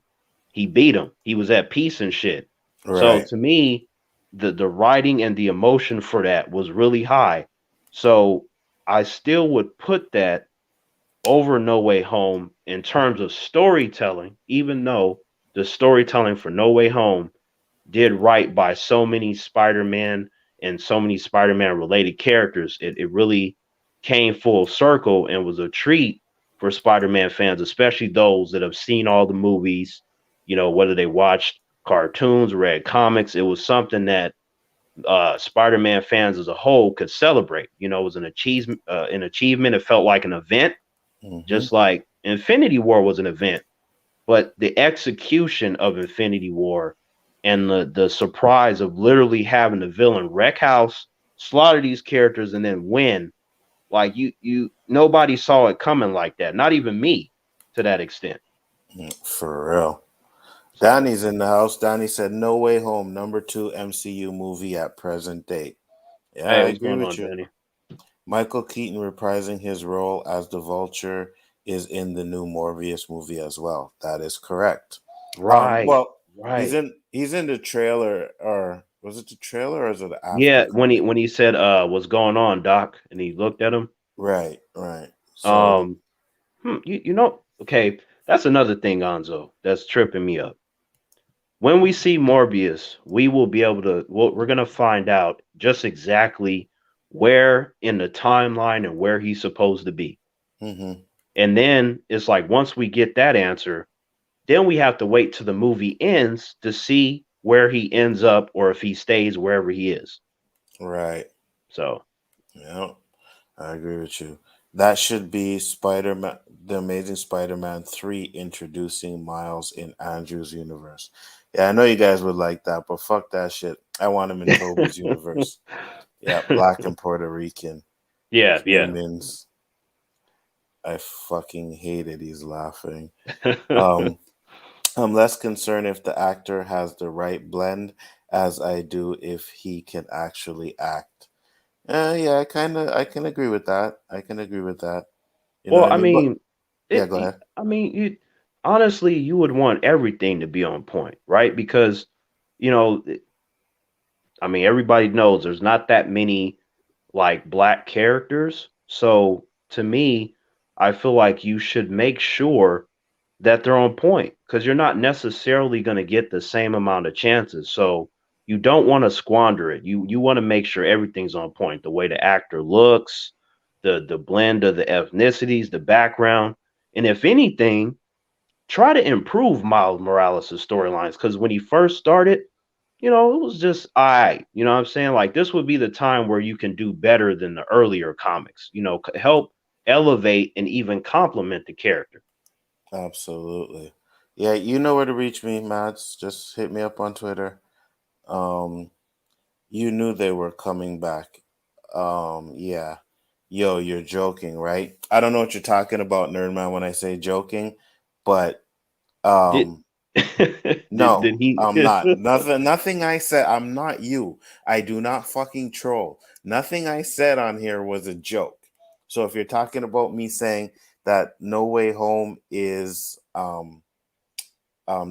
He beat him. He was at peace and shit. So Right. to me, the writing and the emotion for that was really high. So I still would put that over No Way Home in terms of storytelling, even though the storytelling for No Way Home did right by so many Spider-Man and so many Spider-Man related characters. It really came full circle and was a treat for Spider-Man fans, especially those that have seen all the movies, whether they watched cartoons, read comics. It was something that Spider-Man fans as a whole could celebrate. It was an achievement. It felt like an event, Mm-hmm. just like Infinity War was an event. But the execution of Infinity War and the surprise of literally having the villain wreck house, slaughter these characters, and then win, like you nobody saw it coming like that. Not even me, to that extent. For real. So Danny's in the house. Danny said, "No Way Home, #2 MCU movie at present date." Yeah, hey, I what's agree going with on, you. Danny? Michael Keaton reprising his role as the Vulture is in the new Morbius movie as well. That is correct. Right, Well, he's right. in the trailer, or was it the trailer, or is it after Yeah, when he credit? when he said what's going on, Doc, and he looked at him. Right, right. So, Um okay, that's another thing, Anzo, that's tripping me up. When we see Morbius, we will be able to, we're going to find out just exactly where in the timeline and where he's supposed to be. hmm And then it's like, once we get that answer, then we have to wait till the movie ends to see where he ends up or if he stays wherever he is. right. So, Yeah, I agree with you. That should be Spider-Man, the Amazing Spider-Man 3 introducing Miles in Andrew's universe. Yeah, I know you guys would like that, but fuck that shit. I want him in Toby's universe. Yeah, black and Puerto Rican yeah, yeah. humans. I fucking hate it. He's laughing. Um, I'm less concerned if the actor has the right blend as I do if he can actually act. Yeah, I can agree with that. I can agree with that. You know Well, what I I mean? But mean, yeah, go ahead. you honestly, you would want everything to be on point, right? Because, you know, I mean, everybody knows there's not that many like black characters. So to me, I feel like you should make sure that they're on point because you're not necessarily going to get the same amount of chances. So you don't want to squander it. You want to make sure everything's on point. The way the actor looks, the blend of the ethnicities, the background, and if anything, try to improve Miles Morales' storylines, because when he first started, it was just all right. You know what I'm saying? Like, this would be the time where you can do better than the earlier comics. Help elevate and even complement the character. Absolutely. Yeah, you know where to reach me, Mads. Just hit me up on Twitter. Um, you knew they were coming back. Yeah. Yo, you're joking, right? I don't know what you're talking about, Nerdman, when I say joking, but Did um did no, he? I'm not. Nothing I said, I'm not you. I do not fucking troll. Nothing I said on here was a joke. So if you're talking about me saying that No Way Home is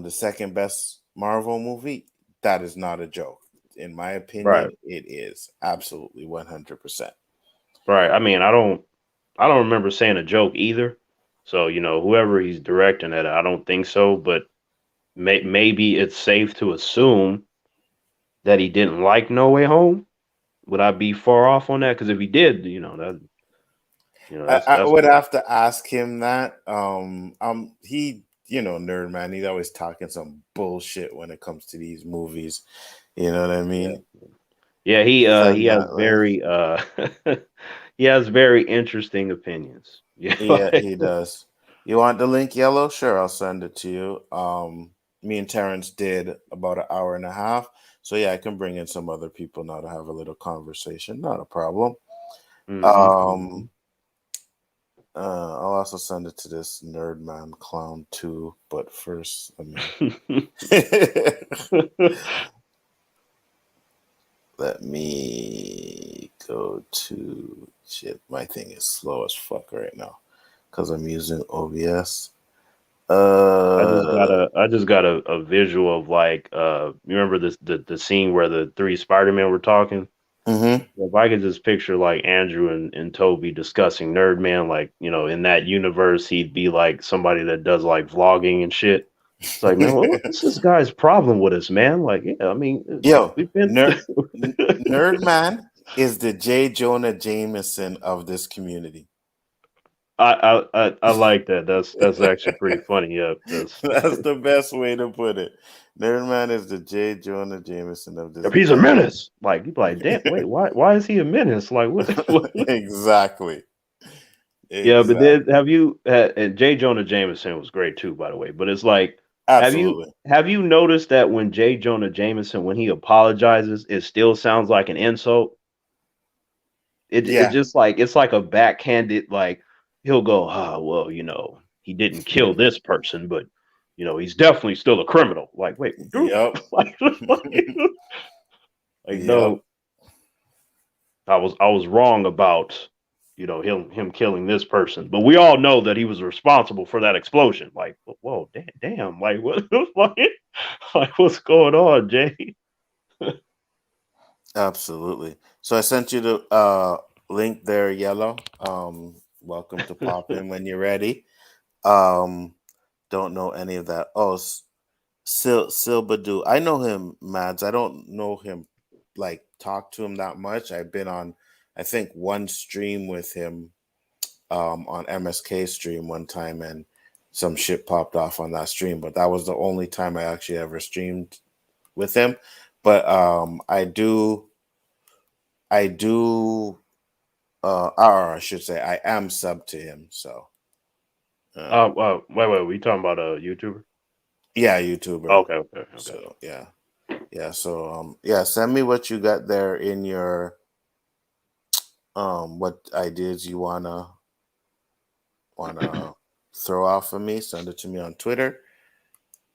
the second best Marvel movie, that is not a joke. In my Right, opinion, it is absolutely 100%. right. I mean, I don't remember saying a joke either. So whoever he's directing it, I don't think so. But maybe it's safe to assume that he didn't like No Way Home. Would I be far off on that? Because if he did, I that's would have to ask him that. He, nerd man, he's always talking some bullshit when it comes to these movies. You know what I yeah, mean? yeah. He Because uh I'm he has not like, very he has very interesting opinions. Yeah, yeah, he does. You want the link yellow? Sure, I'll send it to you. Me and Terrence did about an hour and a half. So yeah, I can bring in some other people now to have a little conversation. Not a problem. hmm. Um, I'll also send it to this nerd man clown too. But first, let me let me go to shit. My thing is slow as fuck right now because I'm using OBS. Uh, I just got a visual of, like, you remember this the scene where the three Spider-Man were talking? mhm. If I could just picture, like, Andrew and Toby discussing Nerdman, like, in that universe he'd be like somebody that does, like, vlogging and shit. It's like, man, what's this guy's problem with us, man? Like, yeah, I mean, Yo, we've been Nerd Man is the J. Jonah Jameson of this community. I like that. That's actually pretty funny. Yeah, that's That's the best way to put it. Nerd Man is the J. Jonah Jameson of this. if he's a menace, like, you be like, damn, wait, why is he a menace? Like, what? Exactly. Yeah, but Exactly. then have you and J. Jonah Jameson was great too, by the way. But it's like, have you Absolutely. have you noticed that when J. Jonah Jameson, when he apologizes, it still sounds like an insult? It Yeah. just, like, it's like a backhanded, like, he'll go, well, he didn't kill this person, but he's definitely still a criminal. Like, wait, dude, Yep. like, Yep. no, I was wrong about him killing this person, but we all know that he was responsible for that explosion. Like, whoa, damn, like, what, like, what's going on, Jay? Absolutely. So I sent you the link there, yellow. Welcome to pop in when you're ready. Um, don't know any of that. Oh, Silbadu. I know him, Mads. I don't know him, like, talk to him that much. I've been on, I think, one stream with him on MSK stream one time, and some shit popped off on that stream. But that was the only time I actually ever streamed with him. But I do, or I should say, I am sub to him. So, Wait, we talking about a YouTuber? yeah, YouTuber. Okay, okay, okay. So yeah. Yeah, so yeah, send me what you got there in your what ideas you wanna throw off of me. Send it to me on Twitter,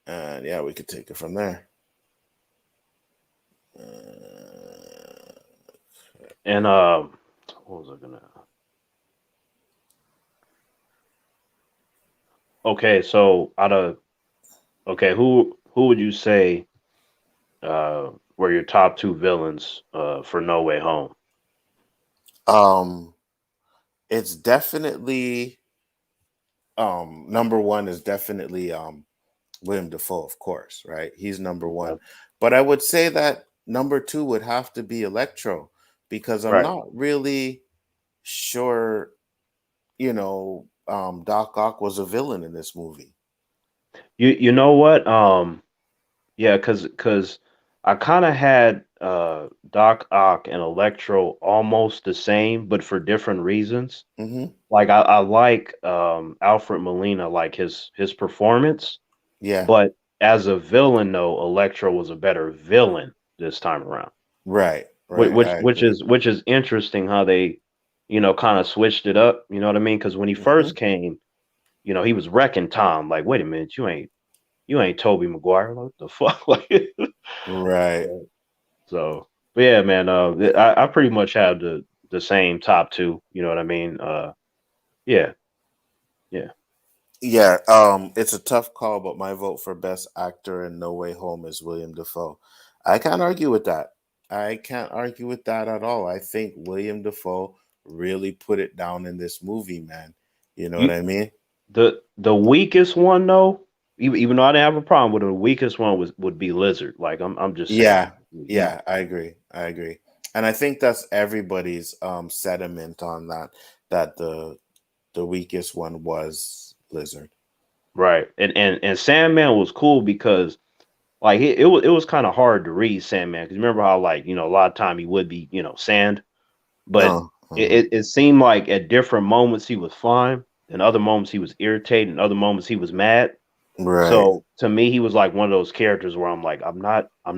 and yeah, we could take it from there. Uh, And what was I gonna? Okay, so who would you say were your top two villains for No Way Home? um, it's definitely number one is definitely Willem Dafoe, of course, right? He's number one, Okay. but I would say that number two would have to be Electro because I'm Right. not really sure Doc Ock was a villain in this movie. You know what? Yeah, cause I kind of had Doc Ock and Electro almost the same, but for different reasons. Mm-hmm. Like I like Alfred Molina, like his performance, Yeah. but as a villain though, Electro was a better villain this time around. Right. Which Right. which I which agree. is which is interesting how they, kind of switched it up. You know what I mean? Because when he Mm-hmm. first came, he was wrecking Tom. Like, wait a minute, you ain't Tobey Maguire. Like, what the fuck? Like, Right. so, but yeah, man. I pretty much have the same top two. You know what I mean? Yeah, yeah. Yeah. It's a tough call, but my vote for best actor in No Way Home is William Dafoe. I can't argue with that. I can't argue with that at all. I think William Dafoe really put it down in this movie, man. You know what You I mean? the weakest one though. Even though I didn't have a problem with it, the weakest one would be Lizard. Like, I'm just saying. Yeah, He yeah, I agree. I agree. And I think that's everybody's sentiment on that, that the weakest one was Lizard. right. And Sandman was cool because like it was kind of hard to read Sandman because remember how, like, a lot of time he would be, sand, but Oh, it seemed like at different moments he was fine, and other moments he was irritated, and other moments he was mad. right. So to me, he was like one of those characters where I'm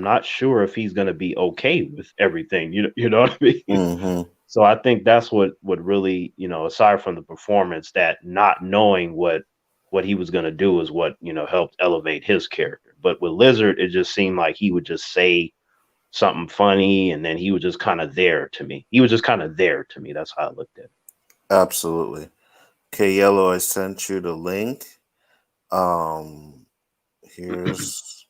not sure if he's gonna be okay with everything. You know what I mean? Mm-hmm. So I think that's what really, aside from the performance, that not knowing what he was gonna do is what, helped elevate his character. But with Lizard, it just seemed like he would just say something funny, and then he was just kind of there to me. He was just kind of there to me. That's how I looked at it. Absolutely. Okay, Yellow, I sent you the link. Um, here's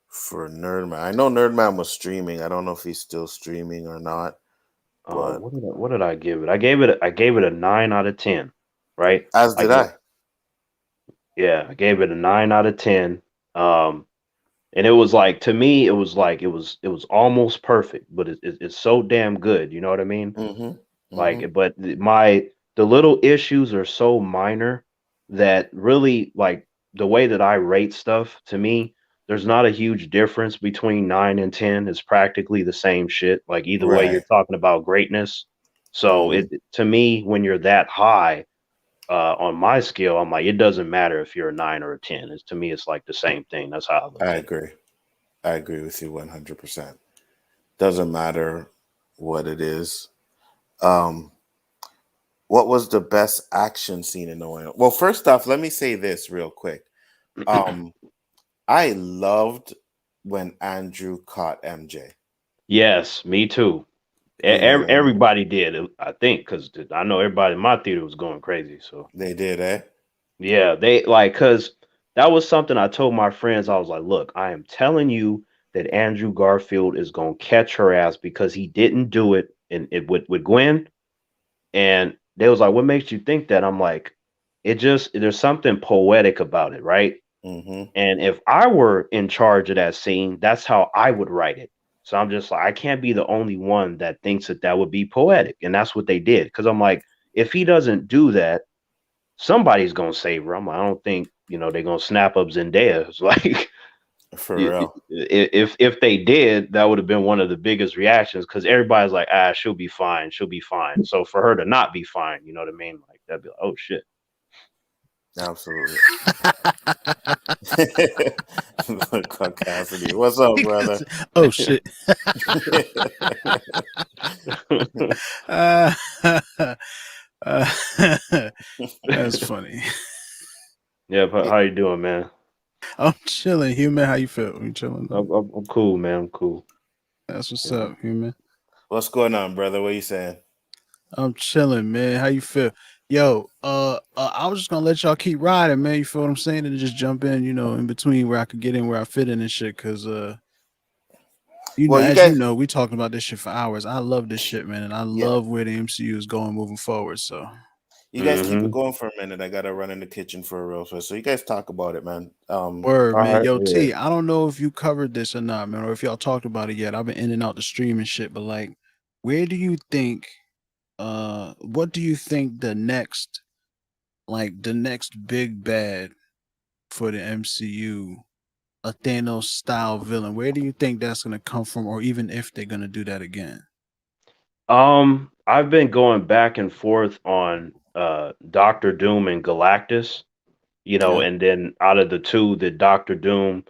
for Nerdman. I know Nerdman was streaming. I don't know if he's still streaming or not, but What did I give it? I gave it a 9 out of 10. Right? as I did get I. Yeah, I gave it a 9 out of 10. Um, and it was like, to me, it was almost perfect, but it's so damn good. You know what I mean? Mm-hmm. Mm-hmm. Like, but the little issues are so minor that really, like, the way that I rate stuff, to me, there's not a huge difference between 9 and 10. It's practically the same shit. Like, either way, you're Right. talking about greatness. So Mm-hmm. to me, when you're that high, on my scale, I'm like, it doesn't matter if you're a 9 or a 10. To me, it's like the same thing. That's how I look I at it. agree. I agree with you 100%. Doesn't matter what it is. Um, what was the best action scene in the one? Well, first off, let me say this real quick. Um, I loved when Andrew caught MJ. Yes, me too. You know what I mean? Everybody did, I think, because I know everybody in my theater was going crazy. So They did, eh? yeah, they like, because that was something I told my friends. I was like, look, I am telling you that Andrew Garfield is gonna catch her ass because he didn't do it in it with Gwen. And they was like, what makes you think that? I'm like, there's something poetic about it, right? Mm-hmm. And if I were in charge of that scene, that's how I would write it. So I'm just like, I can't be the only one that thinks that that would be poetic. And that's what they did. Because I'm like, if he doesn't do that, somebody's gonna save her. I'm like, I don't think, they're gonna snap up Zendaya. It's like, For real. if they did, that would have been one of the biggest reactions, because everybody's like, she'll be fine, she'll be fine. So for her to not be fine, you know what I mean? Like, that'd be like, oh shit. Absolutely. Cassidy. What's up, brother? Oh shit. uh, uh, that's funny. Yeah, but how you doing, man? I'm chilling, human. How you feel? You chilling though? I'm cool, man. I'm cool. That's what's Yeah. up, human. What's going on, brother? What you saying? I'm chilling, man. How you feel? Yo, I was just gonna let y'all keep riding, man. You feel what I'm saying? And just jump in, in between where I could get in, where I fit in and shit. Cause Well, you as you guys, know, we talking about this shit for hours. I love this shit, man, and I yeah, love where the MCU is going moving forward. So you guys keep it Mm-hmm. going for a minute. I gotta run in the kitchen for a real fast. So you guys talk about it, man. word, All man. right. Yo, Yeah. T, I don't know if you covered this or not, man, or if y'all talked about it yet. I've been in and out the stream and shit, but like, where do you think what do you think the next big bad for the MCU, a Thanos style villain, where do you think that's gonna come from, or even if they're gonna do that again? I've been going back and forth on Doctor Doom and Galactus, Yeah, and then out of the two, the Doctor Doom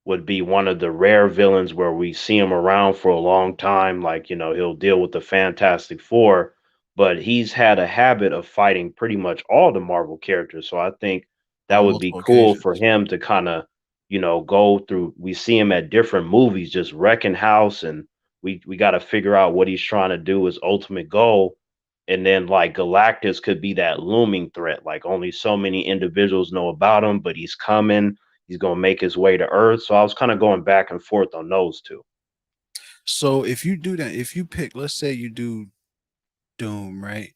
would be one of the rare villains where we see him around for a long time. Like, he'll deal with the Fantastic Four, but he's had a habit of fighting pretty much all the Marvel characters. So I think that on would be multiple cool for occasions. him to kind of, go through. We see him at different movies just wrecking house, and we got to figure out what he's trying to do, his ultimate goal. And then like Galactus could be that looming threat. Like only so many individuals know about him, but he's coming. He's gonna make his way to Earth. So I was kind of going back and forth on those two. So if you do that, if you pick, let's say you do Doom, right?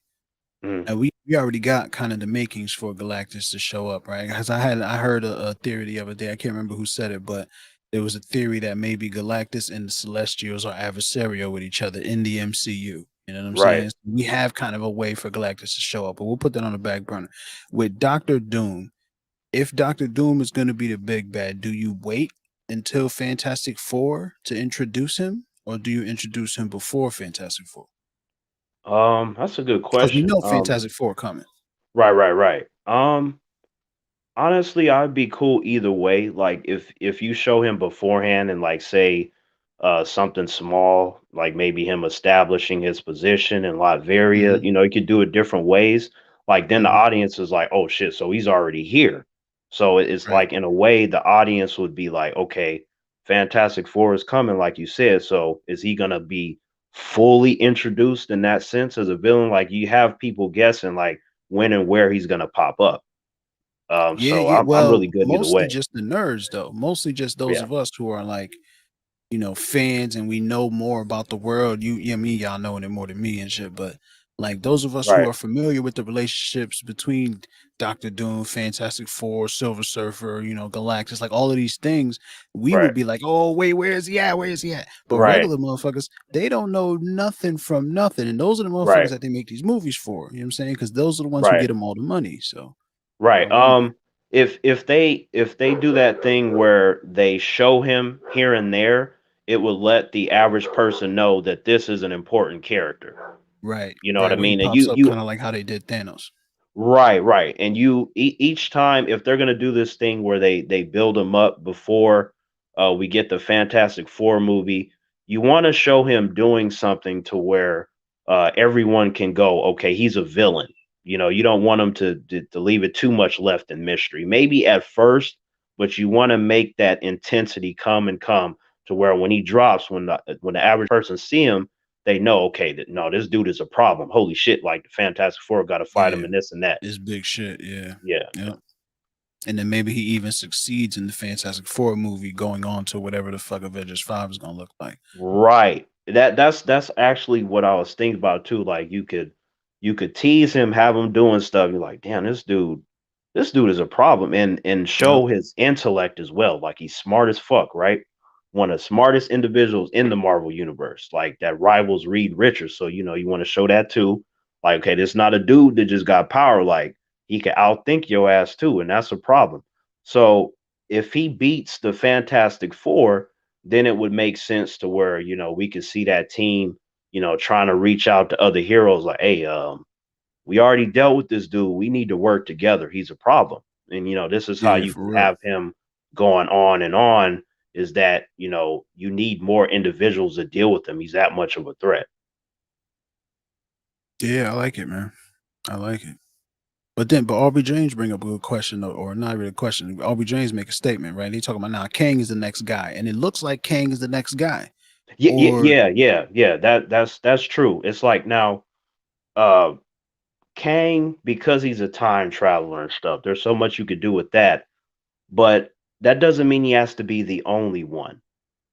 Mm, And we already got kind of the makings for Galactus to show up, right? Because I heard a theory the other day. I can't remember who said it, but there was a theory that maybe Galactus and the Celestials are adversarial with each other in the MCU. You know what I'm right. saying? We have kind of a way for Galactus to show up, but we'll put that on the back burner. With Doctor Doom, if Doctor Doom is going to be the big bad, do you wait until Fantastic Four to introduce him, or do you introduce him before Fantastic Four? That's a good Because we question. know Fantastic Four coming. Right, right, right. Honestly, I'd be cool either way. Like if you show him beforehand and like say something small, like maybe him establishing his position in Latveria, Hmm. you could do it different ways. Like then the Hmm. audience is like, oh shit, so he's already here. So it's Right. like in a way the audience would be like, okay, Fantastic Four is coming, like you said. So is he gonna be fully introduced in that sense as a villain? Like you have people guessing like when and where he's gonna pop up. Yeah, So yeah. I'm Well, really good either mostly way. just the nerds, though. Mostly just those Yeah. of us who are like, fans and we know more about the world. Me, y'all knowing it more than me and shit. But like those of us who Right. are familiar with the relationships between Doctor Doom, Fantastic Four, Silver Surfer, Galactus, like all of these things, we Right. would be like, oh wait, where is he at? Where is he at? But Right. regular motherfuckers, they don't know nothing from nothing, and those are the motherfuckers Right. that they make these movies for. You know what I'm saying? Because those are the ones who get Right. them all the money. So I Right. wonder. If they do that thing where they show him here and there, it will let the average person know that this is an important character. Right, You know what right, I where he mean? And pops you up, you kind of like how they did Thanos. Right, right. And each time if they're gonna do this thing where they build him up before we get the Fantastic Four movie, you want to show him doing something to where everyone can go, okay, he's a villain. You don't want him to leave it too much left in mystery. Maybe at first, but you want to make that intensity come to where when he drops, when the average person see him, they know, okay, that no, this dude is a problem. Holy shit, like the Fantastic Four got to fight him Yeah, and this and that. it's big shit. Yeah, Yeah, yeah. And then maybe he even succeeds in the Fantastic Four movie, going on to whatever the fuck Avengers 5 is gonna look like. right. That's actually what I was thinking about too. Like you could tease him, have him doing stuff. You're like, damn, this dude is a problem, and Yep. show his intellect as well. Like he's smart as fuck, right? One of the smartest individuals in the Marvel universe, like that rivals Reed Richards. So you want to show that too. Like, okay, this not a dude that just got power. Like he can outthink your ass too, and that's a problem. So if he beats the Fantastic Four, then it would make sense to where we could see that team, trying to reach out to other heroes. Like, hey, we already dealt with this dude. We need to work together. He's a problem. And this is how Yeah, you for can real. have him going on and on is that, you need more individuals to deal with him. He's that much of a threat. Yeah, I like it, man. I like it. But Aubrey James bring up a good question, or not really a question. Aubrey James make a statement, right? He talking about now Kang is the next guy, and it looks like Kang is the next guy. Yeah, yeah, Or yeah, yeah, yeah. That's true. It's like now, uh Kang, because he's a time traveler and stuff, there's so much you could do with that, but that doesn't mean he has to be the only one.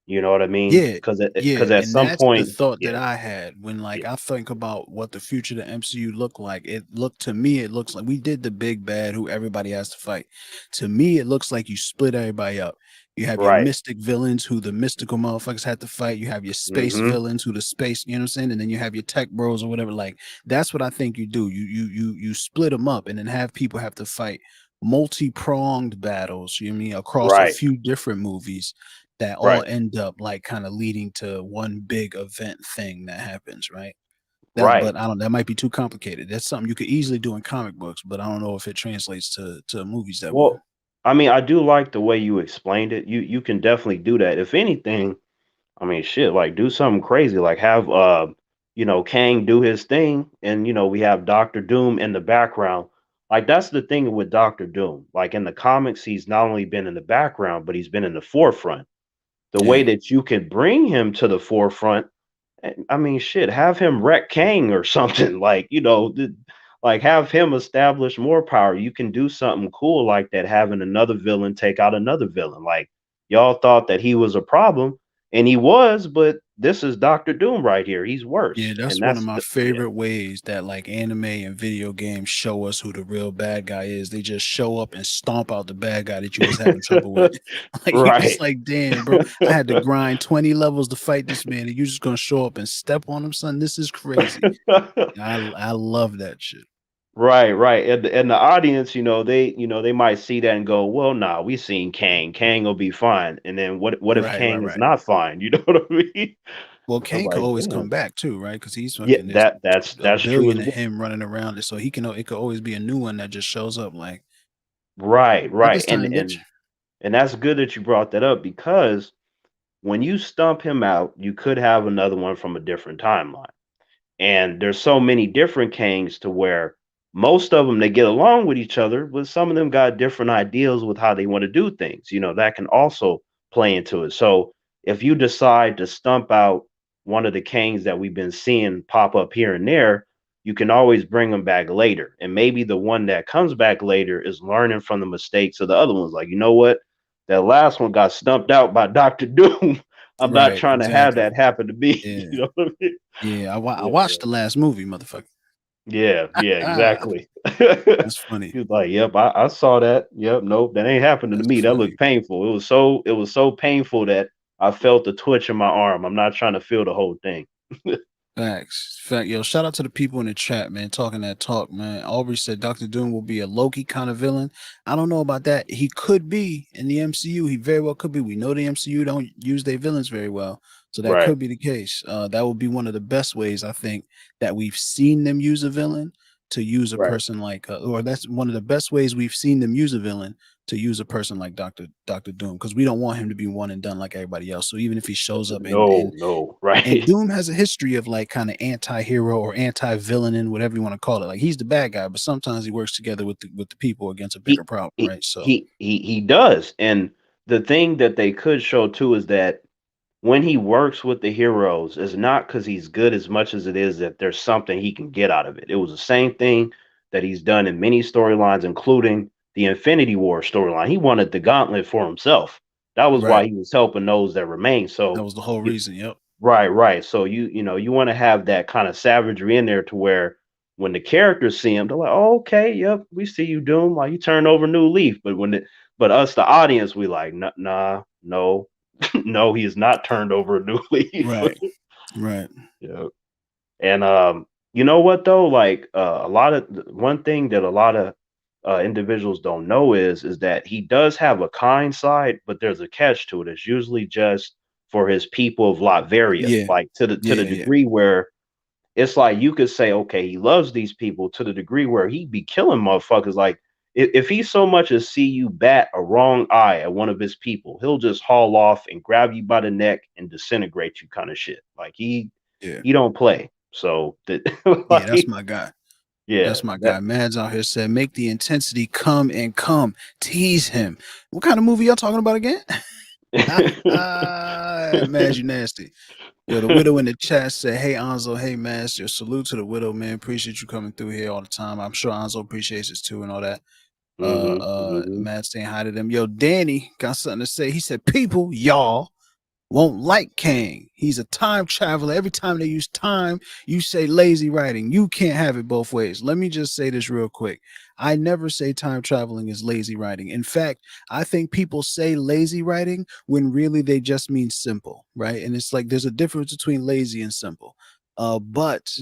You know what I mean? yeah, Because yeah, at and some that's the point, thought that yeah, I had when, like, yeah, I think about what the future of the MCU looked like. It looked to me, it looks like we did the big bad who everybody has to fight. To me, it looks like you split everybody up. You have your right. mystic villains who the mystical motherfuckers had to fight. You have your space Mm-hmm. villains who the space, you know what I'm saying? And then you have your tech bros or whatever. Like that's what I think you do. You split them up and then have people have to fight multi-pronged battles, you know what I mean, across a Right, few different movies that all right, end up like kind of leading to one big event thing that happens, right? That, right. but I don't. That might be too complicated. That's something you could easily do in comic books, but I don't know if it translates to movies that well. Well, I mean, I do like the way you explained it. You can definitely do that. If anything, I mean, shit, like do something crazy, like have Kang do his thing, and we have Doctor Doom in the background. Like that's the thing with Doctor Doom. Like in the comics, he's not only been in the background, but he's been in the forefront. The way Yeah, that you can bring him to the forefront, I mean, shit, have him wreck Kang or something. Like, like have him establish more power. You can do something cool like that, having another villain take out another villain. Like, y'all thought that he was a problem, and he was, but this is Doctor Doom right here. He's yeah, worse. And that's one of that's my yeah. favorite ways that like anime and video games show us who the real bad guy is. They just show up and stomp out the bad guy that you was having trouble with. Like you just Right. like, damn, bro, I had to grind 20 levels to fight this man, and you just gonna show up and step on him, son. This is crazy. I love that shit. Right, right. And the audience, they might see that and go, "Well, nah, we seen Kang. Kang will be fine." And then what if Right, right, Kang is right. not fine? You know what I mean? Well, I'm Kane could like, always come damn. back too, right? Because he's Yeah, fucking there's that's a that's true as billion of well. him running around, so he can. It could always be a new one that just shows up. Like, Right, not right. this And time, bitch. and and that's good that you brought that up because when you stump him out, you could have another one from a different timeline. And there's so many different Kangs to where most of them they get along with each other, but some of them got different ideals with how they want to do things. That can also play into it. So if you decide to stump out one of the Kangs that we've been seeing pop up here and there, you can always bring them back later. And maybe the one that comes back later is learning from the mistakes of the other ones. Like, you know what? That last one got stumped out by Dr. Doom. I'm not Right, trying to have exactly. that happen to me. Yeah, You know what I mean? yeah. I Yeah. watched the last movie, motherfucker. Yeah, yeah, Ah, exactly. that's funny. He was like, "Yep, I saw that. Yep, nope, that ain't happened to That's me. That funny. looked painful. It was so painful that I felt the twitch in my arm. I'm not trying to feel the whole thing." Facts. Fact, yo, shout out to the people in the chat, man, talking that talk, man. Aubrey said Dr. Doom will be a Loki kind of villain. I don't know about that. He could be in the MCU. He very well could be. We know the MCU don't use their villains very well. So that Right, could be the case. That would be one of the best ways, I think, that we've seen them use a villain to use a right. person like, or that's one of the best ways we've seen them use a villain to use a person like Dr. Doom, because we don't want him to be one and done like everybody else. So even if he shows up No, no, and right. Doom has a history of like kind of anti-hero or anti-villain and whatever you want to call it. Like he's the bad guy, but sometimes he works together with the people against a bigger He problem, he right? So he does. And the thing that they could show too is that when he works with the heroes, it's not because he's good as much as it is that there's something he can get out of it. It was the same thing that he's done in many storylines, including the Infinity War storyline. He wanted the gauntlet for himself. That was right, why he was helping those that remain. that So was the whole you, reason. Yep. right, right. So you want to have that kind of savagery in there to where when the characters see him, they're like, "Oh, okay, yep, we see you, Doom. Like you turn over a new leaf." But us, the audience, we like, nah, no, no, he is not turned over a new leaf. Right. Right. Yeah. And you know what though? Like one thing that a lot of individuals don't know is that he does have a kind side, but there's a catch to it. It's usually just for his people of Latveria, Yeah. like to the Yeah. Yeah. degree where it's like you could say, okay, he loves these people to the degree where he be killing motherfuckers. Like if he so much as see you bat a wrong eye at one of his people, he'll just haul off and grab you by the neck and disintegrate you, kind of shit. Like he Yeah. he don't play. So that Yeah. That's like my guy. yeah, That's my that guy. Mads out here said, make the intensity come and come. Tease him. What kind of movie y'all talking about again? Mads, you nasty. Yo, the widow in the chat said, "Hey Anzo, hey Master, salute to the widow, man. Appreciate you coming through here all the time. I'm sure Anzo appreciates it too and all that." hmm Matt saying hi to them. Yo, Danny got something to say. He said, "People, y'all won't like Kang. He's a time traveler. Every time they use time, you say lazy writing. You can't have it both ways." Let me just say this real quick. I never say time traveling is lazy writing. In fact, I think people say lazy writing when really they just mean simple, right? And it's like there's a difference between lazy and simple. But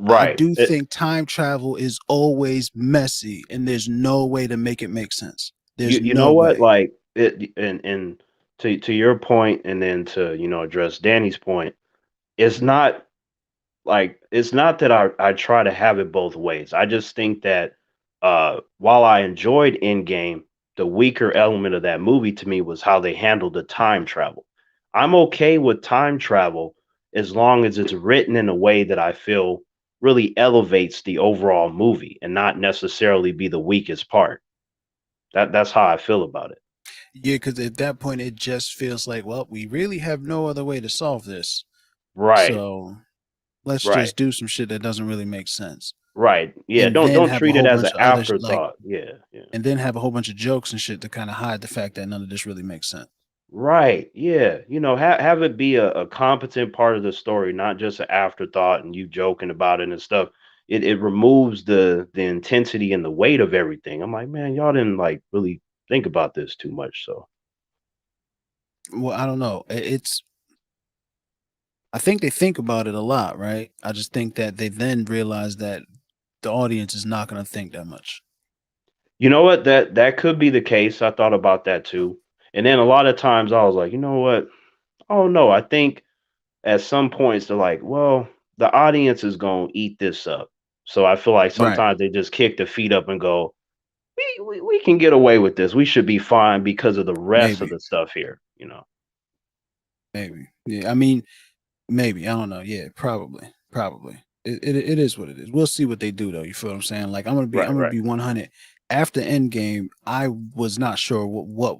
I Right. do think time travel is always messy, and there's no way to make it make sense. There's You no know what? way. Like it, and to your point, and then to address Danny's point, it's not it's not that I try to have it both ways. I just think that while I enjoyed Endgame, the weaker element of that movie to me was how they handled the time travel. I'm okay with time travel as long as it's written in a way that I feel really elevates the overall movie and not necessarily be the weakest part. That's how I feel about it. Yeah, because at that point it just feels like, well, we really have no other way to solve this. Right. So let's Right. just do some shit that doesn't really make sense. Right. Yeah, And don't then don't have a treat it whole as bunch an of other like afterthought. Yeah, yeah. and then have a whole bunch of jokes and shit to kind of hide the fact that none of this really makes sense. Right. Yeah. Have it be a competent part of the story, not just an afterthought and you joking about it and stuff. It removes the intensity and the weight of everything. I'm like, man, y'all didn't like really think about this too much. So Well, I don't know. It's I think they think about it a lot, right? I just think that they then realize that the audience is not going to think that much. you know what? That could be the case. I thought about that too. And then a lot of times I was like, you know what? Oh no, I think at some points they're like, well, the audience is gonna eat this up. So I feel like Right. sometimes they just kick the feet up and go, we can get away with this. We should be fine because of the rest of Maybe. the stuff here. Maybe. Yeah. I mean, maybe. I don't know. Yeah, probably. Probably. It is what it is. We'll see what they do though. You feel what I'm saying? Like I'm Right, gonna right, be 100. After Endgame, I was not sure what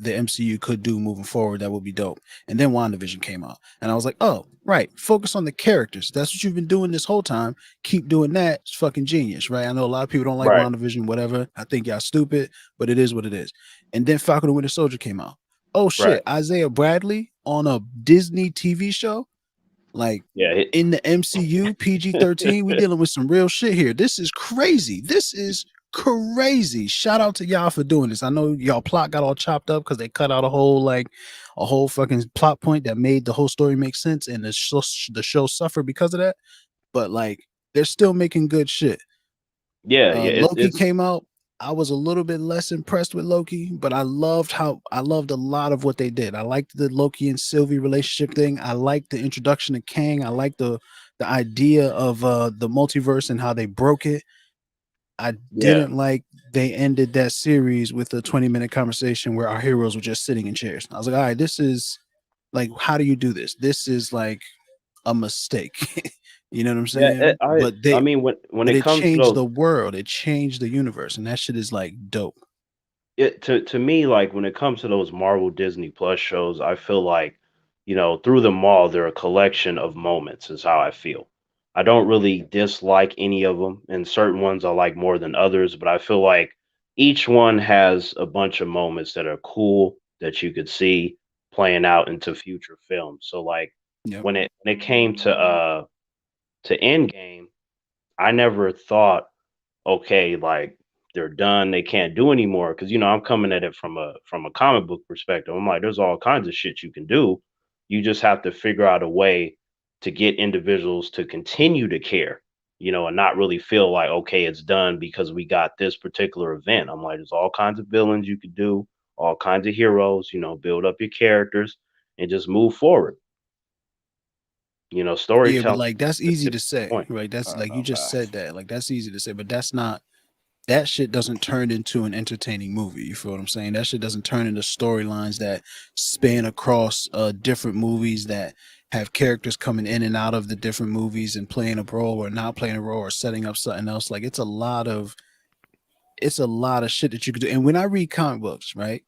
the MCU could do moving forward that would be dope. And then WandaVision came out. And I was like, oh, right. Focus on the characters. That's what you've been doing this whole time. Keep doing that. It's fucking genius, right? I know a lot of people don't like right, WandaVision, whatever. I think y'all stupid, but it is what it is. And then Falcon and Winter Soldier came out. Oh right. shit, Isaiah Bradley on a Disney TV show? Like Yeah, in the MCU, PG-13, we dealing with some real shit here. This is crazy. This is crazy. Shout out to y'all for doing this. I know y'all plot got all chopped up because they cut out a whole fucking plot point that made the whole story make sense, and the show suffered because of that. But like, they're still making good shit. yeah. Loki It's came out. I was a little bit less impressed with Loki, but I loved a lot of what they did. I liked the Loki and Sylvie relationship thing. I liked the introduction of Kang. I liked the idea of the multiverse and how they broke it. I yeah, didn't like they ended that series with a 20-minute conversation where our heroes were just sitting in chairs. I was like, all right, this is like, how do you do this? This is like a mistake. You know what I'm yeah. saying? I mean, when But it it comes to changed those, the world. It changed the universe, and that shit is like dope. to me, like when it comes to those Marvel Disney Plus shows, I feel like, through them all, they're a collection of moments, is how I feel. I don't really dislike any of them, and certain ones I like more than others, but I feel like each one has a bunch of moments that are cool that you could see playing out into future films. So like Yep. when it came to Endgame, I never thought, okay, like they're done, they can't do anymore. Because I'm coming at it from a comic book perspective. I'm like, there's all kinds of shit you can do. You just have to figure out a way to get individuals to continue to care, and not really feel like, okay, it's done because we got this particular event. I'm like, there's all kinds of villains you could do, all kinds of heroes, build up your characters and just move forward. Yeah, but Storytelling like that's is the easy to typical say, point. right? That's like you I'm just back. said that. Like that's easy to say, but that's not that shit doesn't turn into an entertaining movie. You feel what I'm saying? That shit doesn't turn into storylines that span across different movies that have characters coming in and out of the different movies and playing a role or not playing a role or setting up something else. Like it's a lot of shit that you could do. And when I read comic books, right?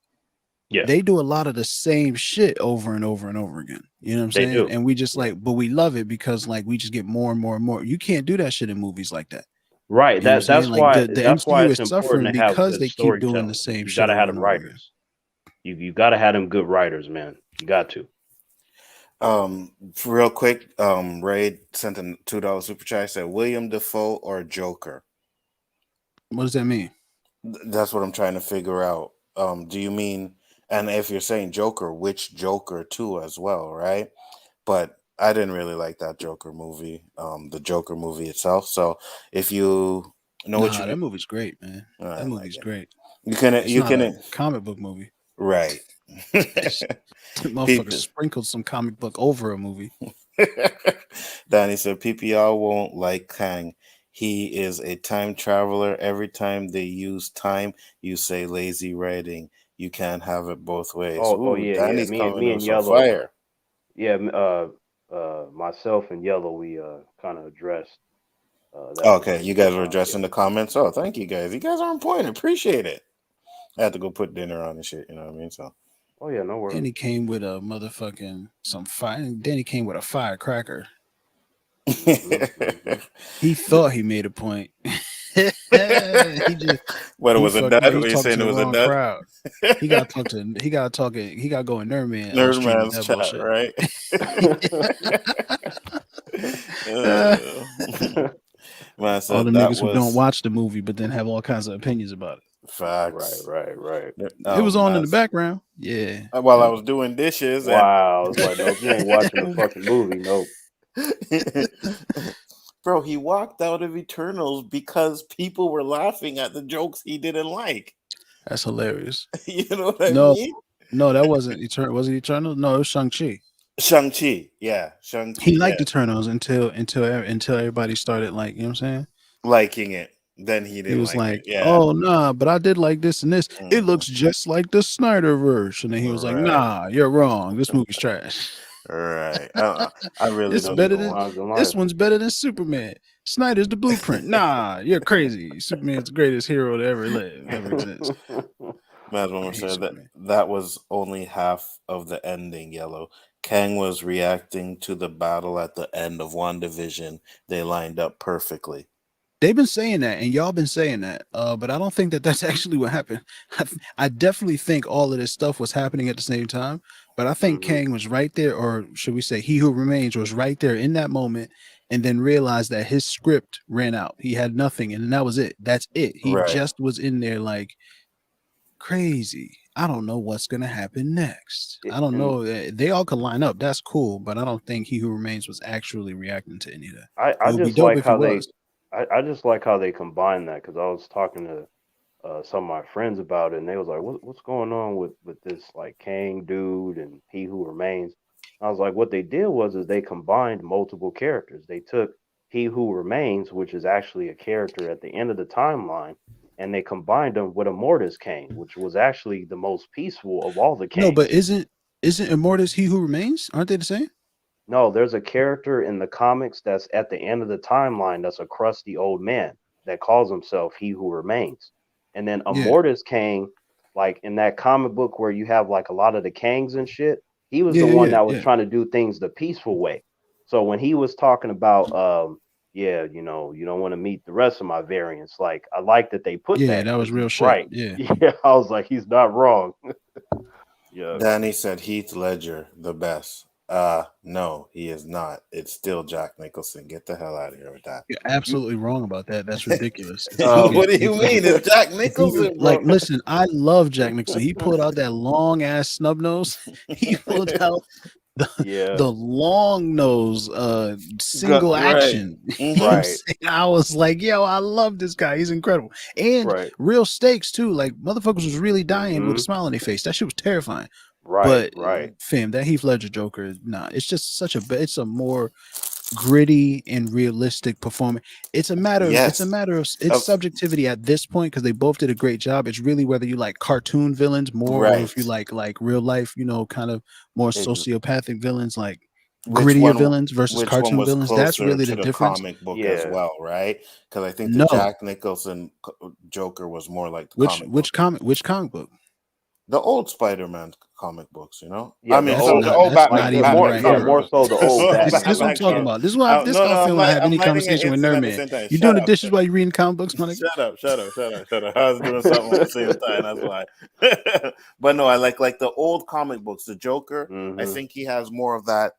Yeah, They do a lot of the same shit over and over and over again. You know what I'm they saying? do. And we just Yeah. like, but we love it because like we just get more and more and more. You can't do that shit in movies like that. Right. You know what I'm That saying? that's Like why the that's why MCU it's is important suffering to have because good they keep doing the storytelling. same You got shit to have over them and over again. writers. You got to have them good writers, man. You got to. Real quick, Ray sent a $2 super chat. Said William Dafoe or Joker. What does that mean? That's what I'm trying to figure out. Do you mean, and if you're saying Joker, which Joker too as well, right? But I didn't really like that Joker movie, the Joker movie itself. So if you know what Nah, you, that movie's great, man. I That didn't like movie's it. great. You couldn't, It's you not a couldn't, comic book movie. right? It's the motherfucker People, sprinkled some comic book over a movie. Danny said PPR won't like Kang. He is a time traveler. Every time they use time, you say lazy writing. You can't have it both ways. Oh Ooh, yeah, yeah. Danny's Me coming and with some Yellow. fire. Yeah, myself and Yellow, we kind of addressed that Okay, line you one guys were time. addressing Yeah. the comments. Oh, thank you guys. You guys are on point. Appreciate it. I had to go put dinner on and shit. You know what I mean? So. Oh yeah, no Then worries. he came with a motherfucking some fire. Then he came with a firecracker. Hmm. He thought he made a point. he just What, he was it fucked dud? up. Were He's you talking saying to it the was a wrong dud? crowd. He got to talk to. He got to talk. He got to go in Nerdman Nerd stream with man's that chat, bullshit. right? Uh, Man all said them that niggas who don't was watch the movie but then have all kinds of opinions about it. Right, facts. right, right. It was on in the That's background. Yeah. while I Yep. was doing dishes and Wow, it's like, nope, you ain't watching the fucking movie. Nope. bro, he walked out of Eternals because people were laughing at the jokes he didn't like. That's hilarious. You know what I No, mean? no, that wasn't Eternal. Was it Eternal? No, it was Shang-Chi. Shang-Chi. Yeah, Shang-Chi. He liked Yeah. Eternals until everybody started like, you know what I'm saying? Liking it. Then he He didn't was like it. like, Yeah. "Oh nah, but I did like this and this. It Mhm. looks just like the Snyderverse." And then he was like, Right. "Nah, you're wrong. This movie's trash. Right. I really It's don't Double better even than want. lines in this life. one's better than Superman. Snyder's the blueprint. Nah, you're crazy. Superman's the greatest hero to ever live, ever exist. Mad I Woman hate said that Superman. that was only half of the ending, Yellow. Kang was reacting to the battle at the end of WandaVision. They lined up perfectly. They've been saying that, and y'all been saying that, but I don't think that that's actually what happened. I definitely think all of this stuff was happening at the same time, but I think Hmm. Kang was right there, or should we say, He Who Remains was right there in that moment, and then realized that his script ran out. He had nothing, and that was it. That's it. He Right. just was in there like crazy. I don't know what's gonna happen next. I don't And know. They all could line up. That's cool, but I don't think He Who Remains was actually reacting to any of that. It I would be just dope like if he how they, was. I just like how they combine that because I was talking to some of my friends about it, and they was like, "What's going on with this like Kang dude and He Who Remains?" I was like, "What they did was is they combined multiple characters. They took He Who Remains, which is actually a character at the end of the timeline, and they combined him with Immortus Kang, which was actually the most peaceful of all the No, but Kangs. isn't Immortus He Who Remains? Aren't they the same? No, there's a character in the comics that's at the end of the timeline that's a crusty old man that calls himself He Who Remains. And then Yeah, Immortus Kang, like in that comic book where you have like a lot of the Kangs and shit, he was the yeah, one yeah, that was yeah, trying to do things the peaceful way. So when he was talking about yeah, you know, you don't want to meet the rest of my variants, like I like that they put yeah. that That was because real he's shit. right. Yeah, Yeah, I was like, he's not wrong. Yeah. Danny said Heath Ledger, the best. No, he is not. It's still Jack Nicholson. Get the hell out of here with that. you're You absolutely wrong about that. That's ridiculous. If you um could, What do you mean? It's Jack Nicholson, like, bro. listen, I love Jack Nixon. He pulled out that long ass snub nose. He pulled out yeah, the long nose single Right. action. You know what I'm right, saying? I was like, yo, I love this guy. He's incredible. And right. real stakes too. Like motherfuckers was really dying with a Mhm. smile on their face. That shit was terrifying. Right, But right. fam, that Heath Ledger Joker, nah, it's just such a it's a more gritty and realistic performance. Yes. It's Of subjectivity at this point because they both did a great job. It's really whether you like cartoon villains more or if you right. like real life, you know, kind of more Ex- sociopathic villains, like Which grittier one? villains versus Which one cartoon was villains. That's closer really the to the difference. comic book as yeah. well, right? Because I think the No. Jack Nicholson Joker was more like the comic book. Which comic book? The old Spider-Man comic books, you know. I Yeah, mean, some the old That's like Batman, not the even the more, Batman right yeah, comic more hero. books. so the old This is what I'm Batman talking Batman. about. This No, is how no, I feel when I have I'm any letting it conversation with instant at the Nerdman. same time. You doing Shut the up. dishes while you reading comic books, my nigga? Shut up. I was doing something at the same time. That's why. But no, I like the old comic books. The Joker, I Hmm. think he has more of that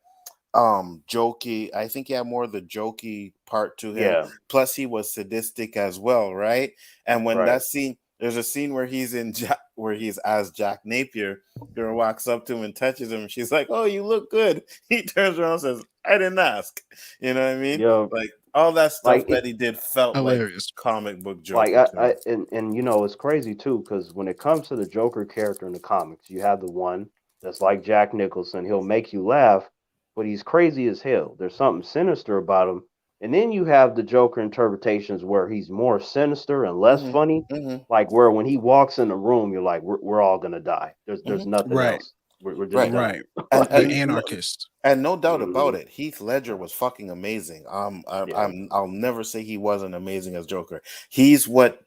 jokey. I think he had more of the jokey part to him. Yeah, Plus, he was sadistic as well, right? And when right. that scene, there's a scene where he's in where he's as Jack Napier. Girl walks up to him and touches him. She's like, "Oh, you look good." He turns around and says, "I didn't ask." You know what I mean? Yeah, Like all that stuff like that he did felt like Hilarious. comic book like Joker to me. and you know it's crazy too because when it comes to the Joker character in the comics, you have the one that's like Jack Nicholson. He'll make you laugh, but he's crazy as hell. There's something sinister about him. And then you have the Joker interpretations where he's more sinister and less Hmm. funny. Hmm. Like where when he walks in the room, you're like, we're all gonna die. There's Hmm. nothing Right. else. We're just Right. done. Right. And The Like, and anarchist. and no doubt about mhm, it, Heath Ledger was fucking amazing. yeah. I'll never say he wasn't amazing as Joker. He's what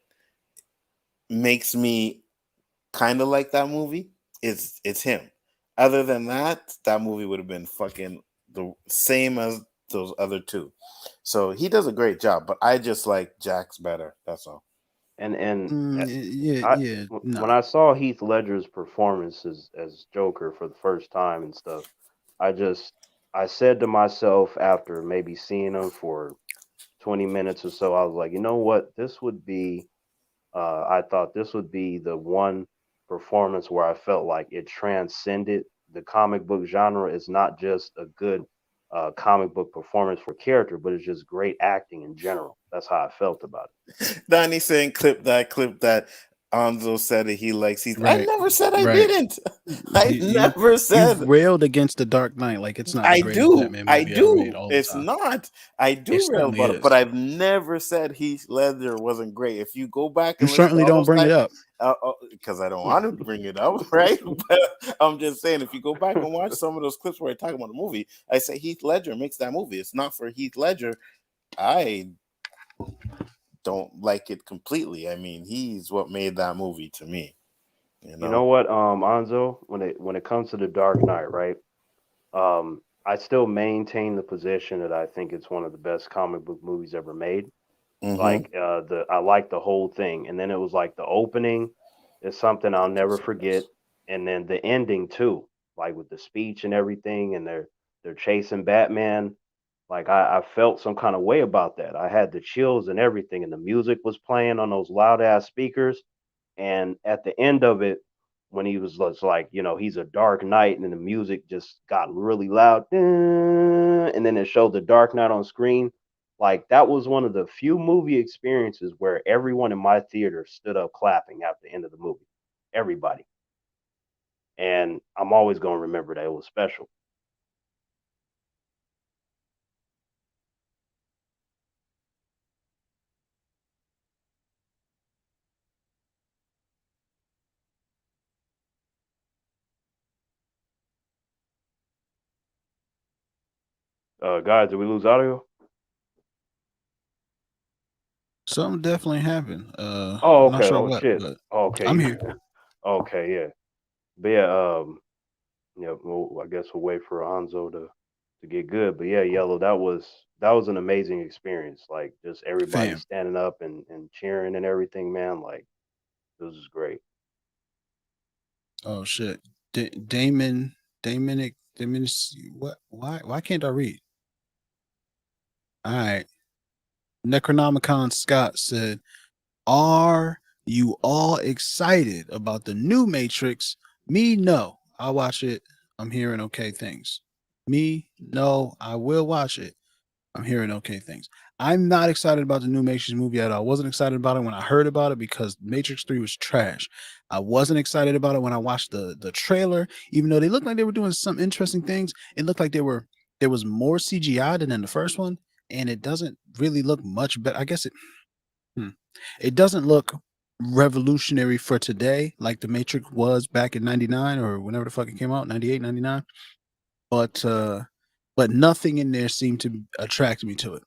makes me kind of like that movie. It's him. Other than that, that movie would have been fucking the same as those other two. So he does a great job, but I just like Jack's better. That's all. And Yeah, I yeah, no. when I saw Heath Ledger's performance as Joker for the first time and stuff, I just I said to myself after maybe seeing him for 20 minutes or so, I was like, you know what, this would be I thought this would be the one performance where I felt like it transcended the comic book genre. It's not just a good comic book performance for character, but it's just great acting in general. That's how I felt about Donnie saying clip that, clip that. Anzo said that he likes Heath. I Right. never said I Right. didn't. I You never you've said. railed against the Dark Knight like it's not the greatest Batman I movie ever made do. all the It's time. not. I It do rail certainly about it, but is. I've never said Heath Ledger wasn't great. If you go back You and listen to certainly all don't those bring it times, up. because I don't want to bring it up, right? But I'm just saying, if you go back and watch some of those clips where I talk about the movie, I say Heath Ledger makes that movie. It's not for Heath Ledger. I don't like it completely. I mean, he's what made that movie to me. You You know. know what, Anzo, when it comes to the Dark Knight, right? I still maintain the position that I think it's one of the best comic book movies ever made. Mm-hmm. Like the I like the whole thing, and then it was like the opening is something I'll never forget, and then the ending too, like with the speech and everything, and they're chasing Batman. Like I felt some kind of way about that. I had the chills and everything, and the music was playing on those loud ass speakers. And at the end of it, when he was just like, you know, he's a dark knight, and then the music just got really loud, and then it showed the Dark Knight on screen. Like that was one of the few movie experiences where everyone in my theater stood up clapping at the end of the movie. Everybody. And I'm always gonna remember that. It was special. Guys, did we lose audio? Something definitely happened. Oh, I'm not okay. sure Oh what, shit. but Okay. I'm here. Okay, yeah. But yeah, yeah, well, I guess we'll wait for Anzo to get good. But yeah, Yellow, that was an amazing experience. Like just everybody Fam. standing up and cheering and everything, man. Like it was just great. Oh shit. Damon Damon what why can't I read? All right. Necronomicon Scott said, "Are you all excited about the new Matrix?" Me, no. I'll watch it. I'm hearing okay things. Me, no. I will watch it. I'm hearing okay things. I'm not excited about the new Matrix movie at all. I wasn't excited about it when I heard about it because Matrix 3 was trash. I wasn't excited about it when I watched the trailer, even though they looked like they were doing some interesting things. It looked like there was more CGI than in the first one, and it doesn't really look much better. I guess hmm, it doesn't look revolutionary for today like the Matrix was back in 99 or whenever the fuck it came out, 98, 99. But nothing in there seemed to attract me to it.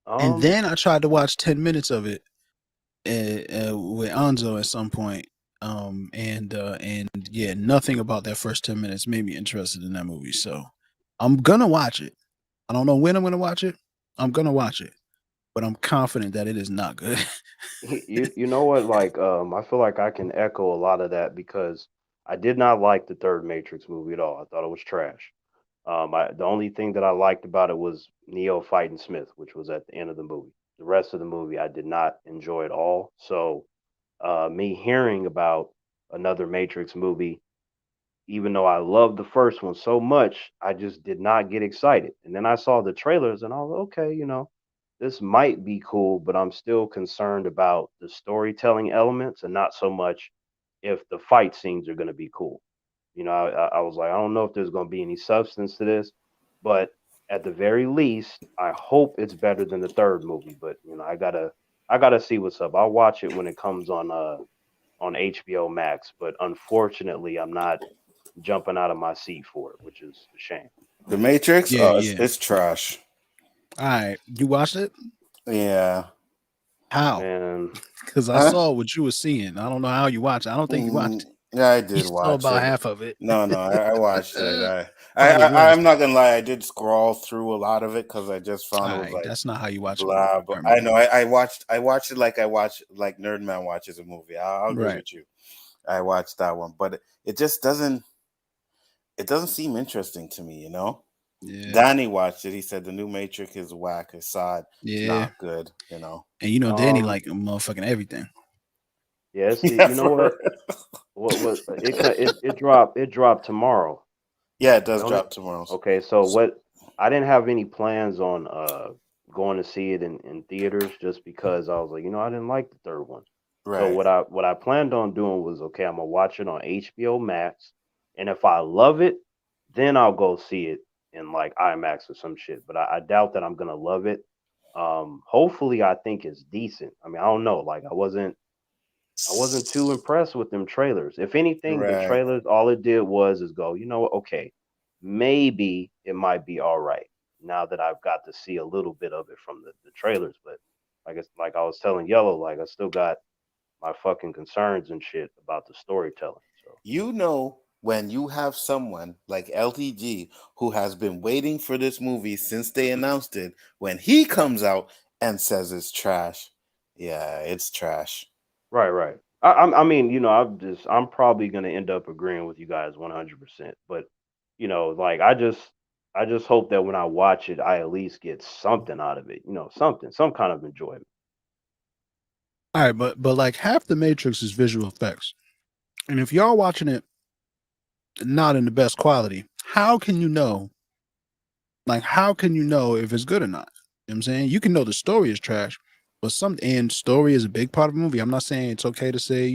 And Um, then I tried to watch 10 minutes of it with Anzo at some point. And yeah, nothing about that first 10 minutes made me interested in that movie. So I'm gonna watch it. I don't know when I'm gonna watch it. I'm gonna watch it, but I'm confident that it is not good. you know what? Like, I feel like I can echo a lot of that because I did not like the third Matrix movie at all. I thought it was trash. The only thing that I liked about it was Neo fighting Smith, which was at the end of the movie. The rest of the movie I did not enjoy at all. So, me hearing about another Matrix movie. Even though I loved the first one so much, I just did not get excited. And then I saw the trailers and I was okay, this might be cool, but I'm still concerned about the storytelling elements and not so much if the fight scenes are going to be cool. I was like, I don't know if there's going to be any substance to this, but at the very least, I hope it's better than the third movie. But I gotta see what's up. I'll watch it when it comes on HBO Max. But unfortunately, I'm not jumping out of my seat for it, which is a shame. The Matrix, Yeah, it's, yeah. it's trash. All right, you watched it? Yeah. How? Man, Because I Huh? saw what you were seeing. I don't know how you watched it. I don't think you watched it. Yeah, I You did saw watch about it. half of it. No, I watched it. Probably I'm worse. not gonna lie. I did scroll through a lot of it because I just found it All was right, like that's not how you watch a movie. blah. But I know I watched it like I watch like Nerdman watches a movie. I'll agree Right. with you. I watched that one, but it just doesn't. It doesn't seem interesting to me. Yeah. Danny watched it. He said the new Matrix is whack. It's sad. It's Yeah. not good. And Danny um, like motherfucking everything. yes, Yeah, you know for what it dropped tomorrow. yeah, it does Don't it? drop tomorrow. Okay, so what? I didn't have any plans on going to see it in theaters just because I was like, I didn't like the third one. So Right. what I planned on doing was okay, I'm gonna watch it on HBO Max, and if I love it, then I'll go see it in like IMAX or some shit. But I doubt that I'm gonna love it. Hopefully, I think it's decent. I mean, I don't know. Like, I wasn't too impressed with them trailers. If anything, the Right. trailers all it did was is go, what, okay, maybe it might be all right now that I've got to see a little bit of it from the trailers. But like I was telling Yellow, like I still got my fucking concerns and shit about the storytelling. So When you have someone like LTG who has been waiting for this movie since they announced it, when he comes out and says it's trash, yeah, it's trash. right. I mean, I'm probably gonna end up agreeing with you guys 100%. But like I just hope that when I watch it, I at least get something out of it. Something, some kind of enjoyment. All right, but like half the Matrix is visual effects. And if y'all watching it not in the best quality, how can you know? Like, how can you know if it's good or not? You know what I'm saying? You can know the story is trash, but and story is a big part of a movie. I'm not saying it's okay to say,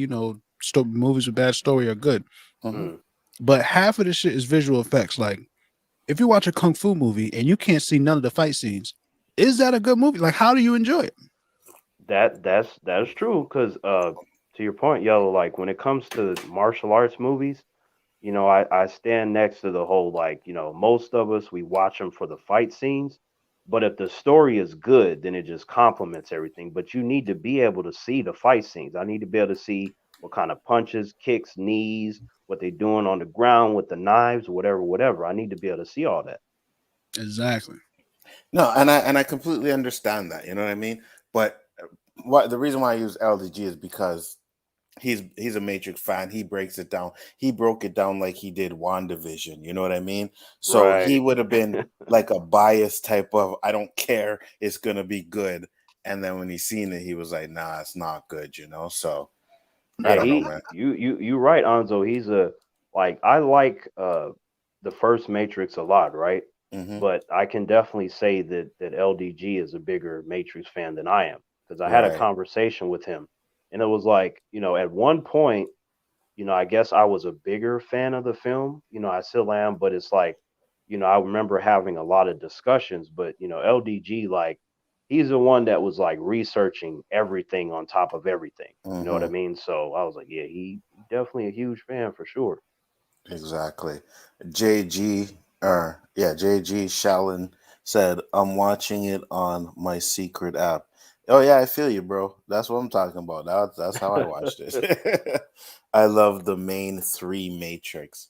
movies with bad story are good, Hmm. Mm. but half of this shit is visual effects. Like, if you watch a kung fu movie and you can't see none of the fight scenes, is that a good movie? Like, how do you enjoy it? That's true. Because to your point, Yellow, like when it comes to martial arts movies, I stand next to the whole like, most of us we watch them for the fight scenes, but if the story is good, then it just complements everything. But you need to be able to see the fight scenes. I need to be able to see what kind of punches, kicks, knees, what they're doing on the ground with the knives, whatever. I need to be able to see all that. Exactly. No, and I completely understand that. You know what I mean? But what the reason why I use LDG is because he's a Matrix fan. He breaks it down. He broke it down like he did WandaVision. You know what I mean? So he Right. would have been like a biased type of I don't care. It's gonna be good. And then when he seen it, he was like, "Nah, it's not good." So I Yeah, don't know, he man. you right, Anzo. He's a like I like the first Matrix a lot, right? Hmm. But I can definitely say that LDG is a bigger Matrix fan than I am because I had a Right. conversation with him, and it was like, at one point, I guess I was a bigger fan of the film. I still am, but it's like, I remember having a lot of discussions, but LDG, like, he's the one that was like researching everything on top of everything. You know what I Hmm. mean? So I was like, yeah, he definitely a huge fan for sure. Exactly. JG Shallon said, "I'm watching it on my secret app." Oh yeah, I feel you, bro. That's what I'm talking about. That's how I watched it. I love the main three Matrix.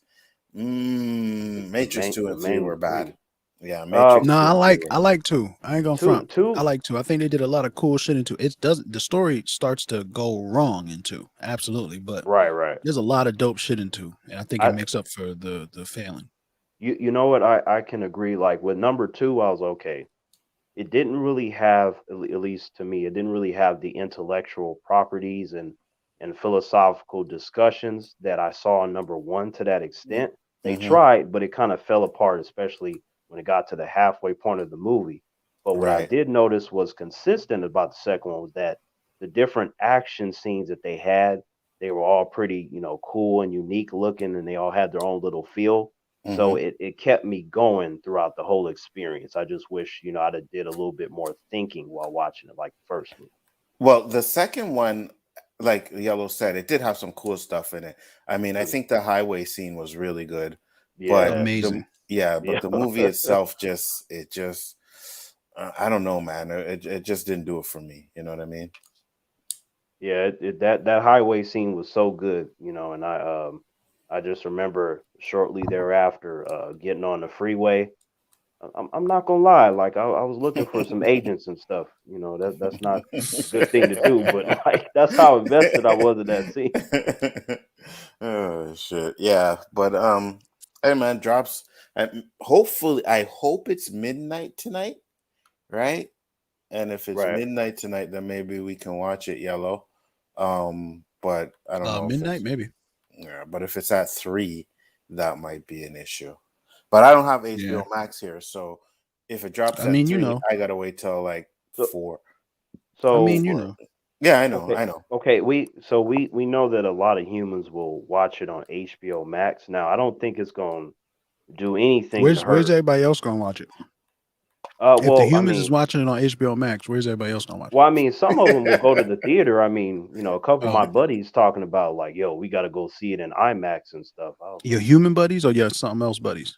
the Matrix main two the and three main were bad. three. Yeah, Uh, Matrix No, two I and three like were I bad. like two. I ain't gonna two front. I two. like two. I think they did a lot of cool shit into it. It doesn't the story starts to go wrong in two. Absolutely. But Right. there's a lot of dope shit in two. And I think it I makes up for the failing. you know what, I can agree. Like with number two, I was okay. It didn't really have, at least to me, it didn't really have the intellectual properties and and philosophical discussions that I saw in number one to that extent. They Mm-hmm. tried, but it kind of fell apart, especially when it got to the halfway point of the movie. But what I Right. did notice was consistent about the second one was that the different action scenes that they had, they were all pretty, cool and unique looking, and they all had their own little feel. So Mm-hmm. it kept me going throughout the whole experience. I just wish, I'd have did a little bit more thinking while watching it, like the first movie. Well, the second one, like Yellow said, it did have some cool stuff in it. I mean, I Mm. think the highway scene was really good, but Yeah, Amazing. but yeah, the movie itself I don't know, man. It just didn't do it for me. You know what I mean? yeah. That highway scene was so good, and I just remember shortly thereafter getting on the freeway. I'm not gonna lie, like I was looking for some agents and stuff. That's not a good thing to do, but like that's how invested I was in that scene. Oh shit. Yeah, but hey man, drops hopefully I hope it's midnight tonight, right? And if it's Right. midnight tonight, then maybe we can watch it, Yellow. But I don't know if Midnight, it's maybe. yeah, but if it's at 3, that might be an issue. But I don't have Yeah. HBO Max here, so if it drops I at mean, 3, I gotta wait till like So 4. I mean, so For yeah, I know, okay, I know. okay. We know that a lot of humans will watch it on HBO Max. Now, I don't think it's gonna do anything to where's hurt. everybody else gonna watch it? If the Well, I humans is mean, watching it on HBO Max, where's everybody else gonna watch it? Well, I mean, some of them will go to the theater. I mean, a couple of Oh, my buddies talking about like, yo, we got to go see it in IMAX and stuff. I was your like, human buddies or your something else buddies?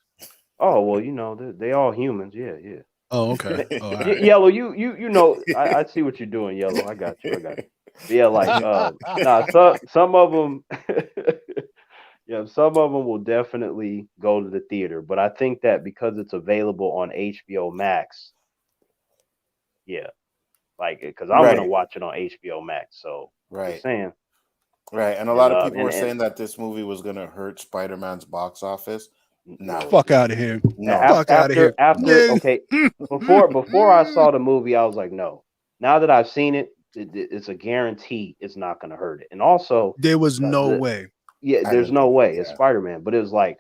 oh, well, they all humans. Yeah, yeah. Oh, okay. Oh, all right. Yellow, I see what you're doing, Yellow. I got you. I got you. But yeah, like, nah, some of them, yeah, some of them will definitely go to the theater. But I think that because it's available on HBO Max, yeah, like, because I'm gonna Right, watch it on HBO Max. So just right. saying. Right, and a And lot of people were and saying that this movie was gonna hurt Spider-Man's box office. Nah, no, Fuck out of here. no, Fuck out of here. no. Yeah. okay, before I saw the movie, I was like, no. Now that I've seen it, it's a guarantee it's not going to hurt it. And also, There was no the way. yeah, I there's don't no think. way it's Yeah, Spider Man. But it's like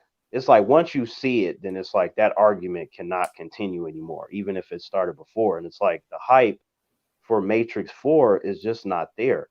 once you see it, then it's like that argument cannot continue anymore, even if it started before. And it's like the hype for Matrix 4 is just not there.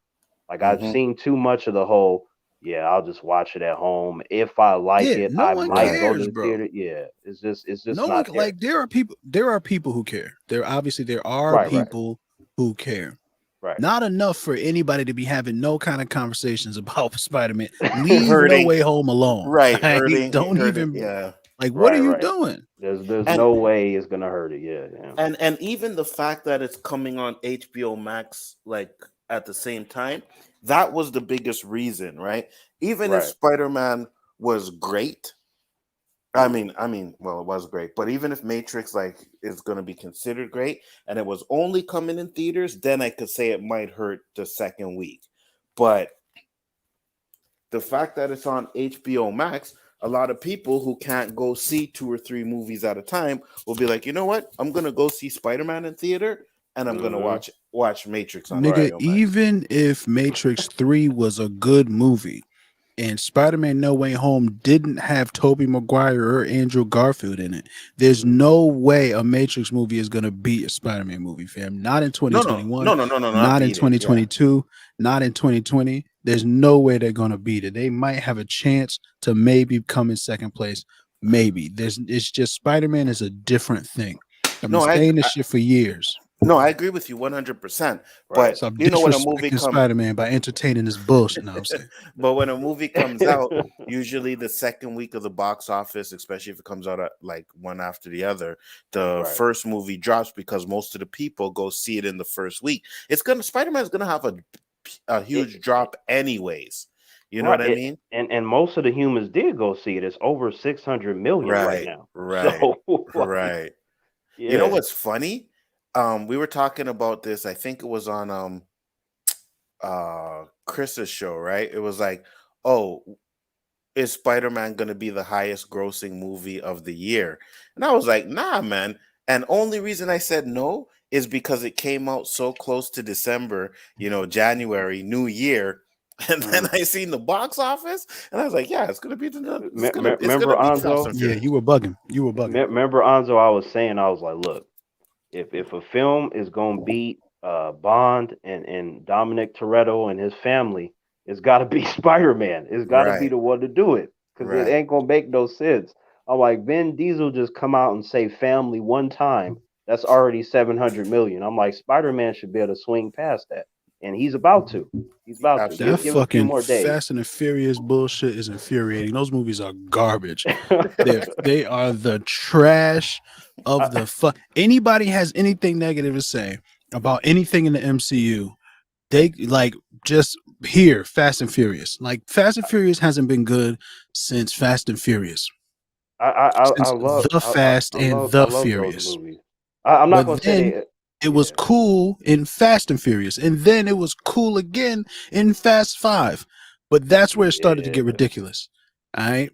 Like I've mm-hmm. seen too much of the whole, yeah, I'll just watch it at home. If I like Yeah, it, no I one might Right, go to cares, the bro. theater. Yeah, it's just No one not there. like there are people who care. There are Right, right, people who care. right. Not enough for anybody to be having no kind of conversations about Spider-Man. Leave No hurting. Way Home alone. Right, Like, hurting, don't hurting. even Yeah, like what Right, are you right. doing? There's and no way it's gonna hurt it. Yeah, yeah. and even the fact that it's coming on HBO Max like at the same time, that was the biggest reason, right? Even if Right. Spider-Man was great, well, it was great, but even if Matrix like is going to be considered great and it was only coming in theaters, then I could say it might hurt the second week. But the fact that it's on HBO Max, a lot of people who can't go see 2 or 3 movies at a time will be like, you know what? I'm going to go see Spider-Man in theater, and I'm going to Mm-hmm. watch Matrix on Right. Nigga, HBO Max. even if Matrix 3 was a good movie and Spider-Man No Way Home didn't have Tobey Maguire or Andrew Garfield in it, there's Mm-hmm. no way a Matrix movie is going to beat a Spider-Man movie, fam. Not in No, 2021, not not in beat it. Yeah. 2022, not in 2020. There's no way they're going to beat it. They might have a chance to maybe come in second place. Maybe. It's just Spider-Man is a different thing. I've been No, saying this shit for years. I agree with you 100%. Right. But Stop you know when a movie disrespecting comes Spider-Man by entertaining this bullshit. Now I'm saying. but when a movie comes out, usually the second week of the box office, especially if it comes out at like one after the other, the Right. first movie drops because most of the people go see it in the first week. Spider-Man's gonna have a huge drop anyways. You know Right. what I mean? And most of the humans did go see it. It's over 600 million right Right, now. right, So like, right. You know yeah. what's funny? We were talking about this. I think it was on Chris's show, right? It was like, oh, is Spider-Man going to be the highest grossing movie of the year? And I was like, nah, man. And only reason I said no is because it came out so close to December, January, New Year, And then I seen the box office, and I was like, "Yeah, it's gonna be Remember Fast Anzo? and Yeah, Furious." you were bugging. You were bugging. Remember Anzo? I was saying, I was like, look, if a film is gonna beat Bond and Dominic Toretto and his family, it's got to be Spider-Man. It's got to be Right, the one to do it because it right. ain't gonna make no sense. I'm like, Vin Diesel just come out and say family one time. That's already 700 million. I'm like, Spider-Man should be able to swing past that, and he's about to. He's about to. That Absolutely. Give it a few fucking more days. Fast and the Furious bullshit is infuriating. Those movies are garbage. They are the trash of I, the fuck. Anybody has anything negative to say about anything in the MCU, they like just hear Fast and Furious. Like Fast and Furious hasn't been good since Fast and Furious, I since love the Fast and I the love those Furious. movies. I'm not gonna But say then they. it was Yeah, cool in Fast and Furious, and then it was cool again in Fast Five. But that's where it started to get yeah. ridiculous. All right,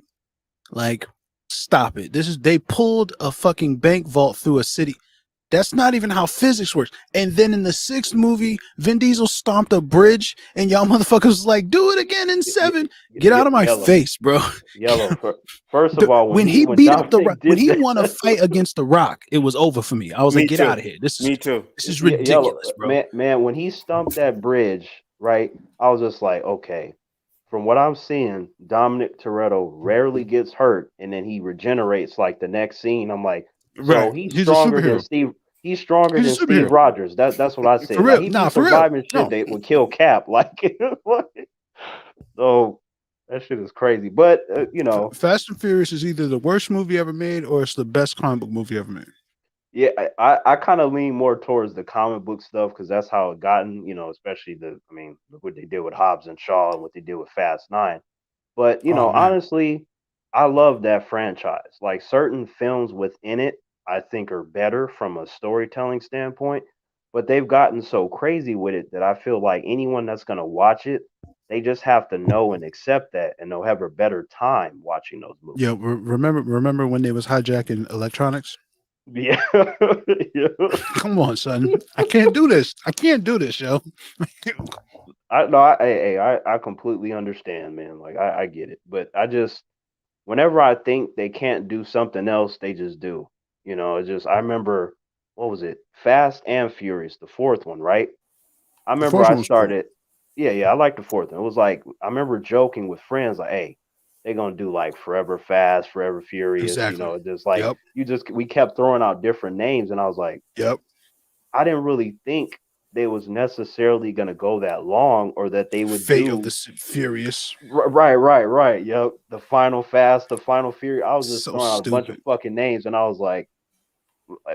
like stop it. They pulled a fucking bank vault through a city. That's not even how physics works. And then in the sixth movie, Vin Diesel stomped a bridge, and y'all motherfuckers was like, "Do it again in seven." Get out of my Yellow, face, bro. yellow. First of all, When he when beat up the Rock, Dominic when did he that, won a fight against the Rock, it was over for me. I was like, Me "Get out too. of here. This Me too. is yellow ridiculous, bro." man, when he stumped that bridge, right? I was just like, okay. From what I'm seeing, Dominic Toretto rarely gets hurt, and then he regenerates like the next scene. I'm like, so Right. He's a superhero. He's stronger He's than a superhero. Steve Rogers. That's what I For said. Like real. he be Nah, for real. surviving shit No. that would kill Cap. Like, so that shit is crazy. But Fast and Furious is either the worst movie ever made or it's the best comic book movie ever made. yeah, I kind of lean more towards the comic book stuff because that's how it gotten. Especially look what they did with Hobbs and Shaw and what they did with Fast Nine. But Oh man. honestly, I love that franchise. Like certain films within it, I think are better from a storytelling standpoint. But they've gotten so crazy with it that I feel like anyone that's gonna watch it, they just have to know and accept that, and they'll have a better time watching those movies. Yeah, remember when they was hijacking electronics? Yeah, yeah. Come on, son. I can't do this. I can't do this, yo. I no, I completely understand, man. Like I get it, but I just whenever I think they can't do something else, they just do. It's just I remember what was it? Fast and Furious, the fourth one, right? I The remember first I one was cool. started. Yeah, I like the fourth one. It was like I remember joking with friends, like, "Hey, they're gonna do like Forever Fast, Forever Furious." Exactly. Just like Yep. we kept throwing out different names, and I was like, Yep. I didn't really think they was necessarily gonna go that long, or that they would Fate of the do. Furious. Right. Yep. The Final Fast, the Final Fury. I was just So throwing out a bunch of stupid. fucking names, and I was like,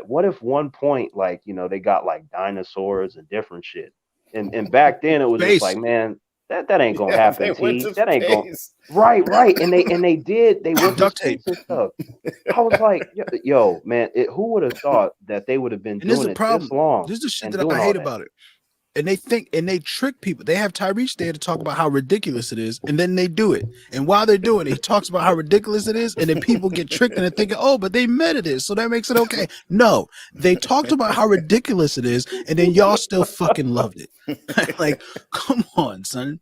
what if one point, like, they got like dinosaurs and different shit, and back then it was just like, Space. man, that ain't gonna Yeah, they happen. went T. to That ain't going. space. Right, and they went to Duct tape. space and stuff. I was like, yo man, who would have thought that they would have been And this is doing the it this problem. long This is the shit and that I doing all hate that? about it. And they trick people. They have Tyrese there to talk about how ridiculous it is, and then they do it. And while they're doing it, he talks about how ridiculous it is, and then people get tricked into thinking, oh, but they meant it is, so that makes it okay. No, they talked about how ridiculous it is, and then y'all still fucking loved it. Like, come on, son.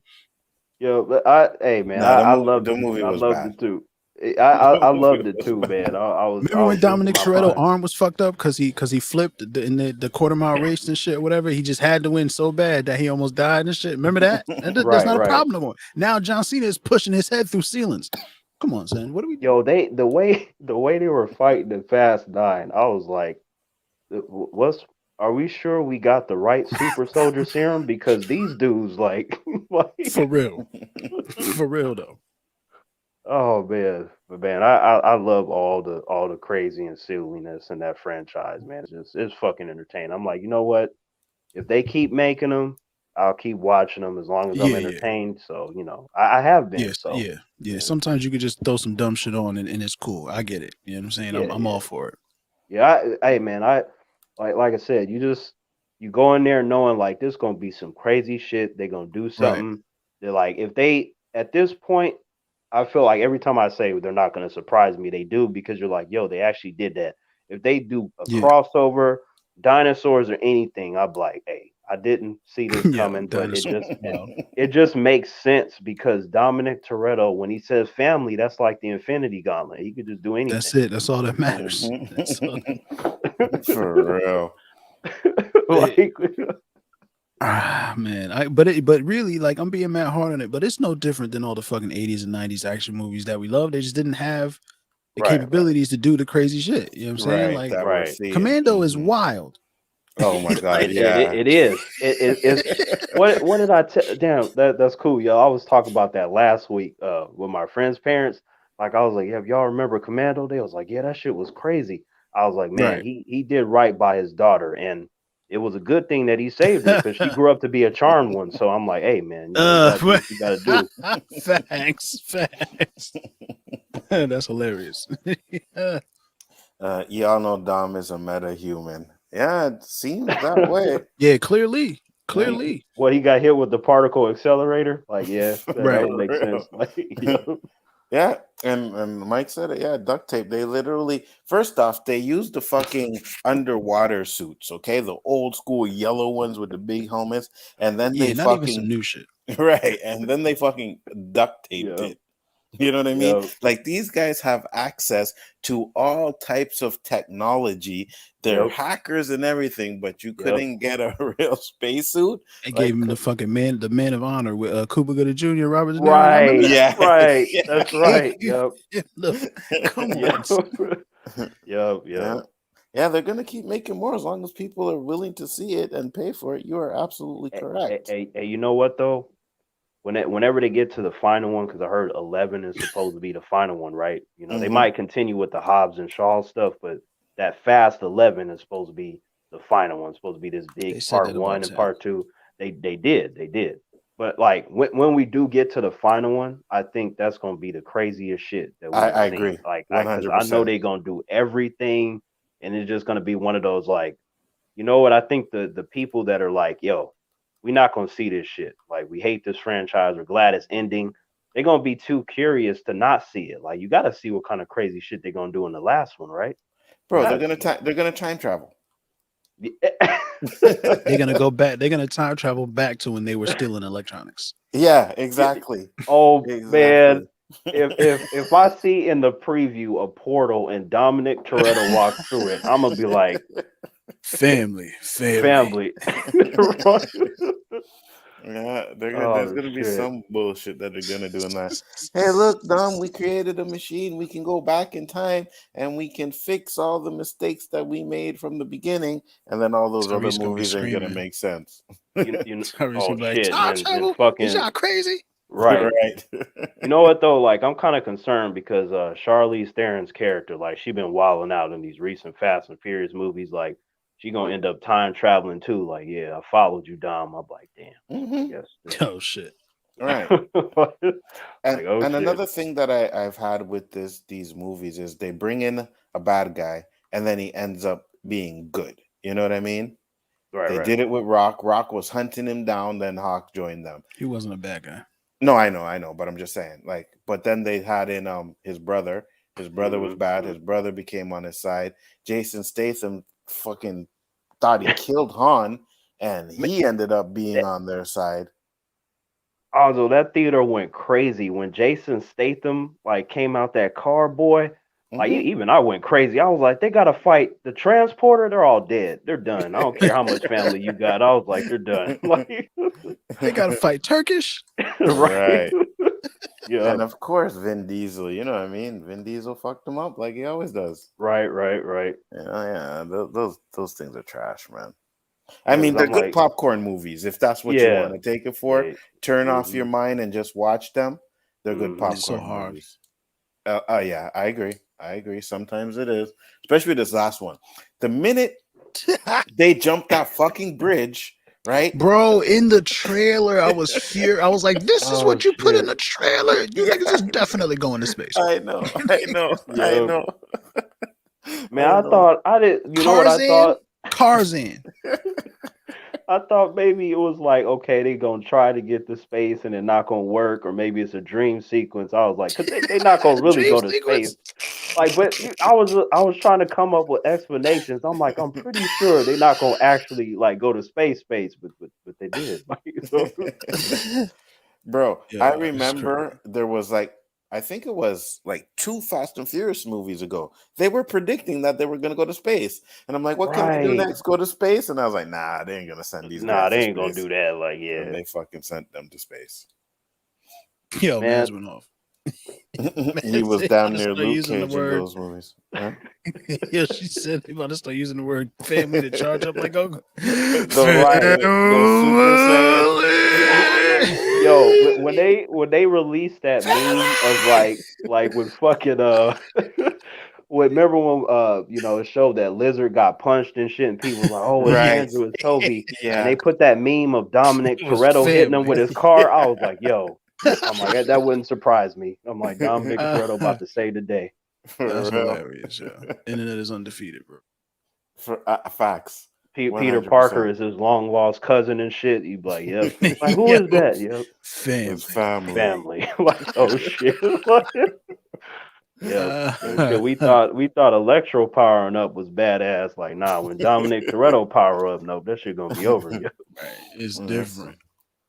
Yo, but hey man, Nah, I loved the it. movie I was loved bad. it too. The I movie loved it was too, bad. man. I Remember when was losing Dominic my Toretto mind. arm was fucked up because he flipped in the quarter mile race and shit, whatever. He just had to win so bad that he almost died and shit. Remember that? That's not a Right. problem no more. Now John Cena is pushing his head through ceilings. Come on, son. What are we doing? Yo, the way they were fighting in Fast Nine, I was like, what's are we sure we got the right super soldier serum? Because these dudes like, For real. For real though. oh man, but man, I love all the crazy and silliness in that franchise, man. It's fucking entertaining. I'm like, you know what? If they keep making them, I'll keep watching them as long as I'm Yeah. entertained. So I have been. Yes. So Yeah. yeah, Sometimes you could just throw some dumb shit on and it's cool. I get it. You know what I'm saying? yeah, I'm yeah. all for it. Yeah, hey man, I like I said, you go in there knowing like this gonna be some crazy shit. They're gonna do Right. something. They're like if they at this point, I feel like every time I say they're not gonna surprise me, they do because you're like, yo, they actually did that. If they do a Yeah. crossover, dinosaurs or anything, I'm like, hey, I didn't see this Yo, coming, but dinosaur. Wow. it just makes sense because Dominic Toretto, when he says family, that's like the Infinity Gauntlet. He could just do anything. That's it. That's all that matters. That's all For real. Like, man. But really, like, I'm being mad hard on it, but it's no different than all the fucking 80s and 90s action movies that we love. They just didn't have the Right. capabilities to do the crazy shit. You know what I'm saying? Right. Like, That we're Right. seeing. Commando is Mhm. wild. Oh my god, it yeah. is. It's what did I tell? Damn, that's cool, y'all. I was talking about that last week with my friend's parents. Like, I was like, yeah, if y'all remember Commando, they was like, yeah, that shit was crazy. I was like, man, Right. he did right by his daughter, and it was a good thing that he saved her because she grew up to be a charmed one. So I'm like, hey, man, you gotta do what you gotta do. Facts. That's hilarious. Y'all know Dom is a meta human. Yeah, it seems that way. Yeah, clearly. What he got hit with the particle accelerator? Like, yeah, that Right. would make sense. Like, Yeah, and Mike said it. Yeah, duct tape. They literally, first off, they used the fucking underwater suits. Okay, the old school yellow ones with the big helmets, and then Yeah, they not even fucking some new shit. right, and then they fucking duct taped Yeah. it. You know what I mean? Yeah. Like, these guys have access to all types of technology. They're Yep. hackers and everything, but you couldn't get a real spacesuit. They Like, gave him the fucking man of honor with Cuba Gooding Jr., Robert De Niro. Right. Yeah. Right. Yeah. That's right. Yep. Look, come Yep. on. Yep. Yeah, they're gonna keep making more as long as people are willing to see it and pay for it. You are absolutely correct. Hey, you know what though? Whenever they get to the final one, because I heard 11 is supposed to be the final one, right? You know, they might continue with the Hobbs and Shaw stuff, but that Fast 11 is supposed to be the final one. It's supposed to be this They big said part that about 1 and 10. part 2. They did. But like when we do get to the final one, I think that's gonna be the craziest shit that we've I seen. agree. Like, because I know 100%. they're gonna do everything, and it's just gonna be one of those, like, you know what? I think the people that are like, yo, we're not gonna see this shit. Like, we hate this franchise. We're glad it's ending. They're gonna be too curious to not see it. Like, you got to see what kind of crazy shit they're gonna do in the last one, right? Bro, Gotta they're gonna time travel. They're gonna go back. They're gonna time travel back to when they were still in electronics. Yeah, exactly. Oh man, Exactly. if I see in the preview a portal and Dominic Toretto walks through it, I'm gonna be like, Family. Yeah, there's Oh, gonna be shit. some bullshit that they're gonna do in that. Hey, look, Dom, we created a machine. We can go back in time and we can fix all the mistakes that we made from the beginning, and then all those other Tyrese gonna be movies ain't gonna screaming. make sense. Tyrese Oh gonna be like, shit, time and travel? Is fucking y'all crazy? right. Right. You know what though? Like, I'm kind of concerned because Charlize Theron's character, like, she been wilding out in these recent Fast and Furious movies. Like, she gonna end up time traveling too. Like, yeah, I followed you, Dom. I'm like, damn. Mhm. Yes. Oh shit. Right. Like, And oh and shit. another thing that I've had with these movies is they bring in a bad guy and then he ends up being good. You know what I mean? They Right. did it with Rock. Rock was hunting him down, then Hawk joined them. He wasn't a bad guy. No, I know, but I'm just saying, like, but then they had in his brother. His brother was bad. His brother became on his side. Jason Statham fucking thought he killed Han, and he ended up being on their side. Also, that theater went crazy when Jason Statham like came out that car, boy. Like, Mhm. even I went crazy. I was like, they gotta fight the transporter. They're all dead. They're done. I don't care how much family you got. I was like, they're done. Like, They gotta fight Turkish. right? Right. Yeah. And of course, Vin Diesel. You know what I mean? Vin Diesel fucked him up like he always does. Right. Yeah. Those things are trash, man. I Yeah, mean, 'cause they're I'm good like, popcorn movies. If that's what you yeah, want to take it for, they, turn off your mind and just watch them. They're good popcorn It's so hard. movies. Yeah, I agree. Sometimes it is, especially this last one. The minute they jumped that fucking bridge, right? Bro, in the trailer, I was I was like, this is Oh, what you put in shit. the trailer. You niggas is definitely going to space. I know. Yeah. Man, I I know. thought I did. You know what I Tarzan? thought? Tarzan. I thought maybe it was like, okay, they gonna try to get to space and it's not gonna work, or maybe it's a dream sequence. I was like, cause they not gonna really Dream go to space. sequence. Like, but I was trying to come up with explanations. I'm like, I'm pretty sure they're not gonna actually like go to space, but they did. Like, so, Bro, Yeah, I it's crazy. remember there was like, I think it was like 2 Fast and Furious movies ago. They were predicting that they were going to go to space. And I'm like, what can they do right? next? Go to space? And I was like, nah, they ain't going to send these Nah, guys they to ain't gonna space. do that. Like, And yeah, they fucking sent them to space. Yo, man. man's went off. He was They damn about to near start Luke using the Cage in word. those movies. Huh? Yeah, she said they about to start using the word family to charge up like Goku. Right. The Super Saiyan. Yo, when they released that meme of like with fucking remember when it showed that Lizard got punched and shit, and people was like, oh, it's Right. Andrew, it's Toby, and Yeah. they put that meme of Dominic It was Toretto hitting him family. with his car. I was like, yo, I'm like, that wouldn't surprise me. I'm like, Dominic Toretto about to save the day. For That's real. hilarious, yo. Internet is undefeated, bro. For facts. Peter Parker 100%. is his long lost cousin and shit. You'd be like, yep. Like, who is that? Yep. His Family. family. Like, oh shit. Yeah, because we thought electro powering up was badass. Like, nah, when Dominic Toretto power up, no, that shit gonna be over. Yeah. Right. It's Listen. different.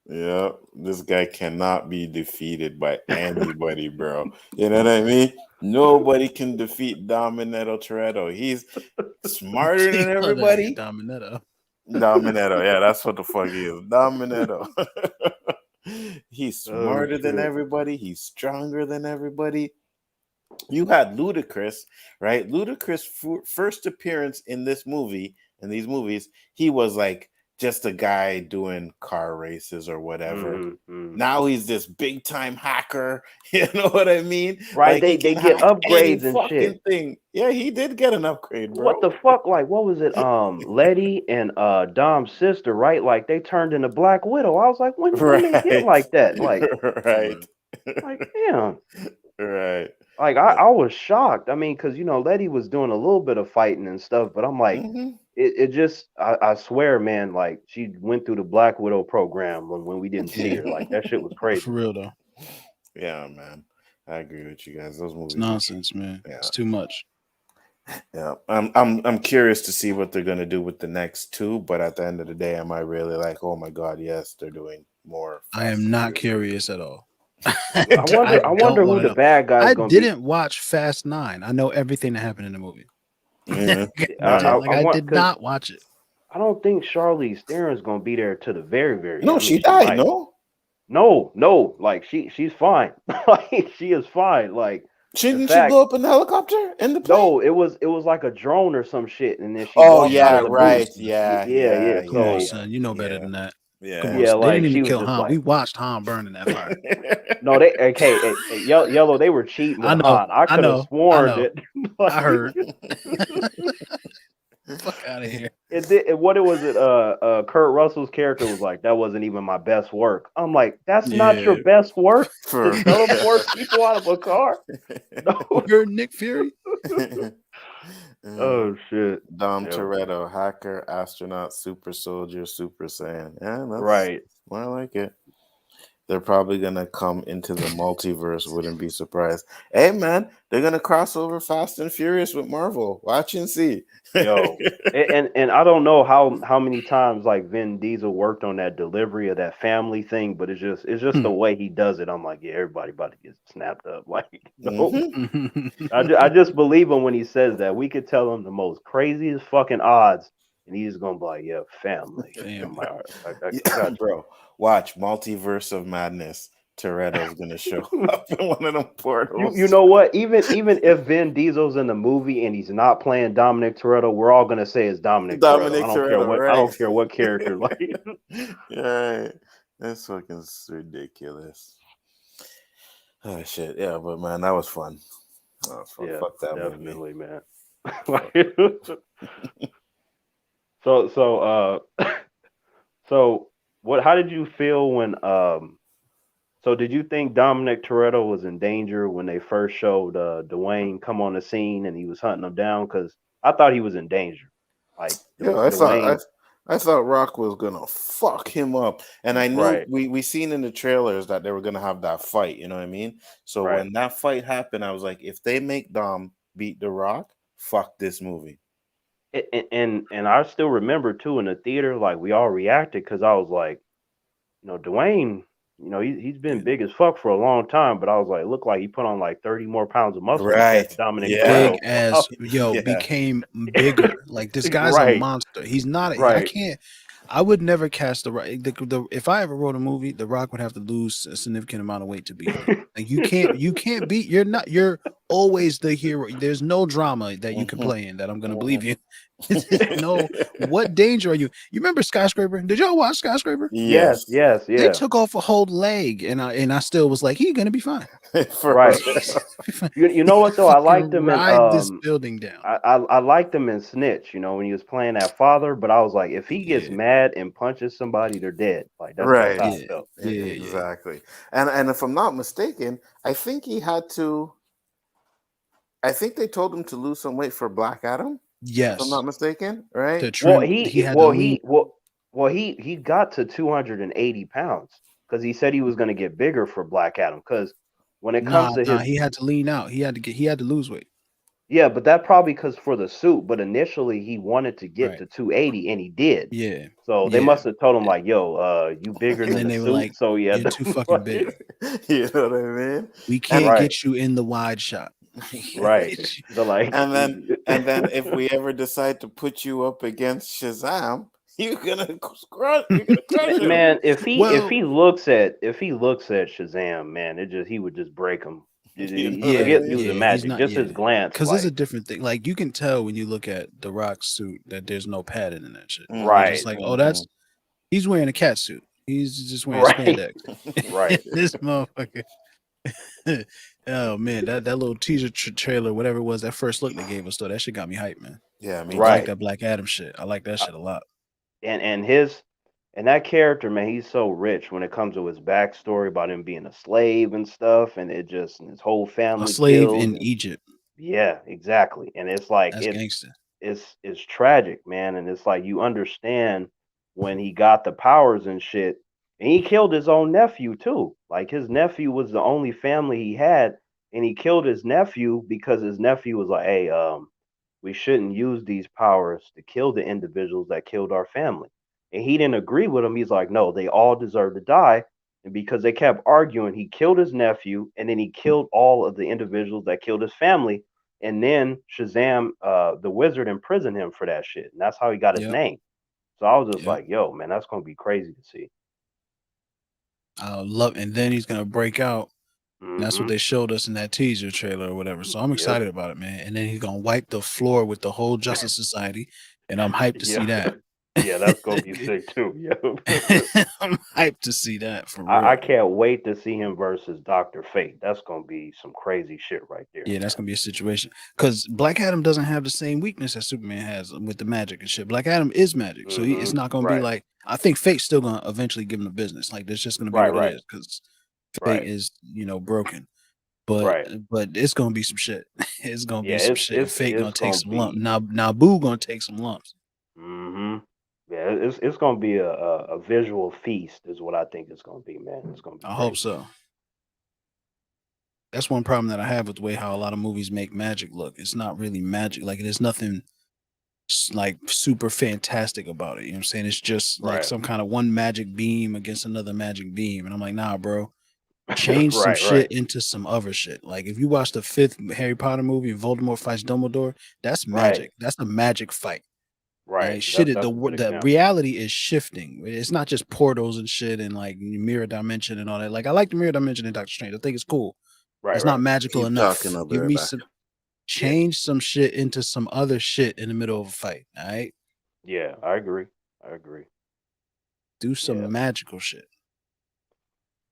Yeah, this guy cannot be defeated by anybody, bro. You know what I mean? Nobody can defeat Dominetto Toretto. He's smarter than everybody. Dominetto. Dominetto, yeah, that's what the fuck he is. Dominetto. He's smarter than shit. everybody. He's stronger than everybody. You had Ludacris, right? Ludacris' first appearance in this movie, in these movies, he was like just a guy doing car races or whatever. Mm-hmm. Now he's this big time hacker. You know what I mean? Right? Like, They he can get hack any upgrades and fucking shit. thing. Yeah, he did get an upgrade, bro. What the fuck? Like, what was it? Letty and Dom's sister, right? Like, they turned into Black Widow. I was like, when they get Right. like that? Like, Right. damn. Right. Like, I was shocked. I mean, because Letty was doing a little bit of fighting and stuff, but I'm like, Mhm. it just I swear, man, like she went through the Black Widow program when we didn't see her. Like, that shit was crazy. For real though. Yeah, man. I agree with you guys. Those movies It's nonsense, man. Yeah. It's too much. Yeah, I'm curious to see what they're gonna do with the next two, but at the end of the day, am I really like, oh my god, yes, they're doing more? I am not curious at all. I wonder who the bad guy is gonna be. I didn't watch Fast 9. I know everything that happened in the movie. Yeah. I did not watch it. I don't think Charlize Theron's gonna be there to the very, very end. No, she died. No, like she's fine. Like, she is fine. Like, shouldn't she go up in the helicopter in the plane? No, it was like a drone or some shit, and then she. Oh yeah, right. Yeah. Come on, son, you know better than that. Yeah, come on, yeah. they Like, didn't she even was kill just Han. like, We watched Han burn in that fire. no, they Yellow. They were cheating with Han. I could have sworn that. I heard. Fuck out of here. Kurt Russell's character was like, that wasn't even my best work. I'm like, that's not your best work to teleport people out of a car. No. You're Nick Fury. Oh shit. Dom Toretto, hacker, astronaut, super soldier, super saiyan. Yeah, that's right. I like it. They're probably gonna come into the multiverse. Wouldn't be surprised. Hey man, they're gonna cross over Fast and Furious with Marvel. Watch and see. Yo, and I don't know how many times like Vin Diesel worked on that delivery of that family thing, but it's just the way he does it. I'm like, yeah, everybody about to get snapped up. Like, no. I just believe him when he says that. We could tell him the most craziest fucking odds, and he's gonna be like, yeah, family. I'm like, all right, I got you. Bro, watch Multiverse of Madness. Toretto's gonna show up in one of them portals. You know what? Even if Vin Diesel's in the movie and he's not playing Dominic Toretto, we're all gonna say it's Dominic Toretto. I don't care what character. Like, yeah, that's fucking ridiculous. Oh shit, yeah, but man, that was fun. Yeah, fuck that definitely, movie, man. So what? How did you feel when So did you think Dominic Toretto was in danger when they first showed Dwayne come on the scene and he was hunting him down? Because I thought he was in danger. Like, yeah, I I thought Rock was gonna fuck him up, and I knew Right, we seen in the trailers that they were gonna have that fight. You know what I mean? So right. when that fight happened, I was like, if they make Dom beat The Rock, fuck this movie. And I still remember too in the theater, like we all reacted because I was like, Dwayne, he's been Yeah. big as fuck for a long time, but I was like, look like he put on like 30 more pounds of muscle to catch Right? Dominic Big Yeah. Toretto. as Yeah. became bigger. Like this guy's a Right, monster. He's not. I right. can't. I would never cast the Rock. If I ever wrote a movie, The Rock would have to lose a significant amount of weight to be in it. Like you can't. You can't be. You're not. You're always the hero. There's no drama that you can Mhm, play in that I'm gonna mhm. believe you. No. What danger are you? You remember Skyscraper? Did y'all watch Skyscraper? Yes, Yes. yes, They yeah. took off a whole leg, and I still was like, he's gonna be fine. For Right. real. He's gonna be fine. You know He what can though? I liked fucking him in ride this building down. I liked him in Snitch, when he was playing that father, but I was like, if he gets Yeah. mad and punches somebody, they're dead. Like that's Right. how I Yeah, felt. yeah. Exactly. And if I'm not mistaken, I think he had to. I think they told him to lose some weight for Black Adam. If I'm Yes, not mistaken, to right? Well, trim. He he had to well lean. he well well he got to 280 pounds because he said he was going to get bigger for Black Adam. Because when it comes Nah, to nah. his He had to lean out. He had to lose weight. yeah, but that probably because for the suit. But initially he wanted to get Right. to 280, and he did. Yeah. So they Yeah. must have told him Yeah. like, "Yo, you bigger And than then the they were suit." like, So yeah, "You're too fucking big. You know what I mean? We And can't right, get you in the wide shot. We can't right. get you." So like, and then if we ever decide to put you up against Shazam, you're gonna crush him. man, Well, if he looks at Shazam, man, he would just break him. You know what I yeah, Forget mean? using yeah. He's magic, not. just Yeah, his glance, because there's a like different thing. Like you can tell when you look at the Rock suit that there's no padding in that shit. You're just right, like, oh, Mhm. he's wearing a cat suit. He's just wearing right, spandex. right. This motherfucker. Oh man, that little teaser trailer, whatever it was, that first look they gave us, though, that shit got me hyped, man. Yeah, me I like Right. too. that Black Adam shit. I like that Uh, shit a lot. and that character, man, he's so rich when it comes to his backstory about him being a slave and stuff, and and his whole A family slave killed, in and Egypt. yeah, exactly. And it's like That's gangster. it's tragic, man, and it's like you understand when he got the powers and shit, and he killed his own nephew too. Like his nephew was the only family he had, and he killed his nephew because his nephew was like, "Hey, we shouldn't use these powers to kill the individuals that killed our family." And he didn't agree with him. He's like, no, they all deserve to die. And because they kept arguing, he killed his nephew and then he killed all of the individuals that killed his family. And then Shazam, the wizard, imprisoned him for that shit. And that's how he got his Yep. name. So I was just Yep. like, yo, man, that's going to be crazy to see. I love, and then he's gonna break out. And that's what Hmm. they showed us in that teaser trailer or whatever. So I'm Yep. excited about it, man. And then he's gonna wipe the floor with the whole Justice Society, and I'm hyped to see Yeah. that. Yeah, that's going to be sick too. Yep. I'm hyped to see that for I real. can't wait to see him versus Dr. Fate. That's going to be some crazy shit right there, Yeah, that's man. gonna be a situation because Black Adam doesn't have the same weakness that Superman has with the magic and shit. Black Adam is magic, so it's not gonna be Right. like. I think Fate's still gonna eventually give him the business. Like that's just gonna be Right, what it right, is because Fate right, is broken. But right. it's gonna be some shit. It's gonna be Yeah, some shit. And Fate gonna it's take gonna some lump. be. Now Nabu gonna take some lumps. Hmm. Yeah, it's gonna be a visual feast, is what I think it's gonna be, man. It's gonna be I hope crazy. so. That's one problem that I have with the way how a lot of movies make magic look. It's not really magic. Like there's nothing like super fantastic about it. You know what I'm saying? It's just like Right, some kind of one magic beam against another magic beam. And I'm like, nah, bro. Change some right, shit right, into some other shit. Like if you watch the fifth Harry Potter movie, Voldemort fights Dumbledore, that's right, magic. That's a magic fight. right. Right? Shit, That's a good the example. reality is shifting. It's not just portals and shit and like mirror dimension and all that. Like I like the mirror dimension in Doctor Strange. I think it's cool. Right, It's not right. magical Keep talking. enough. I'll be Give right me back. some Yeah, change some shit into some other shit in the middle of a fight. All right. yeah. I agree. I agree. Do Yeah, some magical shit.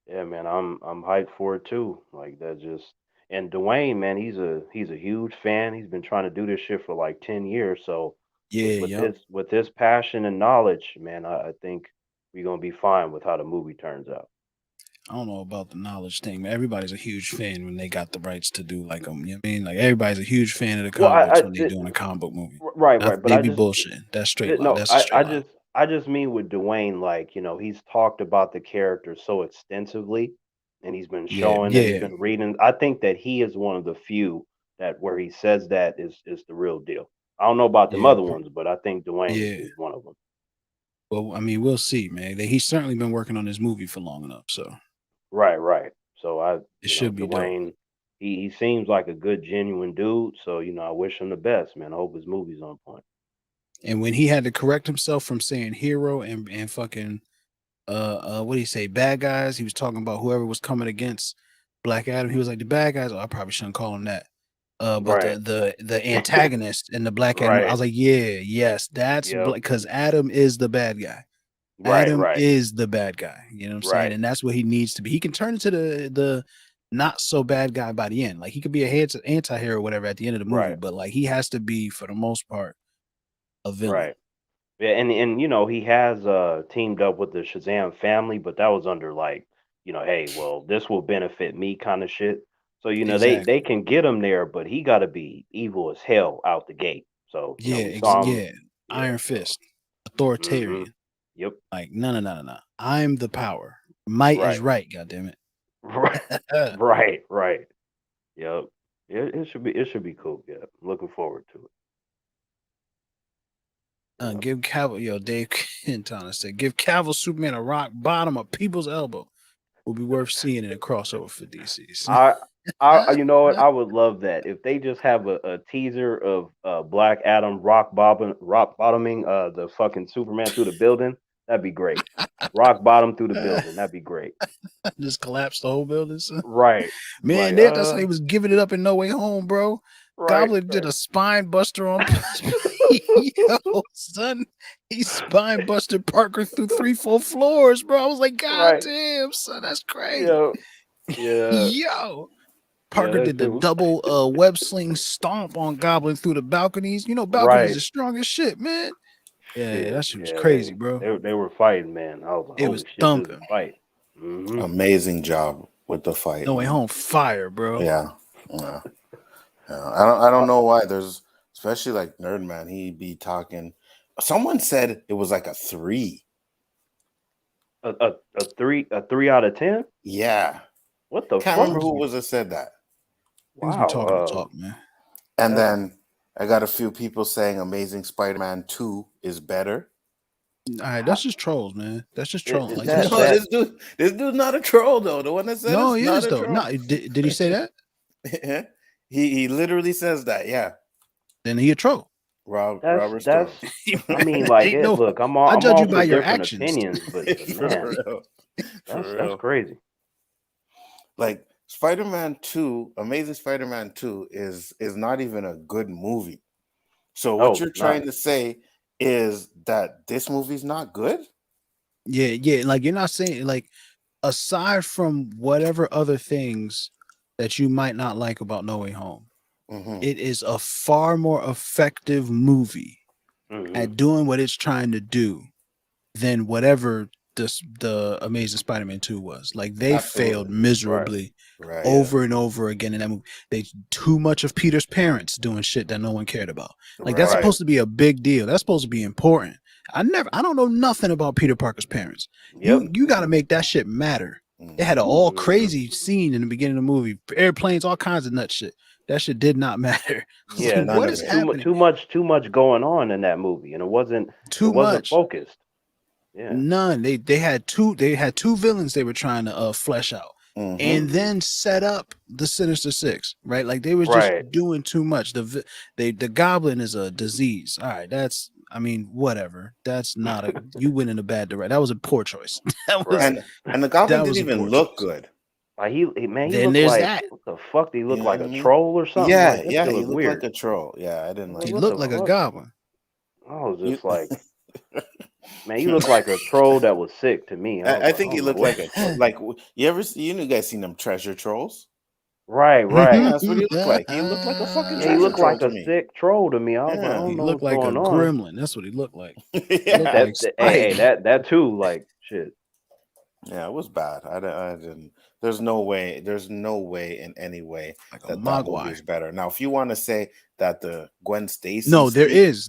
yeah, man. I'm hyped for it too. Like that just and Dwayne, man, he's a huge fan. He's been trying to do this shit for like 10 years. So Yeah, with yep. his passion and knowledge, man, I think we're gonna be fine with how the movie turns out. I don't know about the knowledge thing, but everybody's a huge fan when they got the rights to do like you know what I mean? Like everybody's a huge fan of the Well, comic books when they doing a comic book movie. right, right. But They I be just bullshitting. That's straight lie. no, That's a straight lie. I just mean with Dwayne, like, he's talked about the character so extensively and he's been Yeah, showing that he's yeah, been reading. I think that he is one of the few that where he says that is the real deal. I don't know about them yeah, other ones, but I think Dwayne yeah. is one of them. Well, I mean, we'll see, man. He's certainly been working on this movie for long enough, so Right, right. So it should be dope. Dwayne, he seems like a good, genuine dude. So, I wish him the best, man. I hope his movie's on point. And when he had to correct himself from saying hero and fucking what do you say, bad guys, he was talking about whoever was coming against Black Adam. He was like the bad guys. Oh, I probably shouldn't call him that. But Right. the antagonist in the Black Adam, I Right. was like, yeah, yes, that's Yep. because Adam is the bad guy. Right, Adam right, is the bad guy. You know what I'm saying? right, And that's what he needs to be. He can turn into the not so bad guy by the end. Like he could be a anti-hero or whatever at the end of the movie, right, but like he has to be for the most part a villain. right. Yeah, and he has teamed up with the Shazam family, but that was under like, hey, well, this will benefit me kind of shit. So, they Exactly. can get him there, but he got to be evil as hell out the gate. So, Yeah, we saw him. yeah. Yeah. Iron So, Fist, hmm authoritarian. yep. Like, no. I'm the power. Might is Right. right, goddammit. Right. Right. Right. Yep. It should be cool. Yeah. I'm looking forward to it. Yeah. Give Cavill, Dave Quintana said, give Cavill Superman a rock bottom, a people's elbow. Will be worth seeing in a crossover for DC's. You know what? I would love that if they just have a teaser of Black Adam rock bottoming the fucking Superman through the building. That'd be great. Rock bottom through the building. That'd be great. Just collapsed the whole building, son. Right. Man, Like that's how he was giving it up in No Way Home, bro. right. Goblin did Right. a spine buster on yo, son. He spine busted Parker through 3-4 floors, bro. I was like, God Right. damn, son, that's crazy. Yeah. Yeah. Yo. Yeah. Parker That did the shit was double web sling stomp on Goblin through the balconies. You know, balconies right. is strong as shit, man. Yeah, Shit. that shit was Yeah. crazy, bro. They were fighting, man. I was like, It was holy shit, this is thumping. a fight. Mm-hmm. Amazing job with the fight. No Way man. Home fire, bro. Yeah. I don't know why. There's especially like Nerdman. He be talking. Someone said it was like a 3. A 3 out of 10. Yeah. What the Can't fuck? remember who was it said that. Things be talking the Wow. talk, man. And Yeah. then I got a few people saying Amazing Spider-Man 2 is better. All right, that's just trolls, man. That's just trolling. Is Like, that- No, this dude's not a troll though. The one that said no, it's he not is a though. troll. No, did he say that? he literally says that. Yeah, Then he a troll. Robert That's Storm. I mean, like, Ain't no- look, I'm I all, judge I'm you all by for your different actions. opinions, but For man, real. that's crazy. Like Spider-Man 2, Amazing Spider-Man 2 is not even a good movie. So what No, you're it's trying not. to say is that this movie's not good? Yeah. Like you're not saying like aside from whatever other things that you might not like about No Way Home, Mhm. it is a far more effective movie Mhm. at doing what it's trying to do than whatever the Amazing Spider-Man 2 was. Like they failed Absolutely. miserably Right. over and over again in that movie. They too much of Peter's parents doing shit that no one cared about. Like that's Right. supposed to be a big deal. That's supposed to be important. I don't know nothing about Peter Parker's parents. Yep. You got to make that shit matter. It had an all crazy scene in the beginning of the movie, airplanes, all kinds of nut shit. That shit did not matter. I was Yeah, like, none what of is it. happening? too much going on in that movie, and it wasn't Much. focused. Yeah. None. They had two villains they were trying to flesh out. Mhm. And then set up the Sinister Six, right? Like they was Right. just doing too much. The Goblin is a disease. All right, whatever. That's not a you went in a bad direction. That was a poor choice. That was and the Goblin that didn't was a even poor look choice. good. Like he Then looked there's like that. what the fuck? Did he look You know like what a I mean? troll or something? Yeah, Like, that yeah, shit he looked looked weird. like a troll. Yeah, I didn't like He What it. looked the like a fuck? goblin. I was You- just like, man, you look like a troll that was sick to me. I was think he don't looked know like a troll. Like you guys seen them treasure trolls? Right. Yeah, that's what he looked like. He looked like a fucking Yeah, he treasure looked troll like to a me. sick troll to me. I was like, I Yeah. don't He know looked what's like a going on. gremlin. That's what he looked like. Yeah. Looked like Spike. That too, like shit. Yeah, it was bad. I didn't. There's no way. There's no way in any way like a that that movie mogwai. is better. Now, if you want to say that the Gwen Stacy No, there scene, is,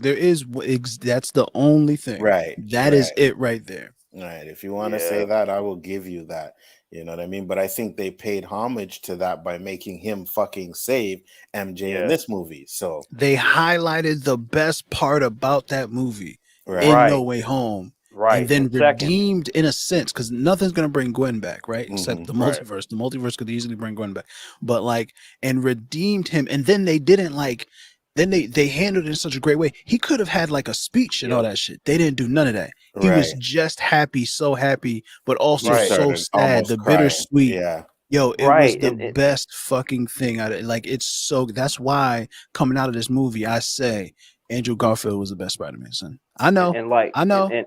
that's the only thing. right, That is right, it right there. right. If you want to say Yeah, that, I will give you that. You know what I mean? But I think they paid homage to that by making him fucking save MJ in yes, this movie. So, They highlighted the best part about that movie right. in No right, Way Home, and right. then And second, redeemed in a sense, because nothing's gonna bring Gwen back, right? Except Hmm. the right. multiverse. The multiverse could easily bring Gwen back, but like, and redeemed him, and then they didn't like. Then they handled it in such a great way. He could have had like a speech and all Yep. that shit. They didn't do none of that. He was Right. just happy, so happy, but He also Right, so started sad. almost The crying. bittersweet. Yeah. Yo, it was right. the And best fucking thing. Like it's so. That's why coming out of this movie, I say Andrew Garfield was the best Spider-Man. Son, I know, and like I know. and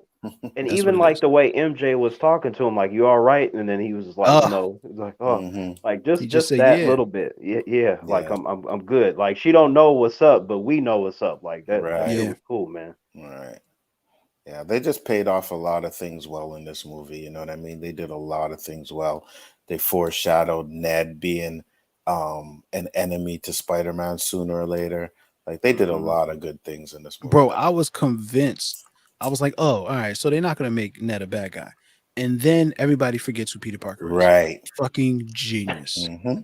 That's what even it like is. the way MJ was talking to him, like, "You all right?" And then he was just like, he's like, "Oh," Hmm. like He just just said, that "Yeah, little bit. Yeah, yeah. Like Yeah. I'm good. Like she don't know what's up, but we know what's up. Like that shit Right. yeah, was cool, man. Right. Yeah, they just paid off a lot of things well in this movie. You know what I mean? They did a lot of things well. They foreshadowed Ned being an enemy to Spider-Man sooner or later. Like they did a Hmm. lot of good things in this movie. bro." I was convinced. I was like, "Oh, all right. So they're not gonna make Ned a bad guy." And then everybody forgets who Peter Parker is. Right. Fucking genius. Hmm.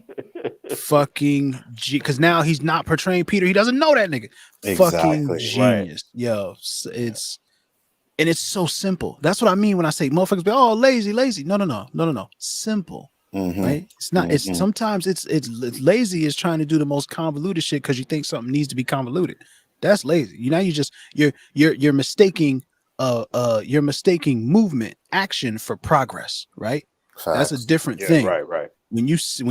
Fucking because now he's not portraying Peter. He doesn't know that nigga. Fucking Exactly. Right. genius, yo. Yeah. It's and it's so simple. That's what I mean when I say motherfuckers be oh lazy, lazy. No, no, no, no, no, no. Simple, Hmm. right? It's not. It's Hmm. sometimes it's lazy is trying to do the most convoluted shit because you think something needs to be convoluted. That's lazy. You know, you're mistaking you're mistaking movement action for progress, right? That's a Facts. different Yeah. thing. Right. Right. When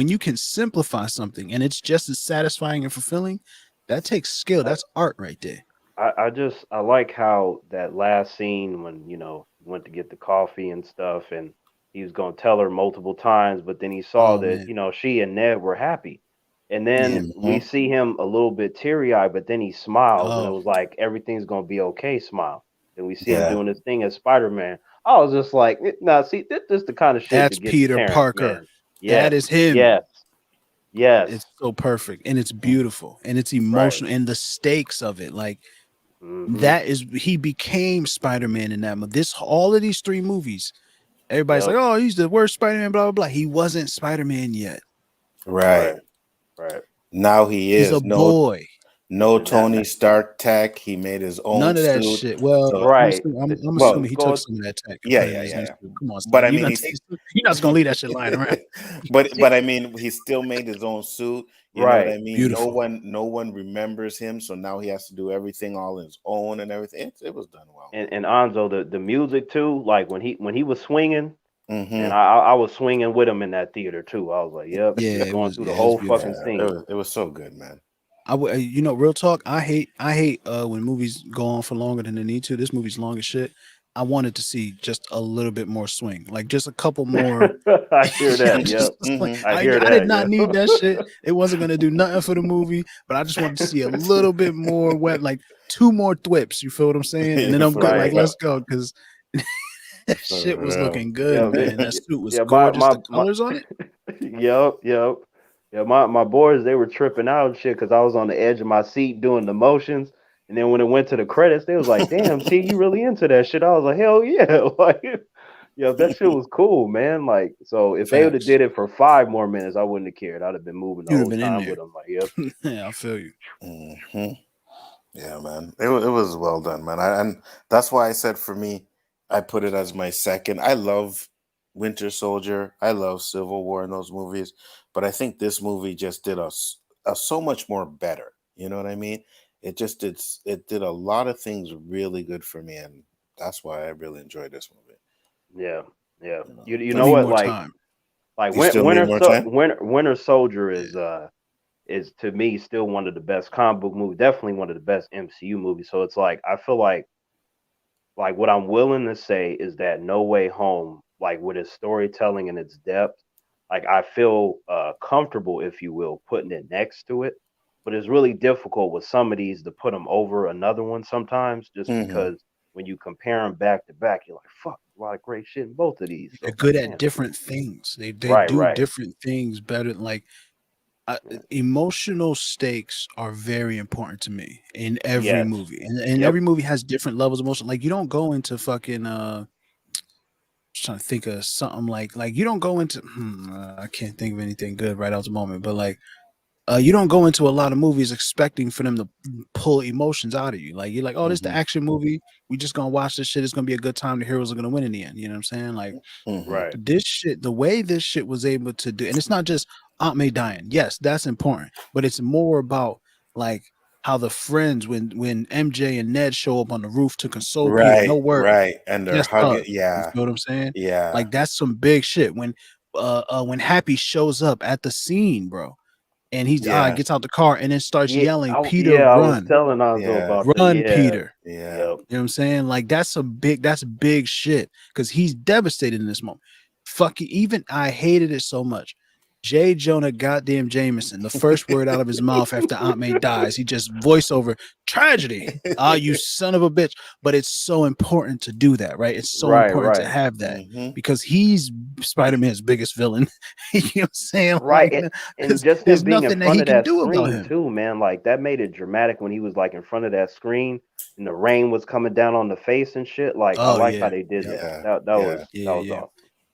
you can simplify something and it's just as satisfying and fulfilling, that takes skill. I, That's art right there. I like how that last scene when he went to get the coffee and stuff, and he was gonna tell her multiple times, but then he saw Oh that man, she and Ned were happy, and then yeah. we Hmm. see him a little bit teary eyed, but then he smiles, and it Oh, was like everything's gonna be okay. Smile. Then we see him Yeah. doing his thing as Spider Man. I was just like, nah, see, this is the kind of shit that's that gets Peter Terrence, Parker. man. That Yes, is him. yes, yes, It's so perfect and it's beautiful and it's right. emotional and the stakes of it. Like Mm-hmm. that is he became Spider-Man in that movie. This all of these three movies, everybody's like, Yep. oh, he's the worst Spider-Man, blah blah blah. He wasn't Spider-Man yet. Right. Right. Right. Now he He's a is. boy. No And that, Tony Stark tech. He made his own None of that suit. shit. Well, So right. I'm well, assuming he took Go. some of that tech and yeah, put it in yeah, his yeah, own yeah. suit. Come on, But son. I mean, You're not just gonna leave that shit lying around. but I mean, he still made his own suit. You know what I Right. mean? Beautiful. No one remembers him, so now he has to do everything all on his own and everything. It was done well, And Anzo, the music too, like when he was swinging, man. and Hmm. I was swinging with him in that theater too. I was like, yep, Yeah, he's it going was. through the Yeah, it's whole beautiful. fucking Yeah, scene. it was so good, man. Real talk. I hate when movies go on for longer than they need to. This movie's long as shit. I wanted to see just a little bit more swing, like just a couple more. I hear Yeah, that. just Yep. a swing. Hmm. I I hear I did that. not need that shit. Yep. It wasn't gonna do nothing for the movie, but I just wanted to see a little bit more wet, like two more thwips. You feel what I'm saying? And then I'm good. For Like Right. real, let's go because that shit for was real. looking good, Yeah. man. That suit was Yeah. My gorgeous. my The my. colors on it. Yep. Yep. Yeah. My boys, they were tripping out and shit because I was on the edge of my seat doing the motions. And then when it went to the credits, they was like, "Damn, T, you really into that shit?" I was like, "Hell yeah!" Like, yeah, that shit was cool, man. Like, so if they would have Facts. did it for 5 more minutes, I wouldn't have cared. I'd have been moving the You'd have whole been in time there. with them. Like, yep. Yeah, I feel you. Hmm. Yeah, man. It was well done, man. And that's why I said for me, I put it as my second. I love Winter Soldier. I love Civil War in those movies, but I think this movie just did a so much more better. You know what I mean? It did a lot of things really good for me, and that's why I really enjoyed this movie. Yeah, yeah. You know, You I know need what? more time. Like you still need more time. Winter Soldier Yeah. is to me still one of the best comic book movies. Definitely one of the best MCU movies. So it's like I feel like what I'm willing to say is that No Way Home, like with its storytelling and its depth, like I feel comfortable, if you will, putting it next to it. But it's really difficult with some of these to put them over another one sometimes, just Hmm. because when you compare them back to back, you're like, fuck, a lot of great shit in both of these. So They're it's like, good at damn. different things. They Right, do right. different things better. Like emotional stakes are very important to me in every Yes. movie, and Yep. every movie has different levels of emotion. Like you don't go into fucking just trying to think of something like you don't go into I can't think of anything good right out the moment, but like you don't go into a lot of movies expecting for them to pull emotions out of you. Like you're like, oh, this is the action movie. We just gonna watch this shit. It's gonna be a good time. The heroes are gonna win in the end. You know what I'm saying? Like Right. this shit, the way this shit was able to do, and it's not just Aunt May dying. Yes, that's important, but it's more about like how the friends when MJ and Ned show up on the roof to console Peter, no words, Right. And they're just hugging. hug. You Yeah. feel what I'm saying? Yeah. Like that's some big shit. When Happy shows up at the scene, bro, and he Yeah. gets out the car and then starts Yeah, yelling, "Peter, I was run, telling Anzo Yeah. about that. run, Yeah. Peter." Yeah. Yep. You know what I'm saying? Like that's big shit because he's devastated in this moment. Fucking even I hated it so much. J. Jonah goddamn Jameson, the first word out of his mouth after Aunt May dies, he just voiceover tragedy. Ah, you son of a bitch. But it's so important to do that, right? It's so Right, important to right. have that because he's Spider-Man's biggest villain. You know what I'm saying? Right. Like, And because just him there's being in nothing that front he of can that do about screen him. too, man. Like that made it dramatic when he was like in front of that screen and the rain was coming down on the face and shit. Like I Oh like how yeah. they did Yep. that. Yeah. That Yeah. was Yeah, yeah. awesome.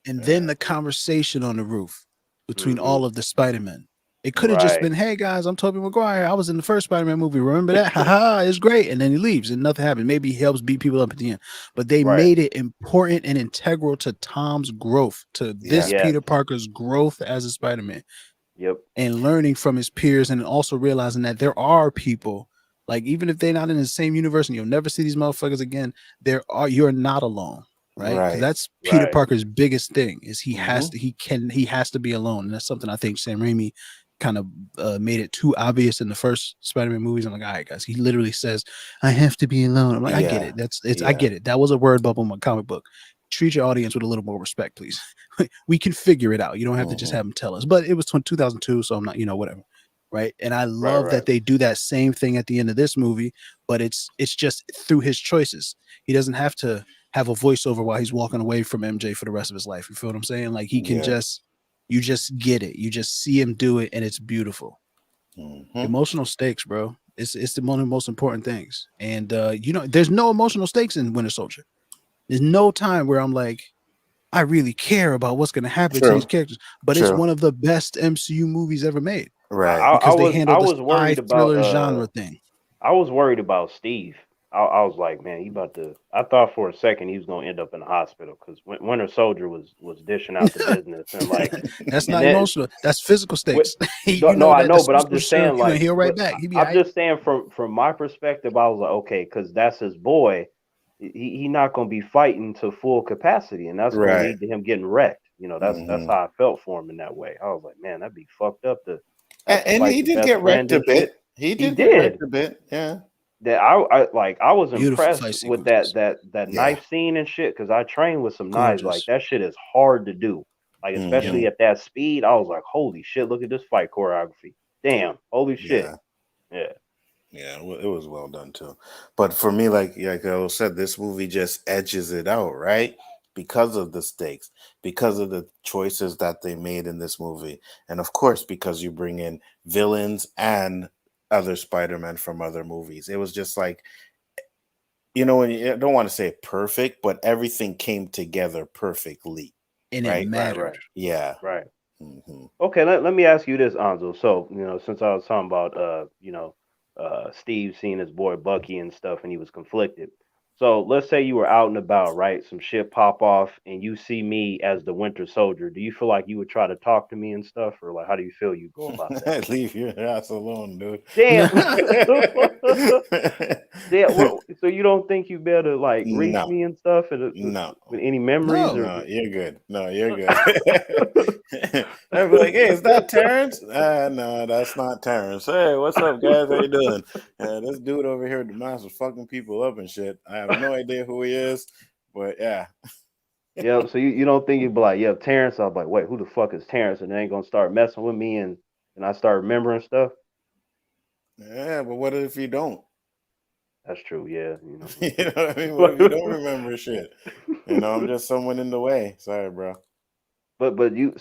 And then Yeah. the conversation on the roof between Hmm. all of the Spider-Men. It could have just Right. been, hey guys, I'm Tobey Maguire. I was in the first Spider-Man movie. Remember that? Haha, it's great. And then he leaves and nothing happened. Maybe he helps beat people up at the end. But they Right. made it important and integral to Tom's growth, to this Yeah. Yes. Peter Parker's growth as a Spider-Man Yep. and learning from his peers and also realizing that there are people, like even if they're not in the same universe and you'll never see these motherfuckers again, you're not alone. Right, because Right. that's Peter Right. Parker's biggest thing is he has to be alone, and that's something I think Sam Raimi kind of made it too obvious in the first Spider-Man movies. I'm like, all right, guys, he literally says, "I have to be alone." I'm like, I get Yeah. it. I Yeah. get it. That was a word bubble in my comic book. Treat your audience with a little more respect, please. We can figure it out. You don't have to just have them tell us. But it was 2002, so I'm not, whatever. Right. And I Right. love Right. that they do that same thing at the end of this movie, but it's just through his choices. He doesn't have to have a voiceover while he's walking away from MJ for the rest of his life. You feel what I'm saying? Like he can Yeah. you just get it. You just see him do it, and it's beautiful. Emotional stakes, bro. It's one of the most important things. And there's no emotional stakes in Winter Soldier. There's no time where I'm like, I really care about what's going to happen to these True. characters. But it's True. one of the best MCU movies ever made Right. because they I handled the was spy worried about thriller genre thing. I was worried about Steve. I was like, man, he about to. I thought for a second he was gonna end up in the hospital because Winter Soldier was dishing out the business and like, That's and not then emotional. That's physical with, stakes. no, You no, know I that the know, but super I'm soldier just serum, saying he gonna like, heal right but back. He be all I'm right. just saying from my perspective, I was like, okay, because that's his boy. He not gonna be fighting to full capacity, and that's gonna Right. lead to him getting wrecked. That's Mhm. how I felt for him in that way. I was like, man, that'd be fucked up to have to And fight he the did best get friend wrecked a and shit. bit. He He did get did. wrecked a bit. Yeah. That I was Beautiful impressed fight with that sequences. Yeah. knife scene and shit because I trained with some knives. Like Gorgeous. that shit is hard to do. Like Yep. especially at that speed, I was like, holy shit, look at this fight choreography. Damn, holy shit. Yeah. Yeah. Yeah. It was well done too. But for me, like I said, this movie just edges it out, right? Because of the stakes, because of the choices that they made in this movie, and of course, because you bring in villains and other Spider-Man from other movies. It was just like, when I don't want to say perfect, but everything came together perfectly, And it right? Right, mattered. right, Yeah. right. hmm Okay, let me ask you this, Anzo. So, since I was talking about Steve seeing his boy Bucky and stuff and he was conflicted. So let's say you were out and about, right? Some shit pop off and you see me as the Winter Soldier. Do you feel like you would try to talk to me and stuff? Or like how do you feel you go about that? Leave your ass alone, dude. Damn. Damn. Well, so you don't think you better like reach No, me and stuff and no. with any memories No. or No, you're good. No, you're good. I'd be like, hey, is that Terrence? No, that's not Terrence. Hey, what's up, guys? How you doing? This dude over here with the mask was fucking people up and shit. I have no idea who he is, but yeah. Yeah, so you don't think you'd be like, yeah, Terrence. I'm like, wait, who the fuck is Terrence? And they ain't gonna start messing with me and I start remembering stuff. Yeah, but what if you don't? That's true, yeah. You know what I mean? What if you don't remember shit? I'm just someone in the way. Sorry, bro. But you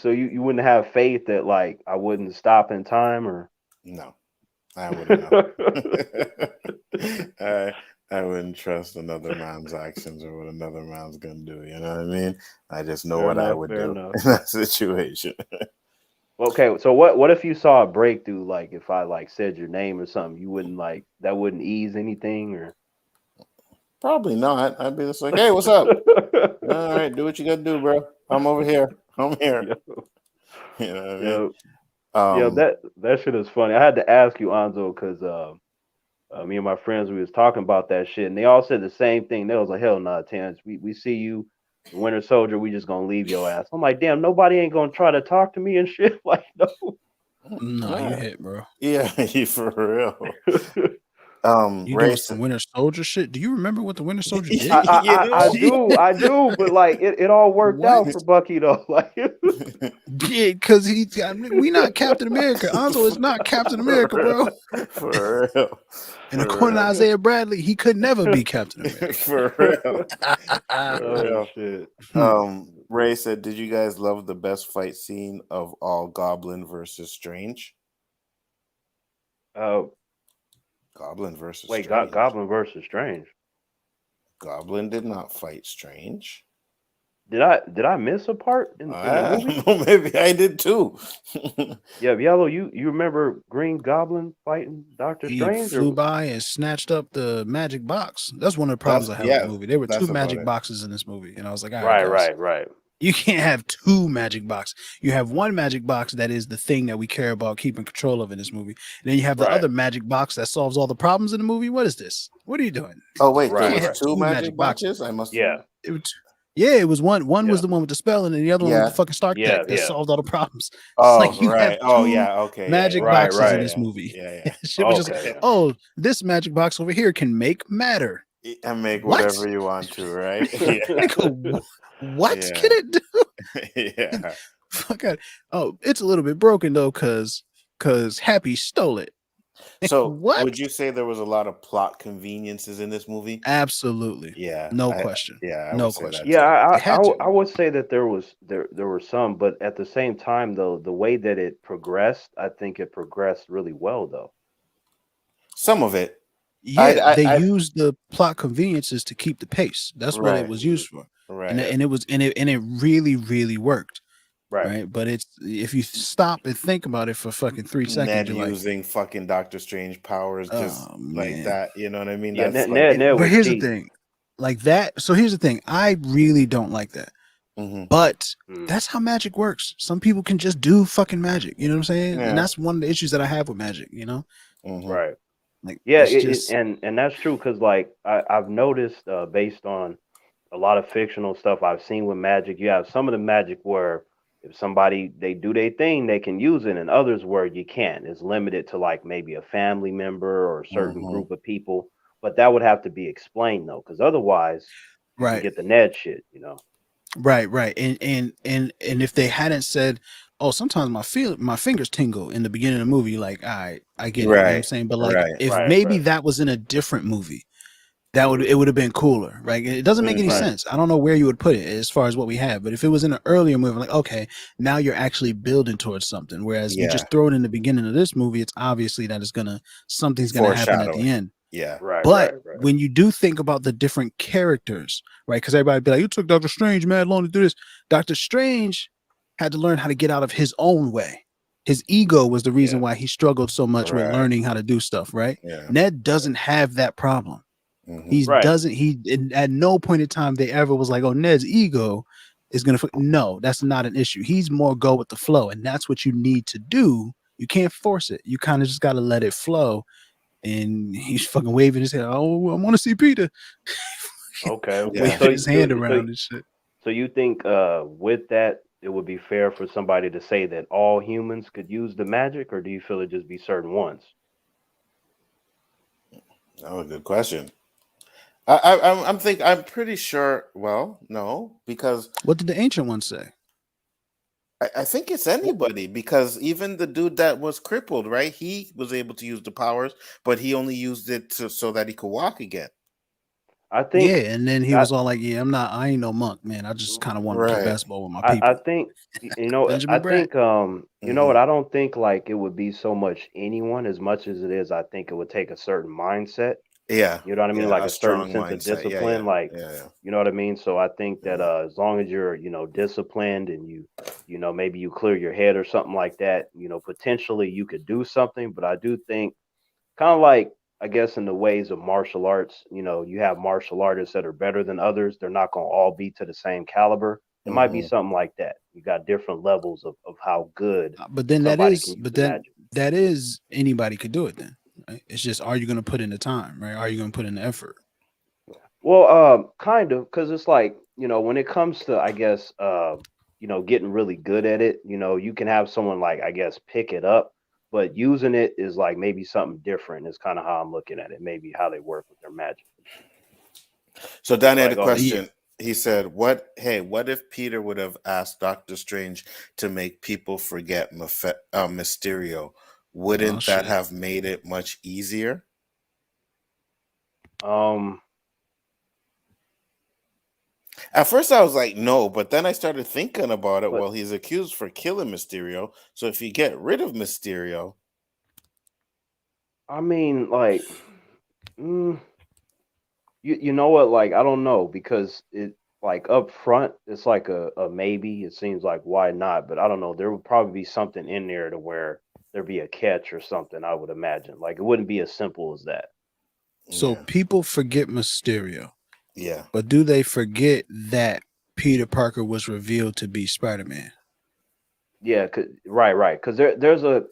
wouldn't have faith that like I wouldn't stop in time or No, I wouldn't know. I I wouldn't trust another man's actions or what another man's gonna do. You know what I mean? I just know fair what I enough, would fair do enough. in that situation. Okay, so what if you saw a breakthrough like if I like said your name or something, you wouldn't like that wouldn't ease anything or Probably not. I'd be just like, hey, what's up? All right, do what you gotta do, bro. I'm over here. I'm here. yeah, You know what I mean? yeah, yeah, that shit is funny. I had to ask you, Anzo, because me and my friends we was talking about that shit, and they all said the same thing. They was like, "Hell nah, Terrence. We see you, the Winter Soldier. We just gonna leave your ass." I'm like, "Damn, nobody ain't gonna try to talk to me and shit." Like, no. No, you Yeah, hit, bro. yeah, for real. You doing Race. some Winter Soldier shit? Do you remember what the Winter Soldier did? I, You I, I know? do, but like it all worked What? out for Bucky though. Like, Yeah, because we not Captain America. Anzo is not Captain America, bro. For real. And For according to real. Isaiah Bradley, he could never be Captain America. For real. For oh real. shit. Ray said, did you guys love the best fight scene of all Goblin versus Strange? Uh, Goblin versus wait, Strange. Goblin versus Strange. Goblin did not fight Strange. Did I miss a part in the I movie? don't know, maybe I did too. Yeah, Yellow. You remember Green Goblin fighting Doctor He Strange? flew Or by and snatched up the magic box. That's one of the problems I have with the movie. There were two that's about magic it. boxes in this movie, and I was like, all right, right, guys, right. you can't have two magic boxes. You have one magic box that is the thing that we care about keeping control of in this movie. And then you have the Right. other magic box that solves all the problems in the movie. What is this? What are you doing? Oh wait, Right, there You was can't have two two magic boxes. boxes. I must. Yeah, It was, yeah, it was one. One was yeah, the one with the spell, and then the other one was Yeah. the fucking Stark yeah, tech that yeah. solved all the problems. It's Oh like you have right. Oh two yeah. Okay. magic Yeah. Right, boxes in right. this movie. Yeah. Shit was just Okay. like, oh, this magic box over here can make matter. Yeah. And make What? whatever you want to, right? Yeah. Nigga, what Yeah. can it do? Yeah. Fuck out. Oh, it's a little bit broken though, cause Happy stole it. So What? would you say there was a lot of plot conveniences in this movie? Absolutely. Yeah. No question. Yeah, I No would say question. that Yeah, too. It had to. I would say that there were some, but at the same time though, the way that it progressed, I think it progressed really well though. Some of it. Yeah, they I used the plot conveniences to keep the pace. That's what it right. was used for. Right. And it really, really worked. Right. Right. But it's if you stop and think about it for fucking 3 seconds, Ned you're like, using fucking Doctor Strange powers just oh like man. that. You know what I mean? Yeah, That's Ned But was here's cheap. the thing. Like that. So here's the thing. I really don't like that. Mhm. But Mm. that's how magic works. Some people can just do fucking magic. You know what I'm saying? Yeah. And that's one of the issues that I have with magic, you know? Mhm. Right. Like Yeah, it's just and that's true because like I've noticed based on a lot of fictional stuff I've seen with magic, you have some of the magic where if somebody they do their thing, they can use it, and others where you can't. It's limited to like maybe a family member or a certain Mhm. group of people. But that would have to be explained though, because otherwise you can right. get the Ned shit, you know. Right. And if they hadn't said, oh, sometimes my fingers tingle in the beginning of the movie, like, all right, I get it. You know what I'm Right. saying? But like Right. if Right, maybe right. that was in a different movie, that would it would have been cooler, right? It doesn't make any Mhm. Right. sense. I don't know where you would put it as far as what we have, but if it was in an earlier movie, like okay, now you're actually building towards something. Whereas you Yeah. just throw it in the beginning of this movie, it's obviously that something's gonna happen at the Foreshadowing. end. Yeah. Right, But right. when you do think about the different characters, right? Because everybody be like, you took Doctor Strange mad long to do this. Doctor Strange had to learn how to get out of his own way. His ego was the reason Yeah. why he struggled so much with Right. learning how to do stuff, right? Yeah. Ned doesn't have that problem. Mhm. Right. At no point in time they ever was like, oh, Ned's ego is gonna no, that's not an issue. He's more go with the flow, and that's what you need to do. You can't force it. You kind of just gotta let it flow. And he's fucking waving his head. Oh, I want to see Peter. Okay. Yeah. Waving his hand around and shit. So you think with that it would be fair for somebody to say that all humans could use the magic, or do you feel it just be certain ones? Oh, good question. I'm pretty sure. Well, no, because What did the ancient one say? I think it's anybody. Because even the dude that was crippled, right? He was able to use the powers, but he only used it so that he could walk again. I Yeah, think and then he I was all like, "Yeah, I ain't no monk, man. I just kind of want to play Right. basketball with my I people." think I Benjamin Bratt. think you know what, Hmm. I don't think like it would be so much anyone as much as it is I think it would take a certain mindset. Yeah. You know what I mean? Yeah. Like A a certain strong sense of mindset. Yeah. Yeah. discipline, like, Yeah. Yeah. you know what I mean? So I think that Mm. as long as you're, disciplined and maybe you clear your head or something like that, potentially you could do something, but I do think kind of like I guess in the ways of martial arts, you have martial artists that are better than others. They're not going to all be to the same caliber. It might be Hmm. something like that. You got different levels of how good But then somebody can use but the then magic. that is anybody could do it then. Right? It's just, are you going to put in the time, right? Are you going to put in the effort? Well, kind of, because it's like when it comes to, I guess, getting really good at it, you can have someone like I guess pick it up, but using it is like maybe something different. Is kind of how I'm looking at it. Maybe how they work with their magic. So Danny had a Like, oh, Yeah. question. He said, "What? Hey, what if Peter would have asked Doctor Strange to make people forget Mysterio? Oh Wouldn't that shit. have made it much easier?" um, At first, I was like, "No," but then I started thinking about it. but Well, he's accused for killing Mysterio, so if you get rid of Mysterio, I mean, like, mm, you know what? Like, I don't know because it like up front, it's like a maybe. It seems like why not? But I don't know. There would probably be something in there to where there'd be a catch or something. I would imagine. Like, it wouldn't be as simple as that. So yeah, people forget Mysterio, yeah, but do they forget that Peter Parker was revealed to be Spider-Man? Yeah, right. Because there's a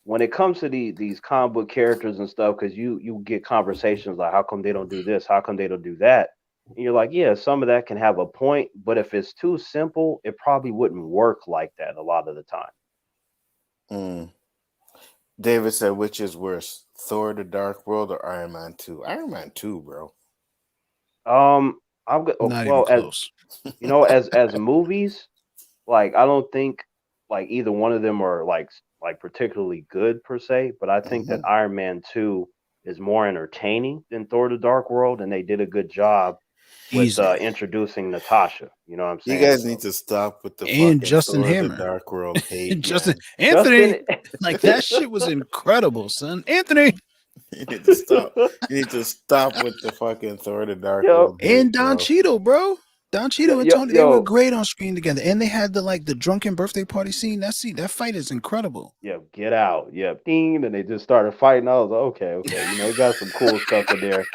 when it comes to these comic book characters and stuff, because you get conversations like, how come they don't do this? How come they don't do that? And you're like, yeah, some of that can have a point, but if it's too simple, it probably wouldn't work like that a lot of the time. mm. David said, "Which is worse, Thor: The Dark World or Iron Man 2?" Iron Man 2, bro. Um, Not even well, as close. as movies, like I don't think like either one of them are like particularly good per se, but I think that Hmm. Iron Man 2 is more entertaining than Thor: The Dark World, and they did a good job with Easy. introducing Natasha. You know what I'm You saying? guys need So to stop with the And fucking Justin Thor: The Hammer. Dark World hate, Justin man. Anthony, Justin, like that shit was incredible, son. Anthony You need to stop. You need to stop with the fucking Thor: The Dark yo, World and hate, Don bro. Cheadle, bro. Don yo, Cheadle and yo, Tony, they were yo, great on screen together. And they had the drunken birthday party scene. That fight is incredible. get out, yeah, ding, and they just started fighting. I was like, okay, it got some cool stuff in there.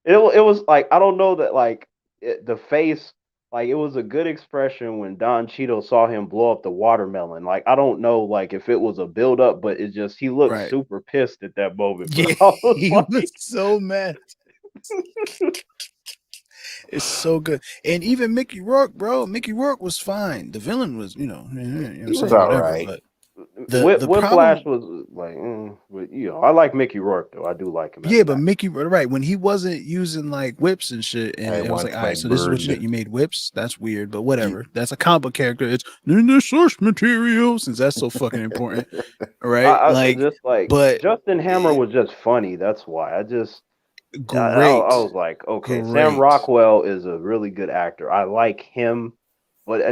It was like I don't know that like the face like it was a good expression when Don Cheadle saw him blow up the watermelon. Like I don't know like if it was a build up, but it just he looked Right. super pissed at that moment. But Yeah, I was he was like, so mad. It's so good. And even Mickey Rourke, bro. Mickey Rourke was fine. The villain was, you know what I'm He was saying, all whatever. right. But the Whiplash problem, was like, but I like Mickey Rourke though. I do like him as yeah, an but actor. Mickey, right, when he wasn't using like whips and shit, and I it was like, want all my right, so this is what you bird. did. You made whips. That's weird, but You, whatever. That's a comic book character. It's in the source material, since that's so fucking important, right? I Like, just like but Justin Hammer eh, was just funny. That's why I great, was like, okay, Sam great. Rockwell is a really good actor. I like him, but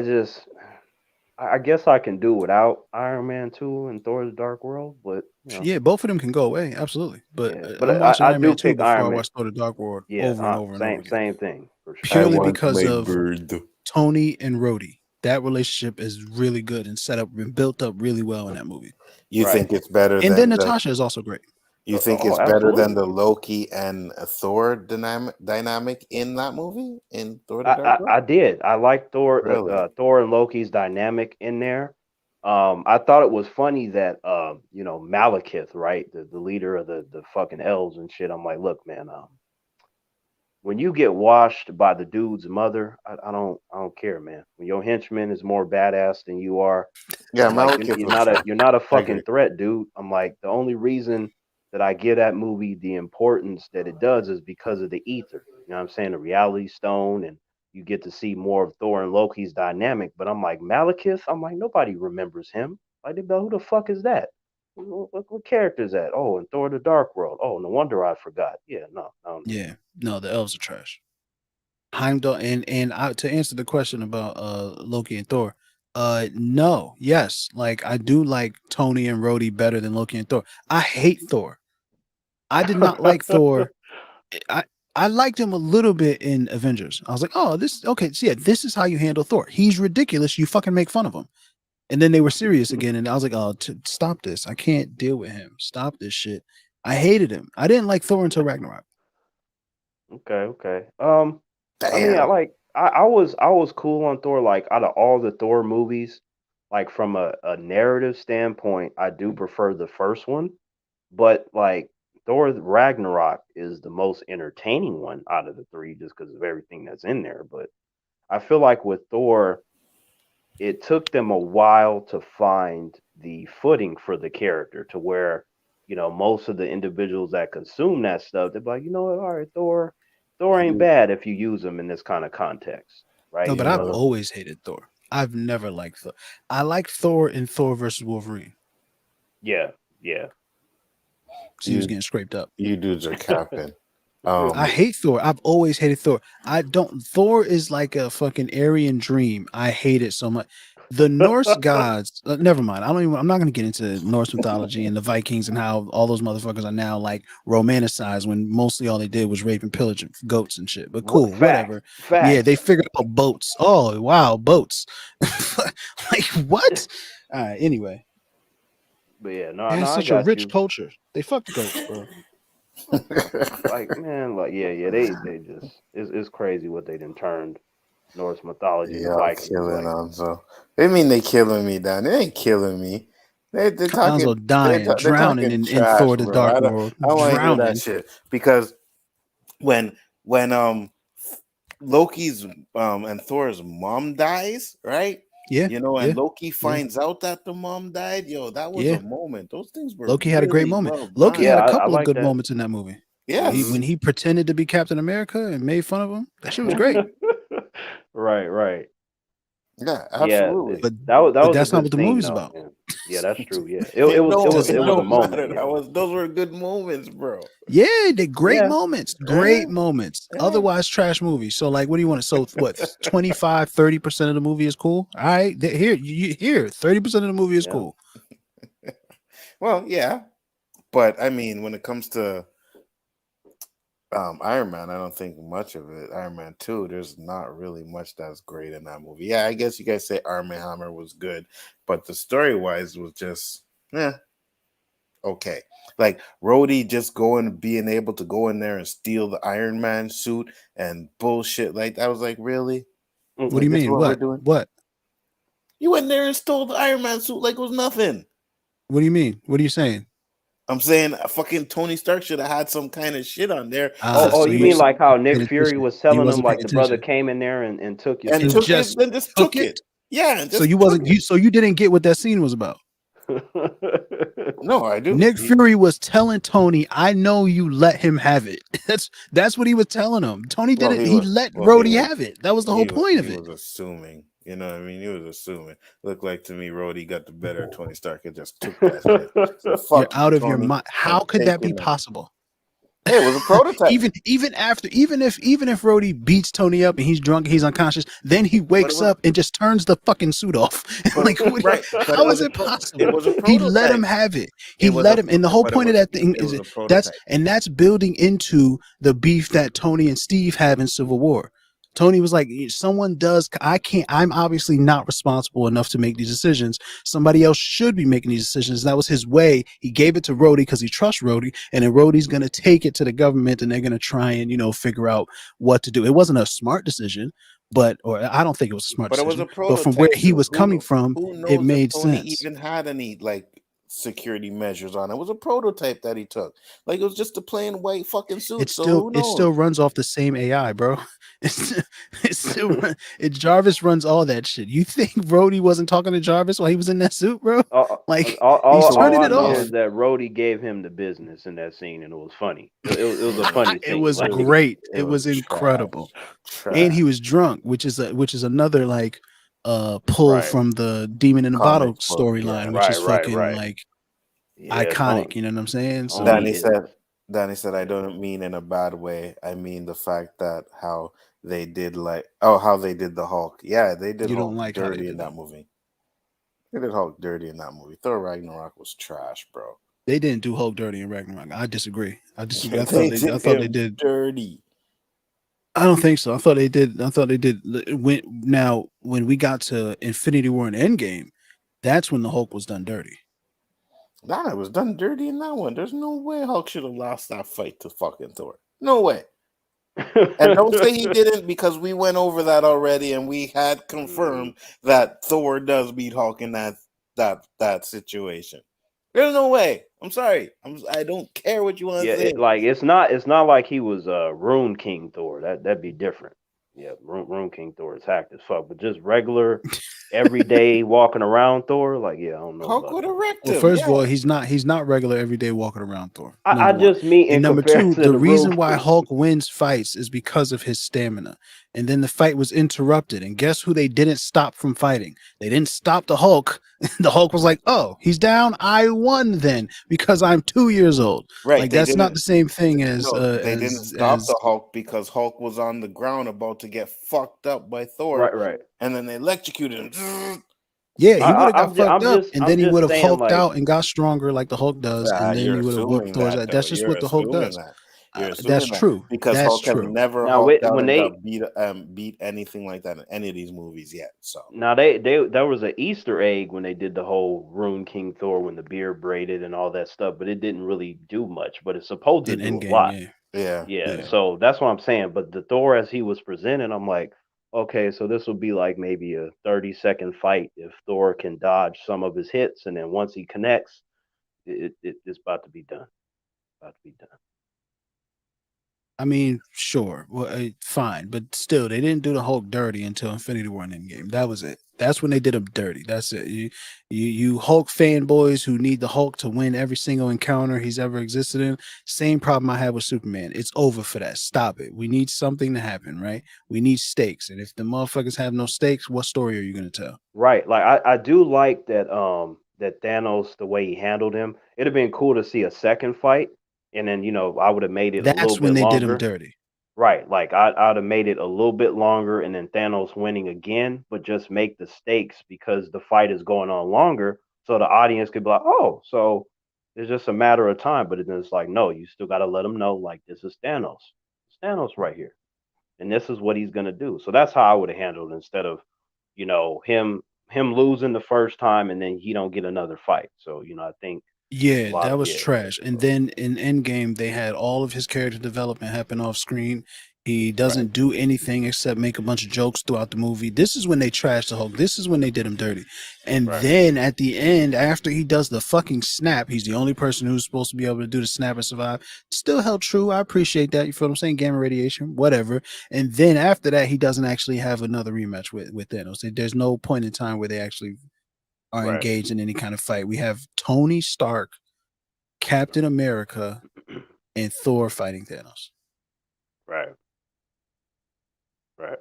I guess I can do without Iron Man 2 and Thor: The Dark World. But Yeah, both of them can go away, absolutely. But yeah, but I'm watching I Iron Man do 2 pick before I Iron Man. watch Thor: The Dark World Yeah, over and over and over again, same thing for sure. I purely want because my of bird. Tony and Rhodey. That relationship is really good and set up and built up really well in that movie. You Right. think it's better And then than the? Natasha is also great. You think Oh, it's better than absolutely. the Loki and Thor dynamic in that movie in Thor: The Dark World? I did. I liked Really? Thor and Loki's dynamic in there. I thought it was funny that Malekith, right, the leader of the fucking elves and shit. I'm like, look, man, when you get washed by the dude's mother, I don't care, man. When your henchman is more badass than you are, Yeah, I'm like, Malekith was fun. you're not a I agree. fucking threat, dude. I'm like, the only reason that I give that movie the importance that it does is because of the ether. You know what I'm saying? The reality stone, and you get to see more of Thor and Loki's dynamic. But I'm like, Malekith, I'm like, nobody remembers him. Like, they be like, who the fuck is that? What character is that? Oh, in Thor: The Dark World. Oh, no wonder I forgot. Yeah, no. Yeah. No, the elves are trash. Heimdall to answer the question about Loki and Thor, no, yes, like I do like Tony and Rhodey better than Loki and Thor. I hate Thor. I did not like Thor. I I liked him a little bit in Avengers. I was like, oh, this okay. So yeah, this is how you handle Thor. He's ridiculous. You fucking make fun of him. And then they were serious again, and I was like, oh, stop this. I can't deal with him. Stop this shit. I hated him. I didn't like Thor until Ragnarok. Okay. I mean, Damn. I was cool on Thor. Like out of all the Thor movies, like from a narrative standpoint, I do prefer the first one. But like Thor Ragnarok is the most entertaining one out of the three, just because of everything that's in there. But I feel like with Thor, it took them a while to find the footing for the character to where, most of the individuals that consume that stuff, they're like, you know what, all right, Thor ain't bad if you use him in this kind of context, No, right? but I've Yeah. So always hated Thor. I've never liked Thor. I liked Thor in Thor versus Wolverine. yeah. So he was You getting scraped up. you dudes are capping. I hate Thor. I've always hated Thor. Thor is like a fucking Aryan dream. I hate it so much. The Norse gods, never mind. I'm not going to get into Norse mythology and the Vikings and how all those motherfuckers are now like romanticized when mostly all they did was rape and pillage goats and shit. But cool, whatever. Yeah, they Facts. figured out boats. Oh, wow, boats. Like what? All right, anyway. But yeah, no, Man, I such a got rich you. culture. They fucked goats, bro. Like, man, like, yeah, they just it's crazy what they done turned Norse mythology and the Y'all Vikings. killing Like, them. So they mean they killing me, down. They ain't killing me. They're Alonzo talking. dying, They're drowning talking in trash, Thor: The bro. Dark World, I don't want to hear that drowning. shit because when Loki's and Thor's mom dies, right? Yeah, And Loki yeah, finds out that the mom died. Yo, that was yeah. a moment. Those things were Loki had a great really moment. well Loki done. had yeah, a I couple of like good that. moments in that movie. Yes. When he pretended to be Captain America and made fun of him, that shit was great. Right. Yeah, Yeah, absolutely. But that but was a that's not good what the scene, movie's though, about. man. Yeah, that's true. Yeah, it was No, Does it it was a not. don't moment. matter. Yeah, Those were good moments, bro. Yeah, they great yeah. moments. Yeah, Great moments. yeah. Otherwise, trash movie. So, like, what do you want? So, what? 25-30% of the movie is cool. All right, here, 30% of the movie is Yeah. cool. Well, yeah, but I mean, when it comes to Iron Man, I don't think much of it. Iron Man 2, there's not really much that's great in that movie. Yeah, I guess you guys say Armor Hammer was good, but the story wise was just okay. Like Rhodey just being able to go in there and steal the Iron Man suit and bullshit like that. I was like, really? What do Mm-mm. you Like this is mean? what we're What? doing? What? You went there and stole the Iron Man suit like it was nothing. What do you mean? What are you saying? I'm saying fucking Tony Stark should have had some kind of shit on there Oh, Ah, to oh, so you you mean so like how you Nick paying Fury attention. was So you telling him wasn't like paying the brother attention came in there and took your and and suit? took it, just then just took took it. it. Yeah, and So just you took wasn't it. you. So you didn't get what that scene was about. No, I do. Nick Fury was telling Tony, "I know you let him have it." That's what he was telling him. Tony Well, didn't. He let he Rhodey was have it. That was the whole point of he it. was assuming. You know what I mean? He was assuming. Looked like to me, Rhodey got the better of Tony Stark and just took that shit. So You're fuck you, out of your Tony. mind. How I'm could that be taking that. possible? Hey, it was a prototype, Even if Rhodey beats Tony up and he's drunk, he's unconscious, then he but it wakes was up and just turns the fucking suit off. but Like, right, but it how was is a it it possible? was a He let him prototype. have it. It He was a let him, and the whole but point of that thing it is was a prototype. that's building into the beef that Tony and Steve have in Civil War. Tony was like, someone does, I can't, I'm obviously not responsible enough to make these decisions. Somebody else should be making these decisions. That was his way. He gave it to Rhodey because he trusts Rhodey, and then Rhodey's going to take it to the government and they're going to try and, figure out what to do. It wasn't a smart decision, or I don't think it was a smart But it was a decision, but from where prototype, he dude. was coming from, Who it knows if made Tony sense. even had any like security measures on it? It was a prototype that he took. Like it was just a plain white fucking suit. So who It still knows? runs off the same AI, bro. Jarvis runs all that shit. You think Rhodey wasn't talking to Jarvis while he was in that suit, bro? all, Like all, he's all, So all turning I it know off. is that Rhodey gave him the business in that scene, and it was funny. It was a funny It scene. was Like, great. it It was was incredible. And trash. he was drunk, which is another like pull right, from the Demon in the Comic Bottle book, yeah. storyline, which is fucking right. like Yeah, iconic, you know what I'm saying? So Danny Tony is. said, Danny said, I Yeah. don't mean in a bad way. I mean the fact that how they did like how they did the Hulk. Yeah, they did You don't Hulk like how they dirty did in that. that movie. They did Hulk dirty in that movie. Thor Ragnarok was trash, bro. They didn't do Hulk dirty in Ragnarok. I disagree. I disagree. I They thought they. I did thought they him did. dirty. I don't think so. I thought they did. I thought they did. When we got to Infinity War and Endgame, that's when the Hulk was done dirty. Nah, it was done dirty in that one. There's no way Hulk should have lost that fight to fucking Thor. No way. And don't say he didn't, because we went over that already and we had confirmed that Thor does beat Hulk in that situation. There's no way. I'm sorry. I don't care what you want to say. It's not like he was Rune King Thor. That'd be different. Yeah, Rune King Thor is hacked as fuck, but just regular, everyday walking around Thor, like, yeah, I don't know Hulk about would that. have wrecked Well, him. first Yeah. of all, he's not regular everyday walking around Thor. I Number one. just mean in And number two, comparison the to reason Rune why King. Hulk wins fights is because of his stamina. And then the fight was interrupted. And guess who they didn't stop from fighting? They didn't stop the Hulk. The Hulk was like, "Oh, he's down. I won then because I'm 2 years old." Right. Like, They that's not didn't. the same thing as No, they didn't stop the Hulk because Hulk was on the ground about to get fucked up by Thor. Right. And then they electrocuted him. Yeah, he would have got fucked I'm up, just and I'm then he just would have saying, hulked like, out and got stronger like the Hulk does, and then You're he would have whooped assuming Thor's that, ass. though. That's just You're what the Hulk assuming does. that. You're That's assuming that true. because That's Hulk has true. never now hulked out when and they got beat anything like that in any of these movies yet. So now they there was an Easter egg when they did the whole Rune King Thor when the beard braided and all that stuff, but it didn't really do much. But it's supposed to In do a Endgame, lot. yeah. yeah, Yeah, so that's what I'm saying. But the Thor as he was presented, I'm like, okay, so this will be like maybe a 30-second fight if Thor can dodge some of his hits, and then once he connects, it's about to be done. About to be done. I mean, sure, well, fine, but still, they didn't do the Hulk dirty until Infinity War and Endgame. That was it. That's when they did him dirty. That's it. You Hulk fanboys who need the Hulk to win every single encounter he's ever existed in. Same problem I had with Superman. It's over for that. Stop it. We need something to happen, right? We need stakes, and if the motherfuckers have no stakes, what story are you gonna tell? Right. Like I do like that Thanos the way he handled him. It'd have been cool to see a second fight, and then I would have made it a little That's when bit they did him longer. dirty. Right. Like I'd have made it a little bit longer and then Thanos winning again, but just make the stakes because the fight is going on longer. So the audience could be like, oh, so it's just a matter of time. But then it's like, no, you still got to let them know, like, this is Thanos. It's Thanos right here. And this is what he's going to do. So that's how I would have handled it instead of, him losing the first time and then he don't get another fight. So, I think a Yeah, lot that of, was yeah. trash. And then in Endgame, they had all of his character development happen off screen. He doesn't do anything except make a bunch of jokes throughout the movie. This is when they trashed the Hulk. This is when they did him dirty. And Right. then at the end, after he does the fucking snap, he's the only person who's supposed to be able to do the snap and survive. Still held true. I appreciate that. You feel what I'm saying? Gamma radiation, whatever. And then after that, he doesn't actually have another rematch with Thanos. There's no point in time where they actually are Right. engaged in any kind of fight. We have Tony Stark, Captain America, and Thor fighting Thanos. Right. Right.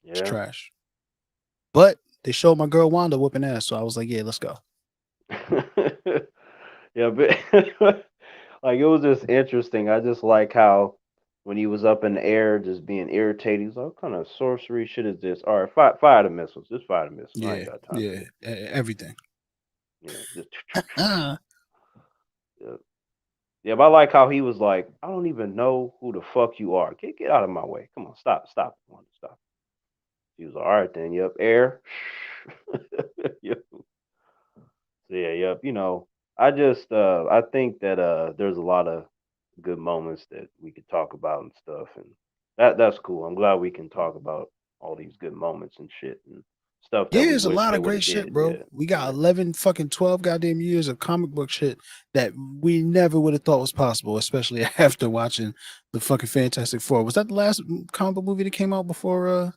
It's Yeah. trash. But they showed my girl Wanda whooping ass, so I was like, yeah, let's go. Yeah, but like it was just interesting. I just like how when he was up in the air, just being irritated, he's like, "What kind of sorcery shit is this?" All right, fire the missiles. Just fire the missiles. I ain't Yeah, got time. yeah, everything. Just yeah. Yeah, but I like how he was like, "I don't even know who the fuck you are. Get out of my way. Come on, stop, stop." He was like, all right then. Yep, air. Yep. So yeah, yep. I think that there's a lot of good moments that we could talk about and stuff, and that's cool. I'm glad we can talk about all these good moments and shit and stuff Yeah, that we there's a wish lot they of would great have shit, did. bro. Yeah, We got yeah, 11 fucking 12 goddamn years of comic book shit that we never would have thought was possible, especially after watching the fucking Fantastic Four. Was that the last comic book movie that came out before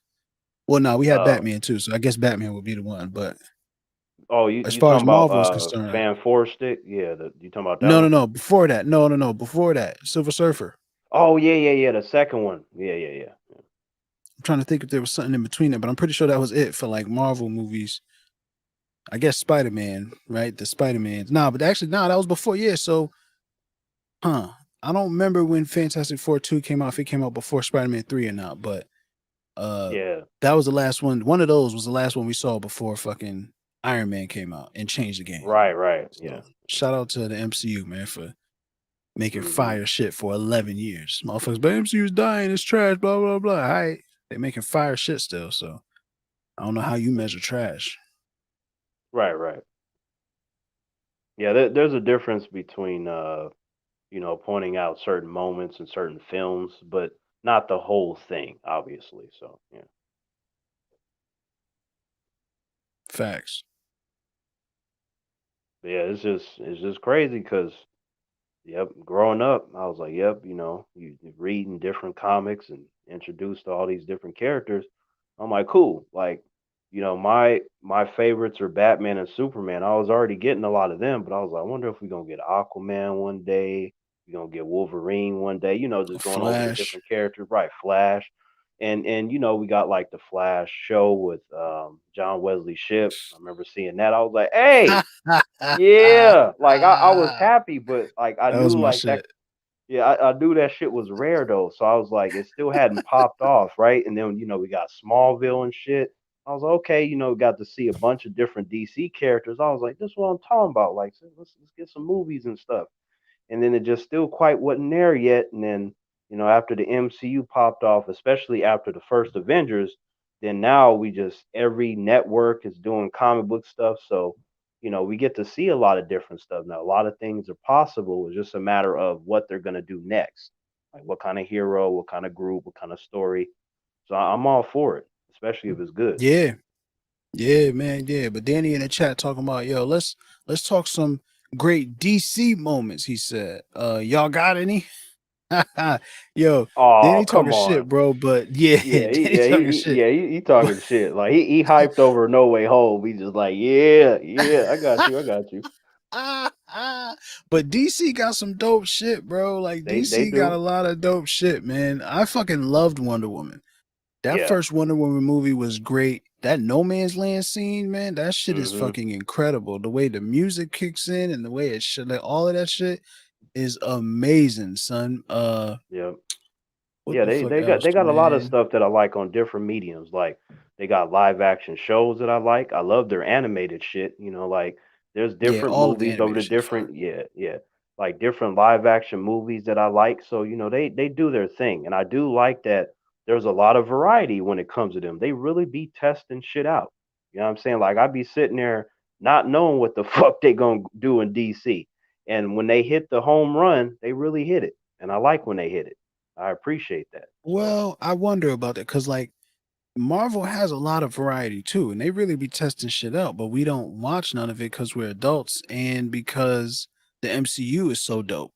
well, no, we had uh, Batman too, so I guess Batman would be the one. But oh, as you far as talking about Marvel is concerned, Fan Four Stick? Yeah, you talking about that no, one? before that, no, before that, Silver Surfer. Oh yeah, the second one. Yeah. I'm trying to think if there was something in between it, but I'm pretty sure that was it for like Marvel movies. I guess Spider-Man, right? The Spider-Man. Nah, but actually, nah, that was before. Yeah, so, huh? I don't remember when Fantastic Four 2 came out, if it came out before Spider-Man 3 or not, but Yeah. that was the last one. One of those was the last one we saw before fucking Iron Man came out and changed the game. Right. Yeah. So shout out to the MCU, man, for making Mm-hmm. fire shit for 11 years. Motherfuckers, but MCU's dying, it's trash, blah, blah, blah. All right. They making fire shit still, so I don't know how you measure trash. Right. Yeah, there's a difference between pointing out certain moments in certain films, but not the whole thing, obviously. So yeah. Facts. But yeah, it's just crazy because yep, growing up, I was like, yep, you reading different comics and introduced to all these different characters. I'm like, cool. Like, my favorites are Batman and Superman. I was already getting a lot of them, but I was like, I wonder if we're gonna get Aquaman one day, we're gonna get Wolverine one day, just going over the Flash. different characters, right? Flash. And we got like the Flash show with John Wesley Shipp. I remember seeing that. I was like, hey, yeah, like I was that happy, but like I was knew my like that. shit. Yeah, I knew that shit was rare though, so I was like, it still hadn't popped off, right? And then we got Smallville and shit. I was like, okay, got to see a bunch of different DC characters. I was like, this is what I'm talking about. Like, let's get some movies and stuff. And then it just still quite wasn't there yet. And then, after the MCU popped off, especially after the first Avengers, then now we just every network is doing comic book stuff. So, we get to see a lot of different stuff now. A lot of things are possible. It's just a matter of what they're gonna do next. Like what kind of hero, what kind of group, what kind of story. So I'm all for it, especially if it's good. Yeah. Yeah, man. Yeah. But Danny in the chat talking about, yo, let's talk some great DC moments, he said. Y'all got any? Yo, Oh, Danny come talking on. shit, bro. But yeah, Yeah, Danny talking shit. he talking shit. Like he hyped over No Way Home. He just like, yeah, I got you, I got you. But DC got some dope shit, bro. Like They DC got a do. lot of dope shit, man. I fucking loved Wonder Woman. That Yeah. first Wonder Woman movie was great. That No Man's Land scene, man, that shit is Mm-hmm. fucking incredible. The way the music kicks in and the way it should, like, all of that shit is amazing, son. Yeah. What Yeah, the they fuck they got else, they got a lot of man? stuff that I like on different mediums. Like they got live action shows that I like. I love their animated shit. Like there's Yeah, different all of the movies over animated the shit fire. different like different live action movies that I like. So they do their thing, and I do like that. There's a lot of variety when it comes to them. They really be testing shit out. You know what I'm saying? Like I'd be sitting there not knowing what the fuck they gonna do in DC, and when they hit the home run, they really hit it, and I like when they hit it. I appreciate that. So Well, I wonder about that because, like, Marvel has a lot of variety too, and they really be testing shit out, but we don't watch none of it because we're adults and because the MCU is so dope,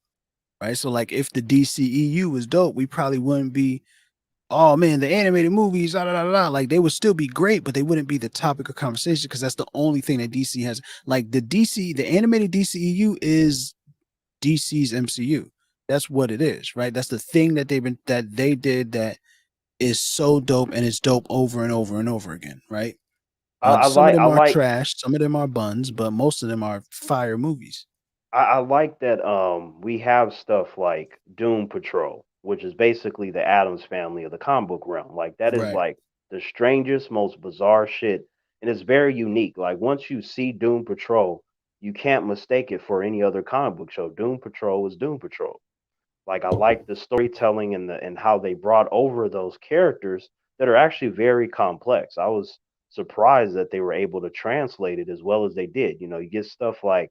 right? So, like, if the DCEU was dope, we probably wouldn't be, oh man, the animated movies, da da da da. Like, they would still be great, but they wouldn't be the topic of conversation because that's the only thing that DC has. Like, the animated DCEU is DC's MCU. That's what it is, right? That's the thing that they did that is so dope and it's dope over and over and over again, right? I Some of like I them are like trash, some of them are buns, but most of them are fire movies. I like that we have stuff like Doom Patrol, which is basically the Adams family of the comic book realm. Like that is Right. like the strangest, most bizarre shit. And it's very unique. Like once you see Doom Patrol, you can't mistake it for any other comic book show. Doom Patrol is Doom Patrol. Like I like the storytelling and how they brought over those characters that are actually very complex. I was surprised that they were able to translate it as well as they did. You get stuff like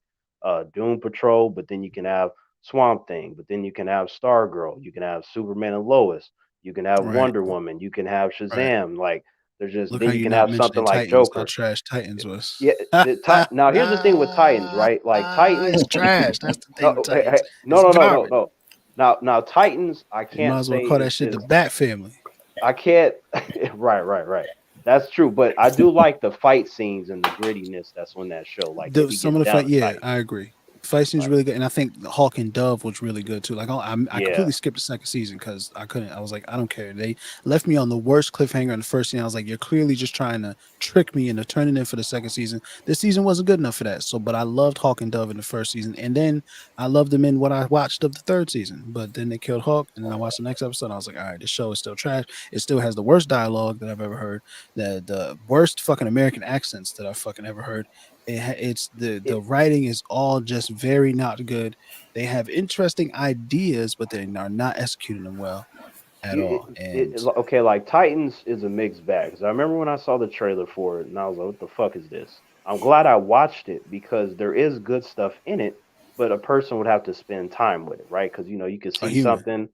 Doom Patrol, but then you can have Swamp Thing, but then you can have Stargirl, you can have Superman and Lois, you can have Right. Wonder Woman, you can have Right. Shazam. Like there's just Look how then you you're can not have something mentioning like Titans, how Joker. trash Titans was. Yeah, now here's the thing with Titans, right? Like Titans, It's trash. That's the thing with no, Titans. no, It's no, no, no, garbage. no. Now Titans, I You might can't as well say call that shit the is Bat Family. I can't. Right. That's true, but I do like the fight scenes and the grittiness that's on that show. Like they be Some getting of the down fight, to yeah, Titans. I agree. Fight scene's Like, really good, and I think Hawk and Dove was really good too. Like I yeah, completely skipped the second season because I couldn't. I was like, I don't care. They left me on the worst cliffhanger in the first season. I was like, you're clearly just trying to trick me into turning in for the second season. This season wasn't good enough for that. So, but I loved Hawk and Dove in the first season, and then I loved them in what I watched of the third season. But then they killed Hawk, and then I watched the next episode. And I was like, all right, this show is still trash. It still has the worst dialogue that I've ever heard, the worst fucking American accents that I've fucking ever heard. It's it, the writing is all just very not good. They have interesting ideas, but they are not executing them well at all. And okay, like Titans is a mixed bag. 'Cause I remember when I saw the trailer for it, and I was like, "What the fuck is this?" I'm glad I watched it because there is good stuff in it, but a person would have to spend time with it, right? Because you could a see human, something.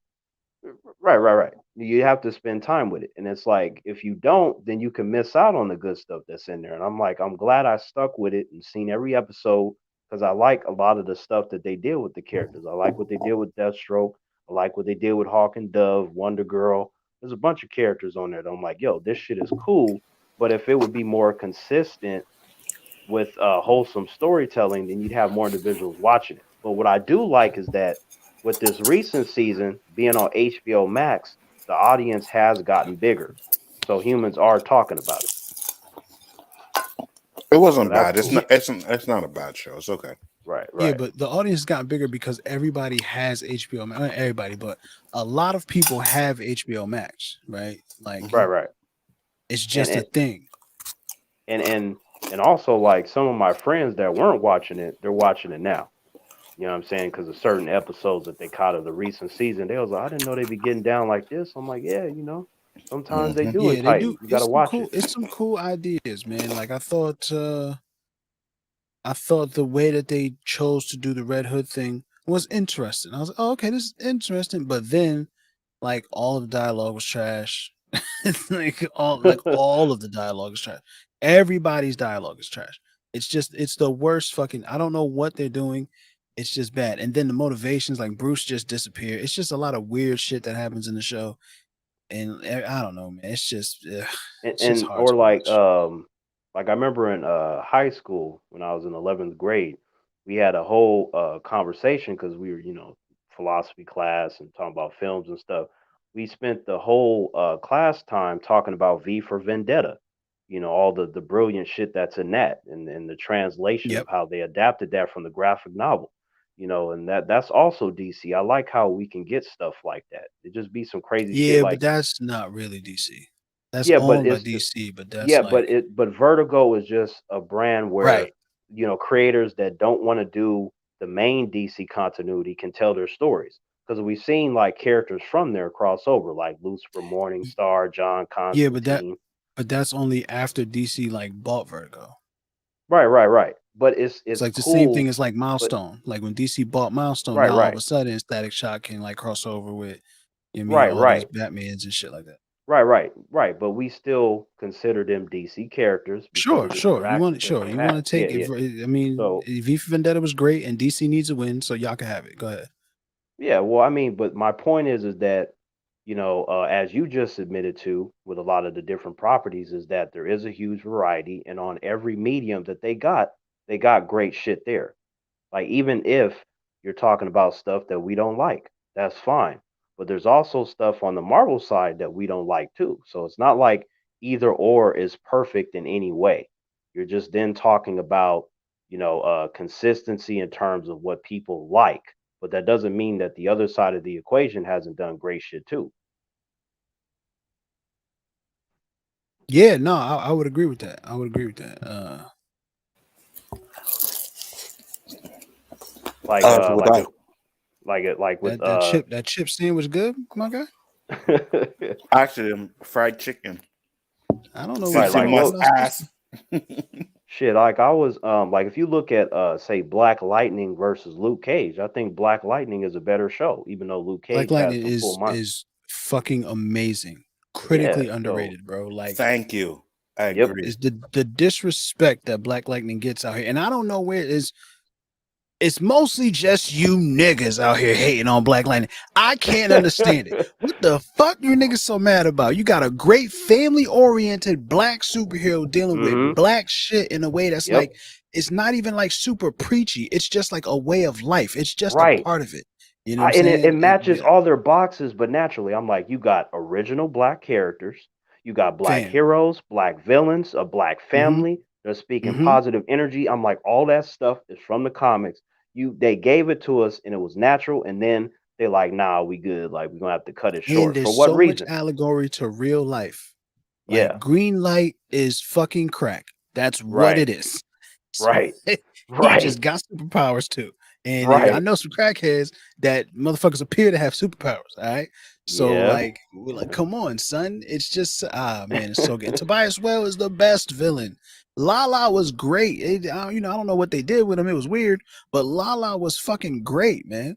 Right. You have to spend time with it. And it's like if you don't, then you can miss out on the good stuff that's in there. And I'm like, I'm glad I stuck with it and seen every episode because I like a lot of the stuff that they did with the characters. I like what they did with Deathstroke. I like what they did with Hawk and Dove, Wonder Girl. There's a bunch of characters on there that I'm like, yo, this shit is cool. But if it would be more consistent with wholesome storytelling, then you'd have more individuals watching it. But what I do like is that with this recent season being on HBO Max, the audience has gotten bigger, so humans are talking about it. It So wasn't that's bad. It's cool. yeah, not. It's not a bad show. It's okay. Right, yeah, right, but the audience got bigger because everybody has HBO Max. Not everybody, but a lot of people have HBO Max, right? Like right, Hmm. right. it's And just a and thing. and and and also like some of my friends that weren't watching it, they're watching it now. You know what I'm saying? Because of certain episodes that they caught of the recent season, they was like, I didn't know they'd be getting down like this. I'm like, yeah, sometimes they Hmm. do in Yeah, they do. Titans. You got to watch it. It's some cool ideas, man. Like I thought the way that they chose to do the Red Hood thing was interesting. I was like, oh, okay, this is interesting. But then, like, all of the dialogue was trash. Like all of the dialogue is trash. Everybody's dialogue is trash. It's the worst fucking. I don't know what they're doing. It's just bad. And then the motivations, like Bruce just disappeared. It's just a lot of weird shit that happens in the show. And I don't know, man. and, it's just and hard or to watch. like I remember in high school when I was in 11th grade, we had a whole conversation because we were philosophy class and talking about films and stuff. We spent the whole class time talking about V for Vendetta, all the brilliant shit that's in that, and the translation of Yep. how they adapted that from the graphic novel. And that's also DC. I like how we can get stuff like that. It just be some crazy shit Yeah, but like, that's not really DC. That's yeah, but owned by it's DC, but that's yeah, like but Vertigo is just a brand where right. creators that don't want to do the main DC continuity can tell their stories because we've seen like characters from there cross over, like Lucifer Y- Morningstar, John Yeah, Constantine. but that's only after DC like bought Vertigo. Right. But it's It's it's like the same thing cool, as like but Milestone. Like when DC bought Milestone, right, now all of right, a sudden Static Shock can like cross over with right, all these right. Batmans and shit like that. Right. But we still consider them DC characters because of the interactions that they You want have. to Yeah, take yeah. it. I mean, So V for Vendetta was great, and DC needs a win, so y'all can have it. Go ahead. yeah, well, I mean, but my point is that as you just admitted to with a lot of the different properties, is that there is a huge variety, and on every medium that they got great shit there. Like even if you're talking about stuff that we don't like, that's fine. But there's also stuff on the Marvel side that we don't like too. So it's not like either or is perfect in any way. You're just then talking about, consistency in terms of what people like. But that doesn't mean that the other side of the equation hasn't done great shit too. Yeah, no, I would agree with that. I would agree with that. Like As would I. like with That chip sandwich good, my guy. Actually, fried chicken. I don't know what right, Sissy like what must what else supposed to. ask. shit, like I was like if you look at say Black Lightning versus Luke Cage, I think Black Lightning is a better show, even though Luke Black Cage has Lightning some cool money. is fucking amazing, Yeah, critically so underrated, bro. Like Thank you. I yep. agree. is the disrespect that Black Lightning gets out here, and I don't know where it is. It's mostly just you niggas out here hating on Black Lightning. I can't understand it. What the fuck you niggas so mad about? You got a great family-oriented black superhero dealing with black shit in a way that's like, it's not even like super preachy. It's just like a way of life. It's just a part of it. You know what I'm And saying? it matches all their boxes, but naturally, I'm like, you got original black characters, you got black heroes, black villains, a black family. They're speaking positive energy. I'm like, all that stuff is from the comics. They gave it to us, and it was natural. And then they're like, nah, we good. Like, we're gonna have to cut it short. And there's For what so reason? much allegory to real life. Yeah. Like green light is fucking crack. That's what it is. So Right. He just got superpowers too. And I know some crackheads that motherfuckers appear to have superpowers. All right. So like we're like, come on, son. It's just man, it's so good. And Tobias Well is the best villain. Lala was great. I don't know what they did with him. It was weird, but Lala was fucking great, man.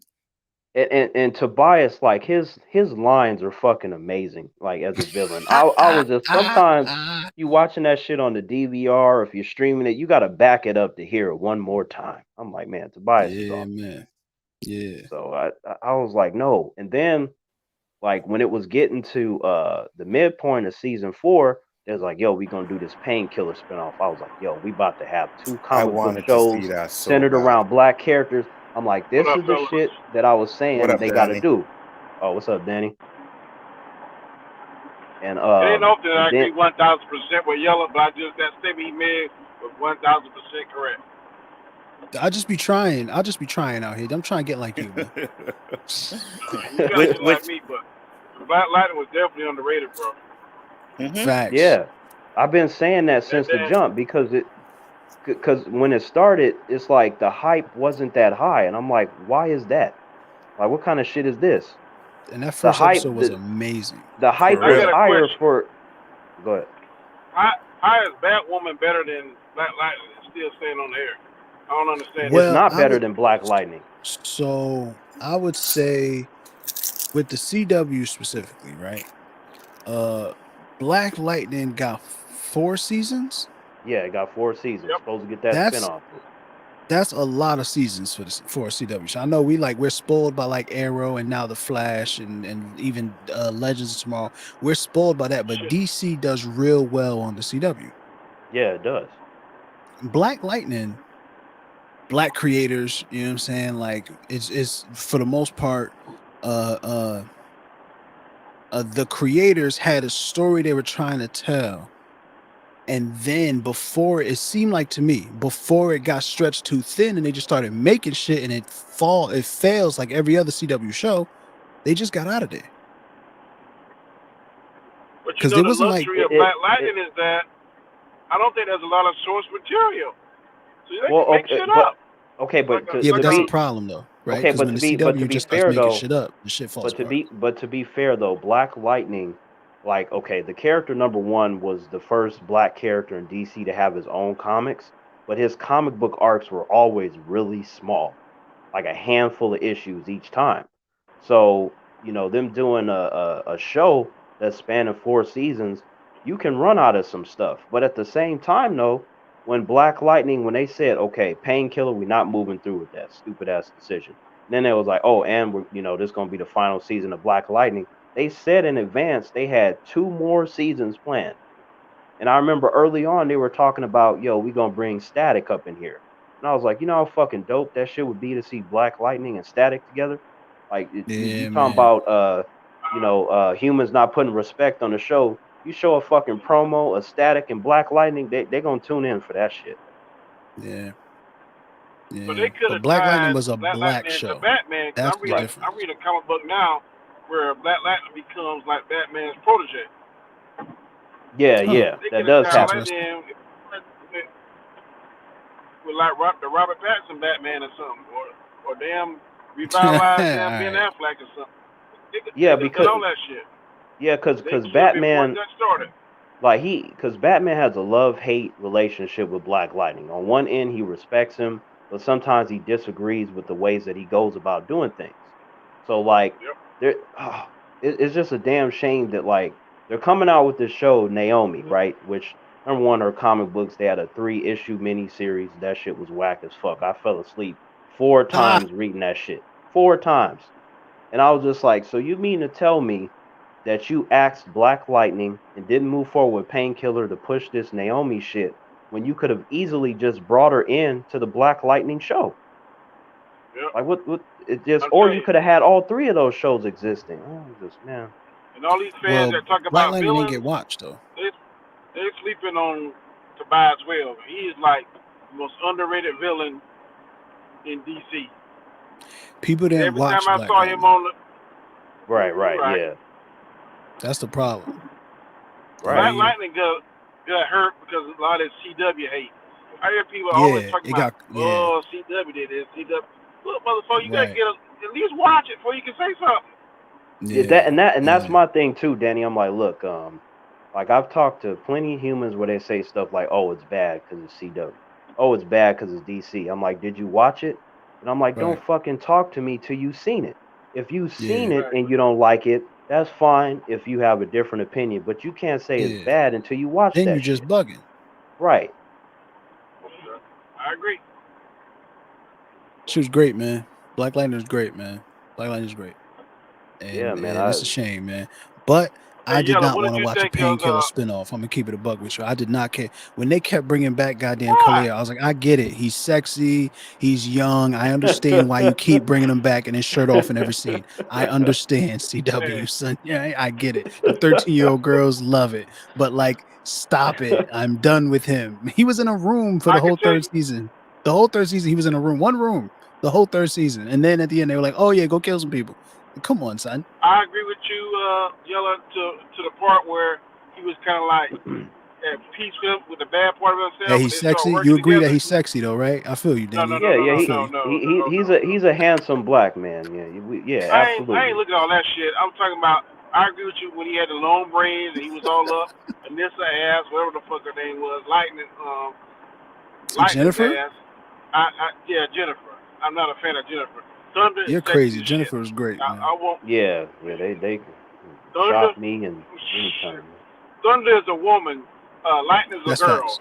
And Tobias, like his lines are fucking amazing. Like as a villain, I was just sometimes you watching that shit on the DVR, or if you're streaming it, you got to back it up to hear it one more time. I'm like, man, Tobias is awesome. Man. Yeah. So I was like, no. And then like when it was getting to the midpoint of season 4, there's like, yo, we gonna do this Painkiller spinoff. I was like, yo, we about to have 2 comic book shows centered around black characters. I'm like, this is the shit that I was saying they got to do. Oh, what's up, Danny? And it ain't often I agree 1,000% with Yellow, but I just that statement he made was 1,000% correct. I'll just be trying out here. I'm trying to get like you, man. You guys like me, but Black Lightning was definitely underrated, bro. Facts. Yeah, I've been saying that since the jump because when it started, it's like the hype wasn't that high, and I'm like, why is that? Like, what kind of shit is this? And that first episode was amazing. The hype was higher for. Go ahead. How is Batwoman better than Black Lightning? Still staying on the air. I don't understand. Well, it's not better than Black Lightning. So I would say, with the CW specifically, right? Black Lightning got 4 seasons. Yeah, it got 4 seasons. Supposed to get that spinoff. That's a lot of seasons for a CW show. I know we're spoiled by like Arrow and now the Flash and even Legends of Tomorrow. We're spoiled by that, but DC does real well on the CW. Yeah, it does. Black Lightning, black creators, you know what I'm saying? Like it's for the most part, the creators had a story they were trying to tell. And then it seemed like to me, before it got stretched too thin and they just started making shit and it fails like every other CW show, they just got out of there. Because the luxury of Black Lightning is that I don't think there's a lot of source material. So they can make shit up. Okay, but that's a problem though, right? Okay, but to be fair though, shit up, the shit falls apart. But to be fair though, Black Lightning, like, okay, the character number 1 was the first black character in DC to have his own comics, but his comic book arcs were always really small, like a handful of issues each time. So, them doing a show that's spanning 4 seasons, you can run out of some stuff. But at the same time, though, when Black Lightning, when they said, okay, Painkiller, we're not moving through with that stupid-ass decision. Then it was like, oh, and this is going to be the final season of Black Lightning. They said in advance they had 2 more seasons planned. And I remember early on they were talking about, yo, we're going to bring Static up in here. And I was like, you know how fucking dope that shit would be to see Black Lightning and Static together? Like, you talking about, humans not putting respect on the show. You show a fucking promo of Static and Black Lightning, they're going to tune in for that shit. Yeah. But Black Lightning was a black show. Batman, That's I'm reading a comic book now where Black Lightning becomes like Batman's protege. Yeah, that does happen. With like the Robert Pattinson Batman or something, or damn revitalized damn Ben Affleck or something. Because all that shit. Yeah, because Batman, because Batman has a love-hate relationship with Black Lightning. On one end, he respects him, but sometimes he disagrees with the ways that he goes about doing things. So like, it's just a damn shame that like they're coming out with this show Naomi, right? Which #1, her comic books, they had a 3-issue miniseries. That shit was whack as fuck. I fell asleep 4 times reading that shit. 4 times. And I was just like, so you mean to tell me that you asked Black Lightning and didn't move forward with Painkiller to push this Naomi shit when you could have easily just brought her in to the Black Lightning show? Yep. Like what it just, or you could have had all 3 of those shows existing. Oh, just man. And all these fans that talk Black about Lightning didn't villains, get watched though. they're sleeping on Tobias Wells. He is like the most underrated villain in DC. People didn't Every watch time I Black saw Lightning. him on the Right, yeah. That's the problem. Black Right. Lightning got hurt because a lot of CW hate. I hear people always talking about, oh, CW did this, CW. Look, motherfucker, you gotta at least watch it before you can say something. Yeah, that's my thing too, Danny. I'm like, look, like I've talked to plenty of humans where they say stuff like, oh, it's bad because it's CW. Oh, it's bad because it's DC. I'm like, did you watch it? And I'm like, don't fucking talk to me till you've seen it. If you've seen it and you don't like it, that's fine if you have a different opinion. But you can't say it's bad until you watch that. Then you're just bugging. Right. I agree. She was great, man. Black Lightning is great, man. Black Lightning is great. And, yeah, man. It's a shame, man. But I did not want to watch a Painkiller spinoff. I'm gonna keep it a bug with you. I did not care when they kept bringing back goddamn Khalil. I was like, I get it. He's sexy. He's young. I understand why you keep bringing him back and his shirt off in every scene. I understand, CW, son. Yeah, I get it. The 13-year-old girls love it, but like, stop it. I'm done with him. He was in a room for the whole 3rd season. The whole 3rd season, he was in a room, one room, the whole 3rd season, and then at the end, they were like, "Oh yeah, go kill some people." Come on, son. I agree with you, Yella, to the part where he was kind of like at peace with the bad part of himself. Yeah, he's sexy. You agree that he's sexy, though, right? I feel you, Danny. No. He's a handsome black man. Absolutely. I ain't looking at all that shit. I'm talking about. I agree with you when he had the long braids and he was all up, Anissa ass, whatever the fuck her name was, Lightning. Jennifer. Ass. Yeah, Jennifer. I'm not a fan of Jennifer. Thunder. You're crazy. Jennifer was great. Man. I won't. Yeah. They shot me and anytime. Thunder is a woman. Lightning is a girl. Facts.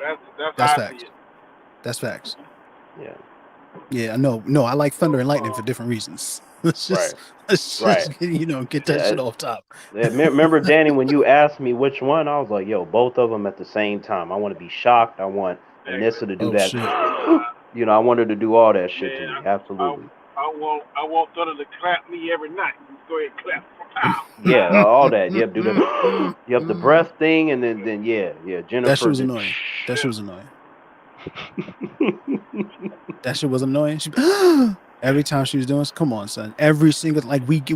That's how I see it. That's facts. Yeah. Yeah. No. I like Thunder and Lightning for different reasons. Let's just get that shit off top. Remember, Danny, when you asked me which one, I was like, yo, both of them at the same time. I want to be shocked. I want Anissa to do that. Shit. I want her to do all that shit to me. Absolutely. I want Thunder to clap me every night. Go ahead, clap. Yeah, all that. Yep, do that. Yep, the breath thing, and then Jennifer. That shit was annoying. That shit was annoying. Every time she was doing this, come on, son. Every single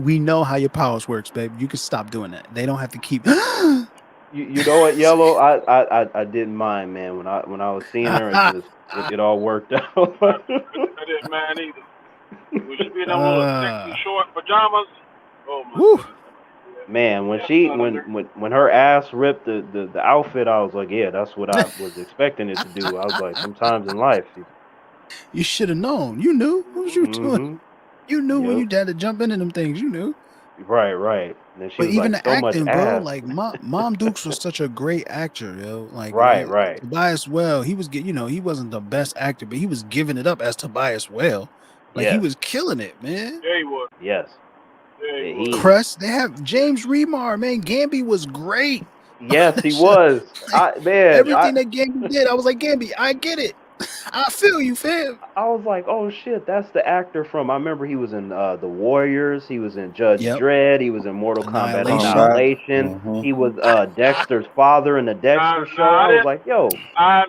we know how your powers works, babe. You can stop doing that. They don't have to keep. You know what, Yellow? I didn't mind, man. When I was seeing her, it all worked out. I didn't mind either. When she be in those little sexy short pajamas. Oh my goodness. Man, when her ass ripped the outfit, I was like, yeah, that's what I was expecting it to do. I was like, sometimes in life, you should have known. You knew what was you doing. You knew when you had to jump into them things. You knew. Right. And but even like, the so acting, bro, ass. like Mom Dukes was such a great actor, yo. Like right. Tobias Well, he was he wasn't the best actor, but he was giving it up as Tobias Well. Like he was killing it, man. Yeah, he was. Yes. Yeah, he was. Crest, they have James Remar, man. Gamby was great. Yes, he was. Everything that Gamby did, I was like, Gamby, I get it. I feel you, fam. I was like, oh shit, that's the actor from. I remember he was in The Warriors. He was in Judge Dredd. He was in Mortal Kombat Annihilation. Mm-hmm. He was Dexter's father in the Dexter show. I was like, yo. I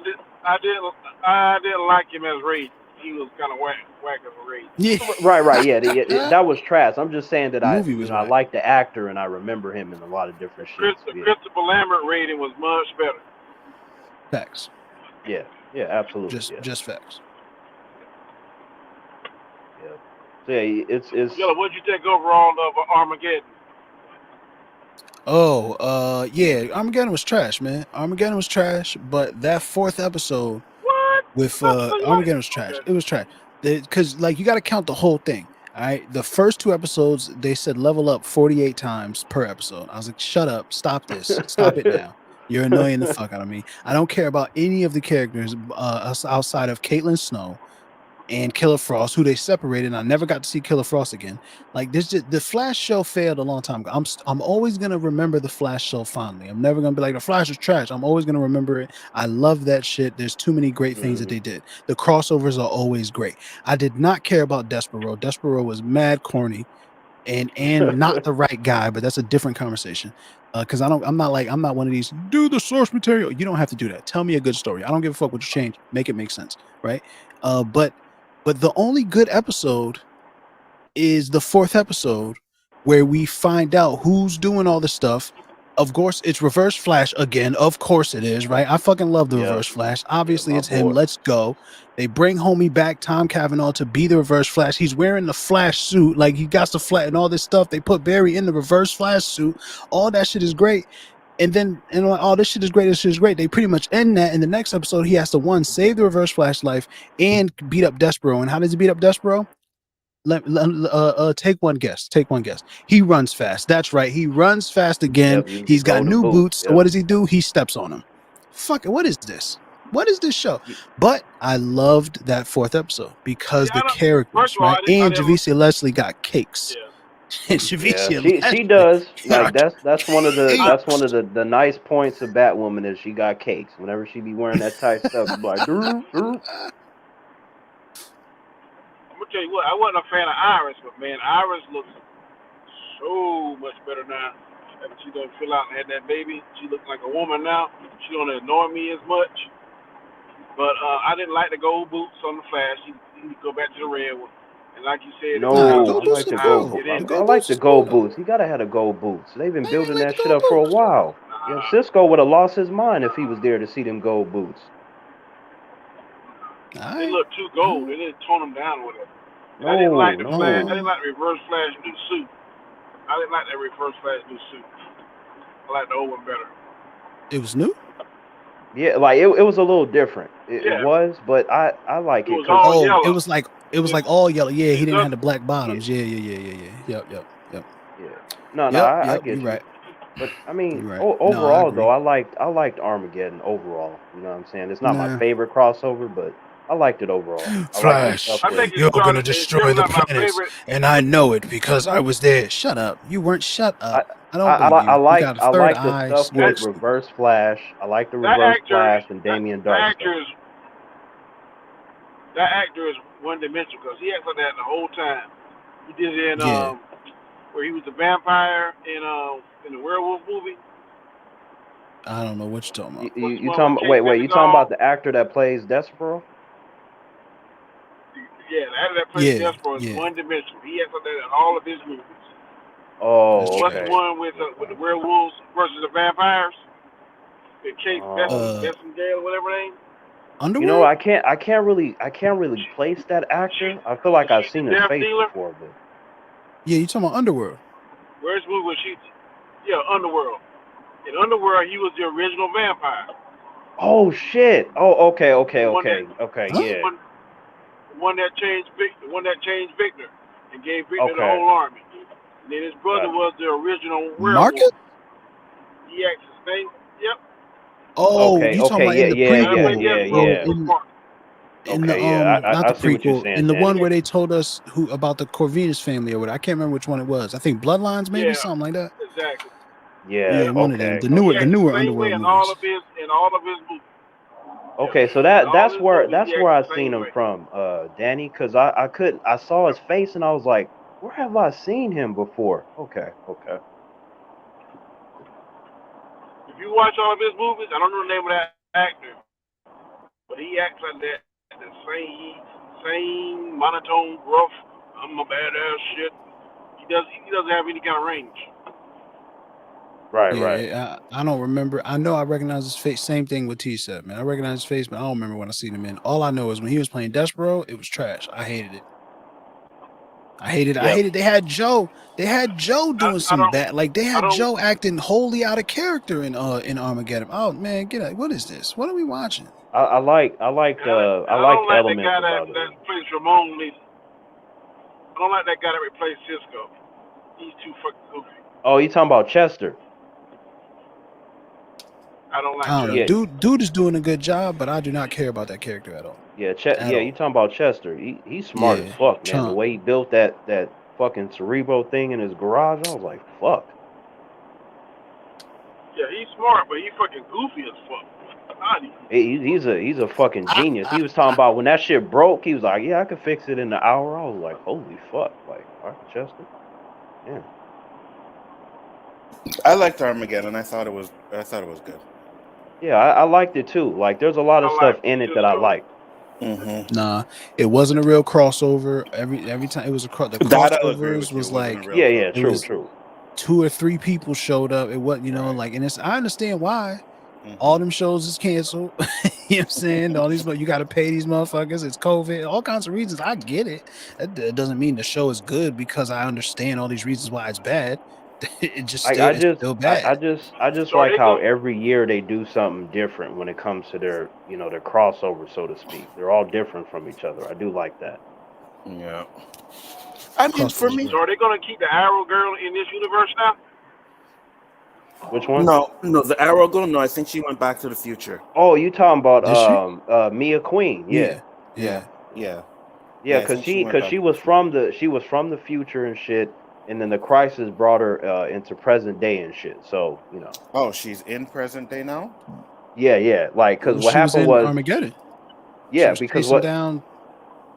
didn't like him as Ray. He was kind of whack as a Ray. Yeah. Right. Yeah, that was trash. I'm just saying that I like the actor and I remember him in a lot of different shit. Christopher Lambert rating was much better. Facts. Yeah, absolutely. Just facts. Yeah. Yeah, it's. Yellow, what'd you think overall of Armageddon? Oh, yeah, Armageddon was trash, man. Armageddon was trash, but that 4th episode with Armageddon was trash. It was trash. Because you got to count the whole thing. All right, the first 2 episodes they said level up 48 times per episode. I was like, shut up, stop this, stop it now. You're annoying the fuck out of me. I don't care about any of the characters outside of Caitlin Snow and Killer Frost, who they separated. And I never got to see Killer Frost again. Like this, just, the Flash show failed a long time ago. I'm always gonna remember the Flash show fondly. I'm never gonna be like the Flash is trash. I'm always gonna remember it. I love that shit. There's too many great things that they did. The crossovers are always great. I did not care about Despero. Despero was mad corny and not the right guy, but that's a different conversation. Because I'm not one of these do the source material. You don't have to do that. Tell me a good story. I don't give a fuck what you change. Make it make sense, right? But the only good episode is the 4th episode where we find out who's doing all the stuff. Of course, it's Reverse Flash again. Of course it is, right? I fucking love the Reverse Flash. Obviously, it's him. Let's go. They bring homie back, Tom Cavanaugh, to be the Reverse Flash. He's wearing the Flash suit. Like, he got to flatten all this stuff. They put Barry in the Reverse Flash suit. All that shit is great. And then, oh, this shit is great. This shit is great. They pretty much end that. In the next episode, he has to, save the Reverse Flash life and beat up Despero. And how does he beat up Despero? Take one guess. He runs fast. That's right. He runs fast again. He's got new boots. So what does he do? He steps on them. Fuck it. What is this? What is this show? But I loved that 4th episode because the characters, right? And Javicia Leslie got cakes. Yeah. She does. Like that's one of the nice points of Batwoman is she got cakes. Whenever she be wearing that tight stuff, be like, I'm gonna tell you what, I wasn't a fan of Iris, but man, Iris looks so much better now. After she done fill out and had that baby, she looks like a woman now. She don't annoy me as much. But I didn't like the gold boots on the Flash. You need to go back to the red one. And like you said, I like the gold boots. I like the gold boots. You gotta have the gold boots. They've been building that shit up for a while. Cisco would have lost his mind if he was there to see them gold boots. They look too gold. They didn't tone them down with it. I didn't like the Flash. I didn't like the Reverse Flash new suit. I didn't like that Reverse Flash new suit. I like the old one better. It was new? Yeah, like it was a little different. It was, but I like it. It was all yellow. It was like all yellow. Yeah, he didn't have the black bottoms. Yeah. Yep. Yeah. No, I get you. Right. But I mean, overall though, I liked Armageddon overall. You know what I'm saying? It's not my favorite crossover, but I liked it overall. Flash, you're going to destroy the planets, and I know it because I was there. Shut up. You weren't. Shut up. I like the stuff with Reverse Flash. I like the Reverse Flash and Damian Dark. That actor is one-dimensional because he acted like that the whole time. He did it in where he was a vampire in the werewolf movie. I don't know what you're talking about. You talking about, wait, you talking about the actor that plays Despero? Yeah, the actor that plays Despero is one-dimensional. He acts like that in all of his movies. Oh, okay. What's the one with the werewolves versus the vampires? The Kate Bessingale, whatever name. Underworld? You know, I can't really place that actor. I feel like I've seen his face before, but yeah, you talking about Underworld? Where's movie was she? Yeah, Underworld. In Underworld, he was the original vampire. Oh shit! Oh, okay, yeah. The one that changed Victor and gave Victor the whole army. And then his brother was the original werewolf. Marcus? He acts the same. Yep. Oh, you talking about in the prequel? Yeah. Not the prequel. Saying, in the one where they told us about the Corvinus family or whatever. I can't remember which one it was. I think Bloodlines, maybe something like that. Exactly. Yeah, one of them. The newer Underworld movies. In all of his movies. Okay, so that's where I seen him from, Danny, because I saw his face and I was like, where have I seen him before? Okay. If you watch all of his movies, I don't know the name of that actor, but he acts like that, the same monotone, gruff, I'm a badass shit. He doesn't have any kind of range. Right. I don't remember. I know I recognize his face. Same thing with T-Set, man. I recognize his face, but I don't remember when I seen him in. All I know is when he was playing Despero, it was trash. I hated it. I hated. They had Joe. Doing some bad. Like they had Joe acting wholly out of character in Armageddon. Oh man, get out! What is this? What are we watching? I like the elements about it. That plays Ramon Lee. I don't like that guy that replaced Cisco. He's too fucking goofy. Oh, you talking about Chester? I don't like I don't know. Chester. Yeah. Dude is doing a good job, but I do not care about that character at all. Yeah, At yeah, all. you talking about Chester. He's smart as Yeah, fuck, man. The Trump. way he built that fucking Cerebro thing in his garage, I was like, fuck. Yeah, he's smart, but he fucking goofy as fuck. He's a fucking genius. He was talking about when that shit broke, he was like, yeah, I could fix it in an hour. I was like, holy fuck. Like, all right, Chester. Yeah. I liked Armageddon. I thought it was good. Yeah, I liked it too. Like, there's a lot of I stuff liked in it it too, that I too. liked. Mm-hmm. Nah, it wasn't a real crossover. Every time it was the That I agree with crossovers you. was It wasn't like a real Yeah, crossover. true, was- true. 2 or 3 people showed up. It was, Right. like, and I understand why. Mhm. All them shows is canceled. You know what I'm saying? All these, you got to pay these motherfuckers. It's COVID. All kinds of reasons. I get it. That doesn't mean the show is good because I understand all these reasons why it's bad. It just it's still bad. I just So like they how go- every year they do something different when it comes to their their crossover, so to speak. They're all different from each other. I do like that. Yeah. I mean, for me, So are they gonna keep the Arrow girl in this universe now? Which one? no, the Arrow girl. No, I think she went back to the future. Oh, you talking Did about Mia Queen? Yeah, Yeah. Yeah. yeah, I because think she went back she to was the from the future and shit, and then the crisis brought her into present day and shit. So Oh, she's in present day now. yeah, like because what she was happened in was Armageddon. yeah, She was because chasing down.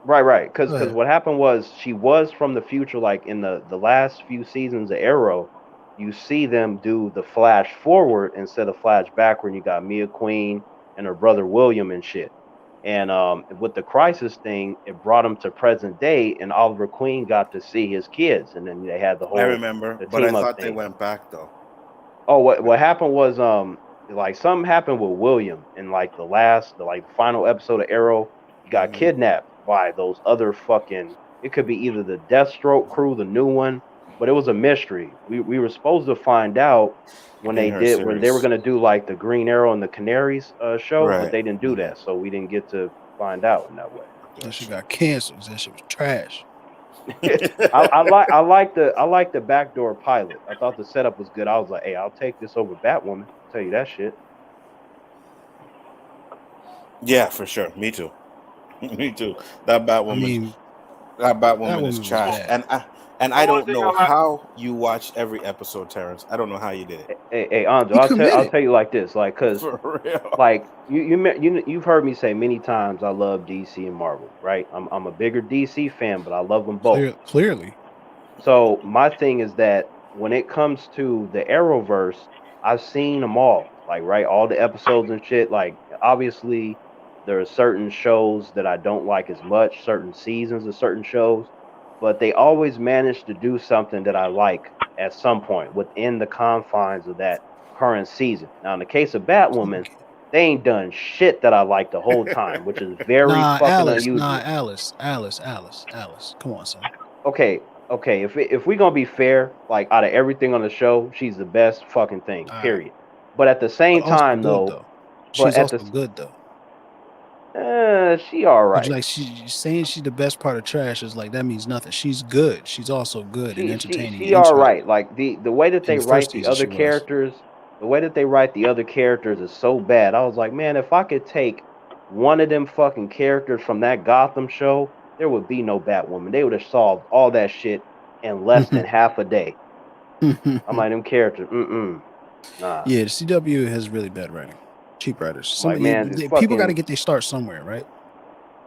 right, because Go ahead. what happened was she was from the future. Like in the last few seasons of Arrow, you see them do the flash forward instead of flash backward. You got Mia Queen and her brother William and shit. And with the crisis thing, it brought him to present day, and Oliver Queen got to see his kids, and then they had the whole I remember, the but I team up thought they thing. went back though. Oh, what happened was like something happened with William in like the final episode of Arrow. He got Mhm. kidnapped by those other fucking. It could be either the Deathstroke crew, the new one, but it was a mystery. We were supposed to find out when In her when they were series. gonna do like the Green Arrow and the Canaries show, Right. but they didn't do that, so we didn't get to find out in that way. That shit got canceled. That shit was trash. I like the backdoor pilot. I thought the setup was good. I was like, hey, I'll take this over Batwoman. I'll tell you that shit. Yeah, for sure. Me too. Me too. That Batwoman. I mean, that Batwoman Batwoman is was trash. bad. And I One don't thing know I like- how you watched every episode, Terrence. I don't know how you did it. Hey, Andre, He I'll committed. tell you like this, like, cause For real. like you've heard me say many times I love DC and Marvel, right? I'm a bigger DC fan, but I love them both. Clearly. So my thing is that when it comes to the Arrowverse, I've seen them all, like right, all the episodes and shit. Like obviously, there are certain shows that I don't like as much, certain seasons of certain shows, but they always manage to do something that I like at some point within the confines of that current season. Now, in the case of Batwoman, they ain't done shit that I like the whole time, which is very fucking unusual. Alice. Come on, son. Okay. If we're gonna be fair, like out of everything on the show, she's the best fucking thing. All right. Period. But at the same But also time, good, though, she's at also the- good though. she all But right. like she saying she's the best part of trash is like that means nothing. She's good. She's also good and entertaining. She and all interesting. right. Like the way that In they the write first the season, other she was. characters, the way that they write the other characters is so bad. I was like, man, if I could take one of them fucking characters from that Gotham show, there would be no Batwoman. They would have solved all that shit in less than half a day. I'm like, them characters, nah. Yeah, the CW has really bad writing. Cheap writers. Like, man, it's People got to fucking- get their start somewhere, right?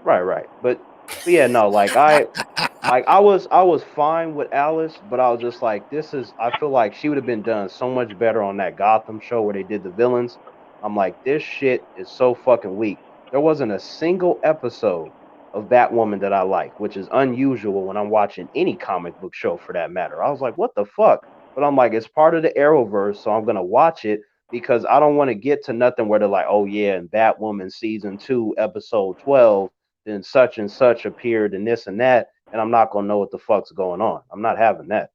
Right. But yeah, no, like I was fine with Alice, but I was just like, I feel like she would have been done so much better on that Gotham show where they did the villains. I'm like, this shit is so fucking weak. There wasn't a single episode of Batwoman that I like, which is unusual when I'm watching any comic book show for that matter. I was like, what the fuck? But I'm like, it's part of the Arrowverse, so I'm gonna watch it because I don't want to get to nothing where they're like, oh yeah, in Batwoman season 2, episode 12, then such and such appeared and this and that, and I'm not gonna know what the fuck's going on. I'm not having that.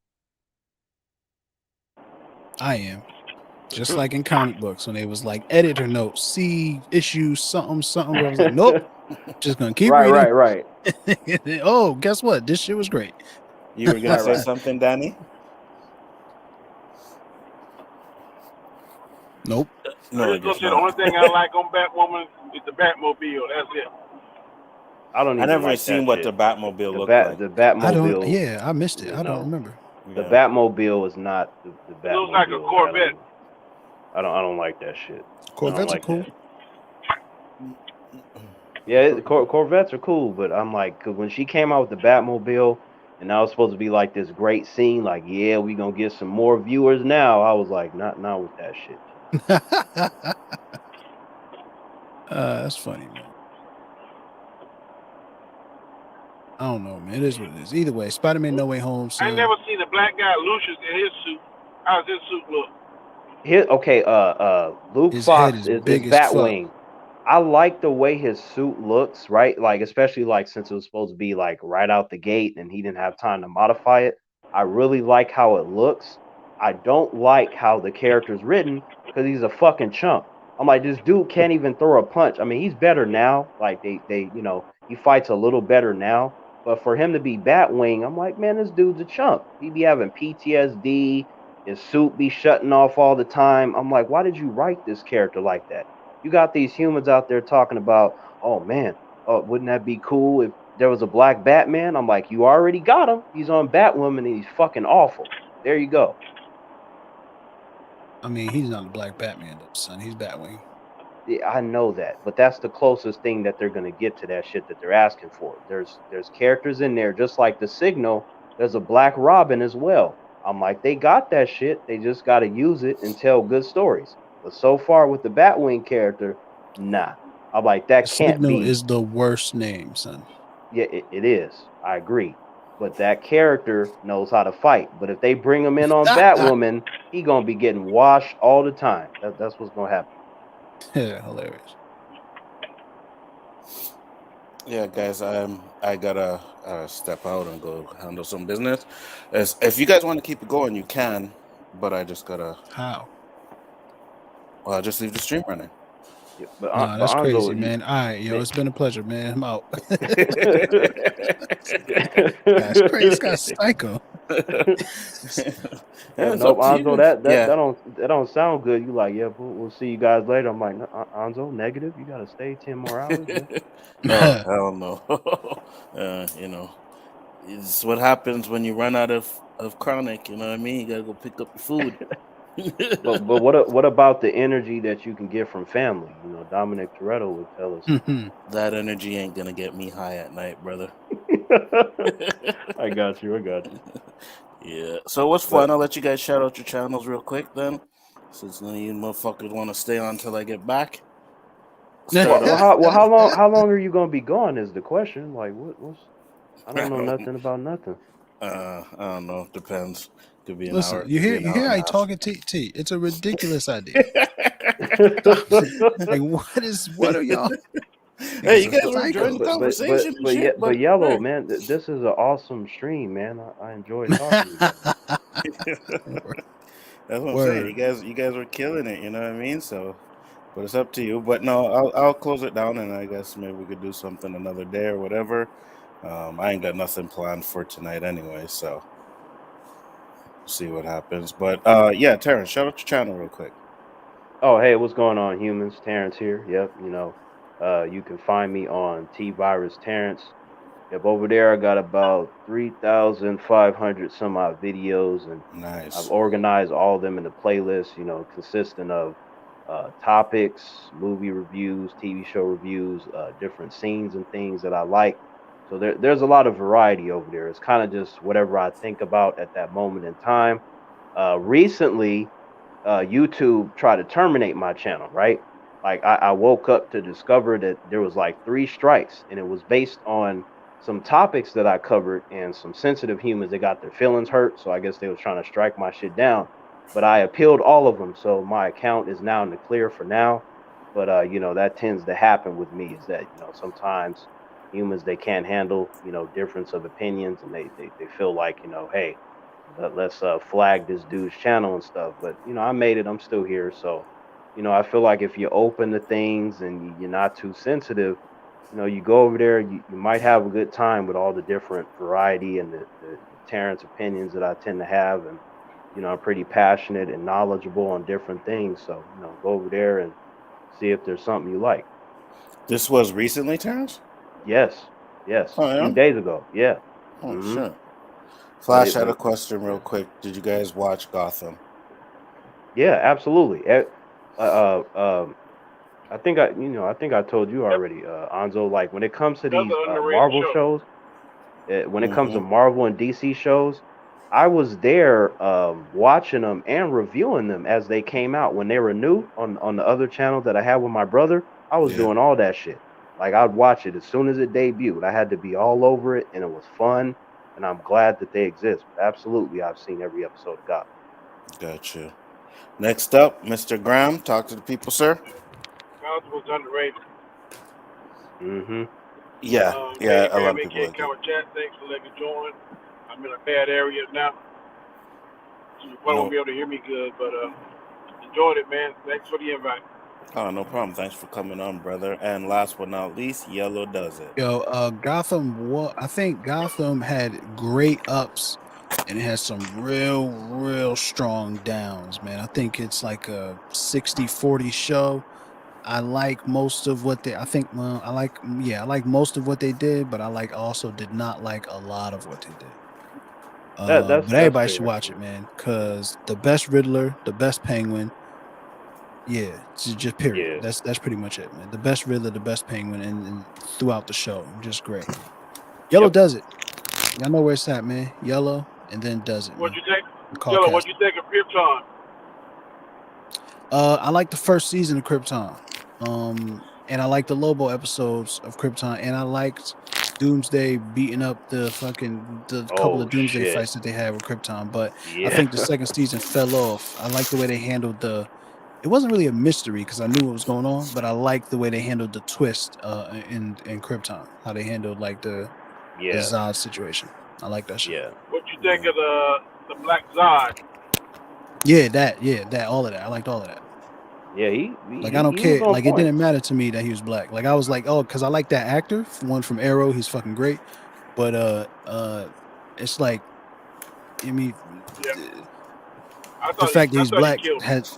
I am. Just like in comic books when they was like editor notes, see issue something. Where I was like, nope, just gonna keep reading. Right. Oh, guess what? This shit was great. You were gonna say Right. something, Danny? Nope. No, I'm I just gonna guess say the only not. thing I like on Batwoman is the Batmobile. That's it. I don't I even never like seen that what shit. the Batmobile The looked like. the I don't. Batmobile, Yeah, I missed it. you I don't know, remember. the Yeah. Batmobile is not the It looks like a Batmobile that Corvette. I don't like that shit. I don't Corvettes are like cool. that. Yeah, Corvettes are cool, but I'm like, 'cause when she came out with the Batmobile, and that was supposed to be like this great scene, like, yeah, we gonna get some more viewers now. I was like, not with that shit. That's funny, man. I don't know, man. It is what it is. Either way, Spider-Man No Way Home. I ain't Son. never seen a black guy Lucius in his suit. How's his suit look? Here, okay, Luke His head Fox is is big as fuck. Batwing. I like the way his suit looks, right? Like, especially like since it was supposed to be like right out the gate and he didn't have time to modify it. I really like how it looks. I don't like how the character's written because he's a fucking chump. I'm like, this dude can't even throw a punch. I mean, he's better now. Like they, he fights a little better now. But for him to be Batwing, I'm like, man, this dude's a chump. He be having PTSD. His suit be shutting off all the time. I'm like, why did you write this character like that? You got these humans out there talking about, oh man, wouldn't that be cool if there was a black Batman? I'm like, you already got him. He's on Batwoman and he's fucking awful. There you go. I mean, he's not a black Batman, though, son. He's Batwing. Yeah, I know that, but that's the closest thing that they're gonna get to that shit that they're asking for. There's characters in there, just like the Signal. There's a Black Robin as well. I'm like, they got that shit. They just got to use it and tell good stories. But so far with the Batwing character, nah. I'm like, that The can't Signal be. is the worst name, son. Yeah, it is. I agree. But that character knows how to fight. But if they bring him in on Batwoman, he gonna be getting washed all the time. That's what's gonna happen. Yeah, hilarious. Yeah, guys, I gotta step out and go handle some business. If you guys want to keep it going, you can, but I just gotta. How? Well, I'll just leave the stream running. Yeah, Nah, but that's Anzo, crazy, man. All right, yo, it's been a pleasure, man. I'm out. That's crazy. This guy's psycho. Yeah, It's nope, up to Anzo, you. that Yeah. don't sound good. You like, yeah, we'll see you guys later. I'm like, Anzo, negative. You gotta stay 10 more hours. Man. Oh hell no. It's what happens when you run out of chronic. You know what I mean? You gotta go pick up your food. But what about the energy that you can get from family? You know, Dominic Toretto would tell us. That energy ain't gonna get me high at night, brother. I got you. Yeah. So what's fun? I'll let you guys shout out your channels real quick then, since none of you motherfuckers want to stay on until I get back. How long are you gonna be gone? Is the question. Like, what's? I don't know nothing about nothing. I don't know. Depends. Could be an Listen, hour. you could be hear an hour how and he a half. talking T. It's a ridiculous idea. Like, what are y'all? Hey, you guys were enjoying the conversation. But Yellow, man, this is an awesome stream, man. I enjoy talking to you. That's what I'm saying. You guys were killing it. You know what I mean? So, but it's up to you. But no, I'll close it down, and I guess maybe we could do something another day or whatever. I ain't got nothing planned for tonight anyway, so see what happens. But yeah, Terrence, shout out your channel real quick. Oh, hey, what's going on, humans? Terrence here. Yep, you can find me on T Virus Terrence. Yep, over there I got about 3,500 some odd videos, and Nice. I've organized all of them in a playlist, consisting of topics, movie reviews, TV show reviews, different scenes and things that I like. So there's a lot of variety over there. It's kind of just whatever I think about at that moment in time. Recently, YouTube tried to terminate my channel, right? Like I woke up to discover that there was like 3 strikes, and it was based on some topics that I covered and some sensitive humans that got their feelings hurt. So I guess they was trying to strike my shit down. But I appealed all of them, so my account is now in the clear for now. But that tends to happen with me is that sometimes humans, they can't handle difference of opinions, and they feel like hey, let's flag this dude's channel and stuff. But I made it. I'm still here, so I feel like if you're open to things and you're not too sensitive, you go over there, you might have a good time with all the different variety and the Terrence opinions that I tend to have. And I'm pretty passionate and knowledgeable on different things. So, go over there and see if there's something you like. This was recently, Terrence? Yes. Yes. Oh, A few yeah? days ago. Yeah. Oh, hmm shit. But Flash, I had a question real yeah. quick. Did you guys watch Gotham? Yeah, absolutely. I think I told you Yep. already, Anzo, like when it comes to these Another underrated Marvel show. shows, when it comes to Mm-hmm. Marvel and DC shows, I was there watching them and reviewing them as they came out when they were new on the other channel that I had with my brother. I was Yeah. doing all that shit. Like I'd watch it as soon as it debuted. I had to be all over it, and it was fun. And I'm glad that they exist. But absolutely, I've seen every episode of Gotham. Got you. Next up, Mr. Graham. Talk to the people, sir. Gotham was underrated. Mm-hmm. Yeah. Yeah, Hey, a lot man, of we people can't like it. cover chat. Thanks for letting me join. I'm in a bad area now, so you probably won't No. be able to hear me good, but enjoyed it, man. Thanks for the invite. Oh, no problem. Thanks for coming on, brother. And last but not least, Yellow does it. Yo, I think Gotham had great ups and it has some real strong downs, man. I think it's like a 60-40 show. I like most of what they I think well, I like most of what they did, but I also did not like a lot of what they did. That's But that's everybody should fair. watch it, man, cuz the best Riddler, the best Penguin, yeah, just period. Yeah. That's pretty much it, man. The best Riddler, the best Penguin, and throughout the show, just great. Yellow Yep. does it. Y'all know where it's at, man. Yellow, and then does it, What'd man. you think? Call Yellow, cast. what'd you think of Krypton? I like the first season of Krypton. And I like the Lobo episodes of Krypton, and I liked Doomsday beating up the couple of Oh Doomsday shit. fights that they had with Krypton. But I Yeah. think the second season fell off. I like the way they handled it wasn't really a mystery because I knew what was going on, but I liked the way they handled the twist in Krypton, how they handled like the Yeah. Zod situation. I like that shit. Yeah. What'd you think Yeah. of the Black Zod? Yeah, all of that. I liked all of that. Yeah. He Like he, I don't he was care. on Like it point. didn't matter to me that he was black. Like I was like, oh, because I like that actor, one from Arrow. He's fucking great. But it's like I mean, Yeah, the fact that I he's thought he black killed him. had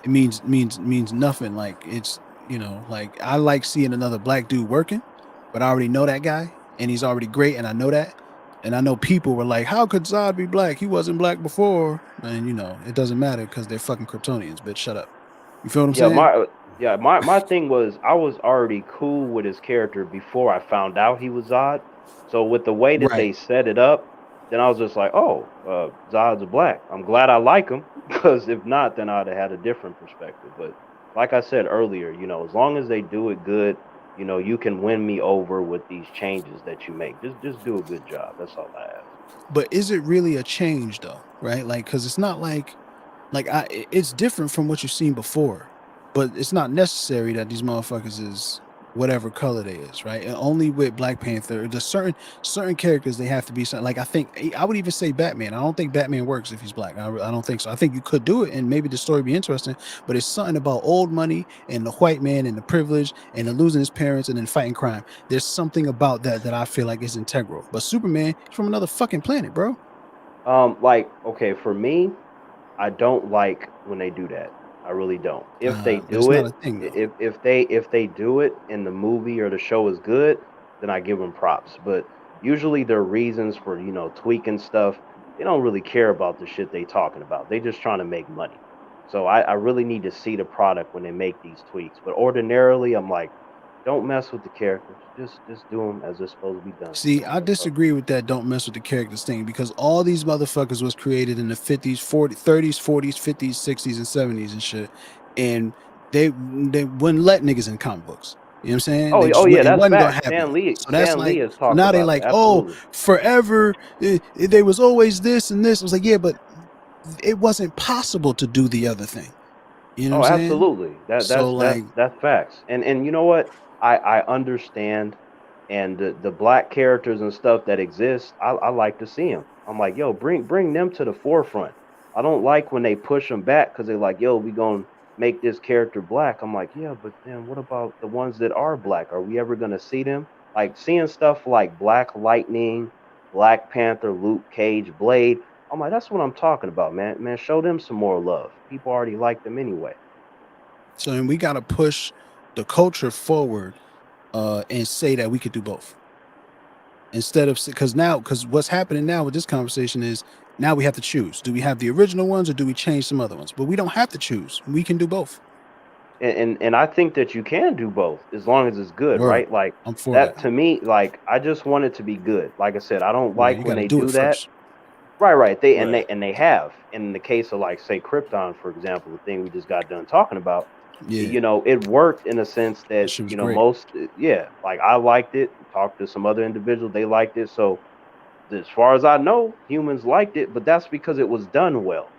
it means nothing. Like it's like I like seeing another black dude working, but I already know that guy and he's already great, and I know that. And I know people were like, "How could Zod be black? He wasn't black before." And it doesn't matter because they're fucking Kryptonians. Bitch, shut up. You feel what I'm Yeah, saying? my thing was I was already cool with his character before I found out he was Zod. So with the way that Right. they set it up, then I was just like, oh, Zod's a black. I'm glad I like him because if not, then I'd have had a different perspective. But like I said earlier, as long as they do it good, you can win me over with these changes that you make. Just do a good job. That's all I ask. But is it really a change though? Right? Like, because it's not it's different from what you've seen before, but it's not necessary that these motherfuckers is whatever color they is, right? And only with Black Panther, there's certain characters they have to be something. Like I think I would even say Batman. I don't think Batman works if he's black. I don't think so. I think you could do it, and maybe the story be interesting. But it's something about old money and the white man and the privilege and the losing his parents and then fighting crime. There's something about that I feel like is integral. But Superman, he's from another fucking planet, bro. Like okay, for me, I don't like when they do that. I really don't. If they But it's do not it, a thing though. if they do it and the movie or the show is good, then I give them props. But usually their reasons for tweaking stuff, they don't really care about the shit they talking about. They just trying to make money. So I really need to see the product when they make these tweaks. But ordinarily, I'm like, don't mess with the characters. Just do them as they're supposed to be done. See, I That's all. disagree with that. Don't mess with the characters thing because all these motherfuckers was created in the 50s, 40s, 30s, 40s, 50s, 60s, and 70s and shit. And they wouldn't let niggas in comic books. You know what I'm saying? Oh yeah, It that's wasn't gonna facts. happen. So that's Stan Lee like, has so talked now they about it. like, oh, Absolutely. forever they was always this and this. I was like, yeah, but it wasn't possible to do the other thing. You know what I'm Oh, saying? absolutely. That So that's like, that's facts. And you know what? I understand. And the black characters and stuff that exist, I like to see them. I'm like, yo, bring them to the forefront. I don't like when they push them back because they're like, yo, we gonna make this character black. I'm like, yeah, but then what about the ones that are black? Are we ever gonna see them? Like seeing stuff like Black Lightning, Black Panther, Luke Cage, Blade. I'm like, that's what I'm talking about, man. Man, show them some more love. People already like them anyway. So then we got to push the culture forward and say that we could do both. Instead of, because what's happening now with this conversation is now we have to choose. Do we have the original ones or do we change some other ones? But we don't have to choose. We can do both. And I think that you can do both as long as it's good, Word. right? Like I'm for that that. to me, like I just want it to be good. Like I said, I don't Right, like you when got to they do do it that. first. Right. They Right. they have. In the case of like say Krypton, for example, the thing we just got done talking about, Yeah, you know, it worked in a sense that that, shit was you know, great. like I liked it, talked to some other individuals, they liked it. So as far as I know, humans liked it, but that's because it was done well.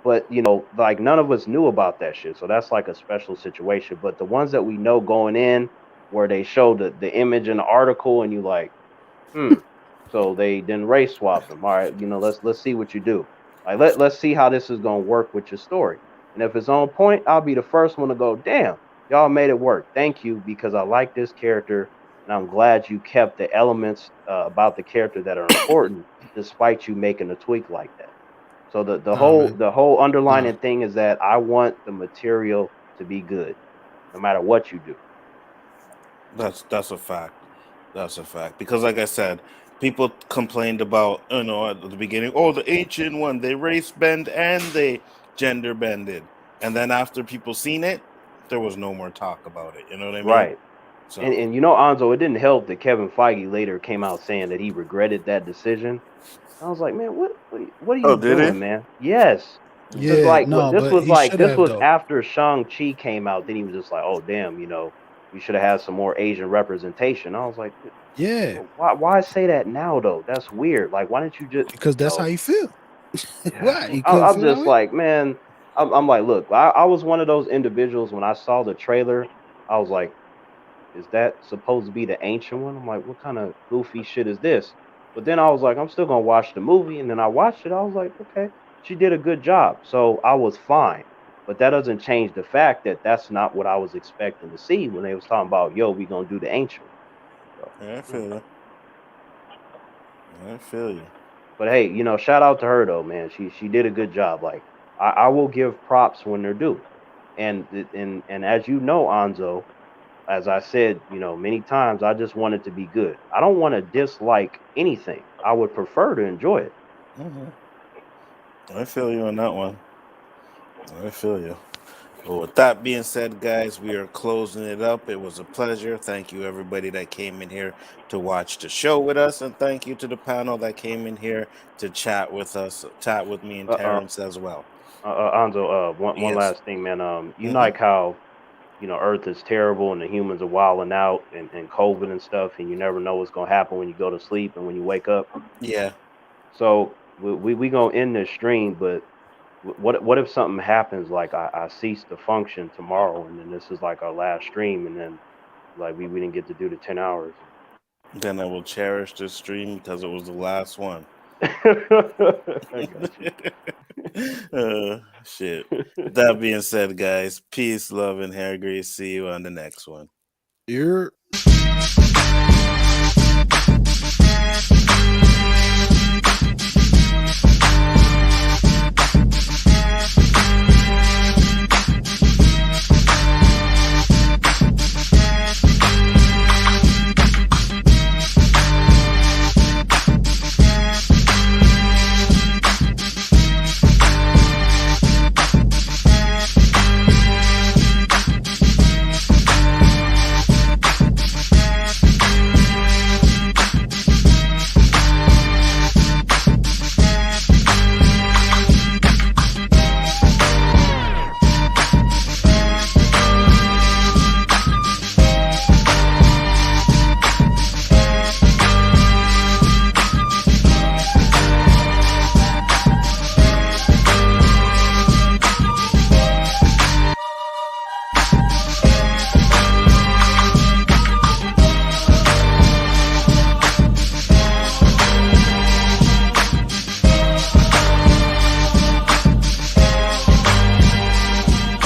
But you know, like none of us knew about that shit. So that's like a special situation. But the ones that we know going in, where they show the image in the article, and you like, so they then race swapped them. All right, you know, let's see what you do. Like let's see how this is gonna work with your story. And if it's on point, I'll be the first one to go, damn, y'all made it work. Thank you, because I like this character, and I'm glad you kept the elements about the character that are important, despite you making a tweak like that. So Nah, man. the whole Nah. underlining thing is that I want the material to be good, no matter what you do. That's a fact. That's a fact. Because like I said, people complained about, you know, at the beginning, oh, the ancient one, they race bend and they gender bended. And then after people seen it, there was no more talk about it. You know what I mean? Right. So And you know, Anzo, it didn't help that Kevin Feige later came out saying that he regretted that decision. I was like, man, what are Oh, you did he? doing, man? Yes, because Yeah, no, but he should this have was though. after Shang-Chi came out. Then he was just like, oh damn, you know, we should have had some more Asian representation. I was like, Yeah, why say that now though? That's weird. Like, why didn't you just, because you that's how know? you feel. Yeah, Why? You couldn't I'm feel that just way? like, man, I'm like, look, I was one of those individuals when I saw the trailer. I was like, is that supposed to be the ancient one? I'm like, what kind of goofy shit is this? But then I was like, I'm still gonna watch the movie, and then I watched it. I was like, okay, she did a good job, so I was fine. But that doesn't change the fact that that's not what I was expecting to see when they was talking about, yo, we gonna do the ancient one. So, Yeah, I yeah. feel you. I feel you. But hey, you know, shout out to her though, man. She did a good job. Like I will give props when they're due. And as you know, Anzo, as I said, you know, many times, I just want it to be good. I don't want to dislike anything. I would prefer to enjoy it. I feel you on that one. I feel you. Well, with that being said, guys, we are closing it up. It was a pleasure. Thank you, everybody that came in here to watch the show with us, and thank you to the panel that came in here to chat with us, chat with me and Uh, uh, Terrence as well. Anzo, one Yes. last thing, man. You know, Mm-hmm. like how, you know, Earth is terrible and the humans are wilding out and COVID and stuff, and you never know what's gonna happen when you go to sleep and when you wake up. Yeah. So we gonna end this stream, but what if something happens like I cease to function tomorrow, and then this is like our last stream, and then like we didn't get to do the 10 hours. Then I will cherish this stream because it was the last one. I got you. Shit. That being said, guys, peace, love, and hair grease. See you on the next one. You're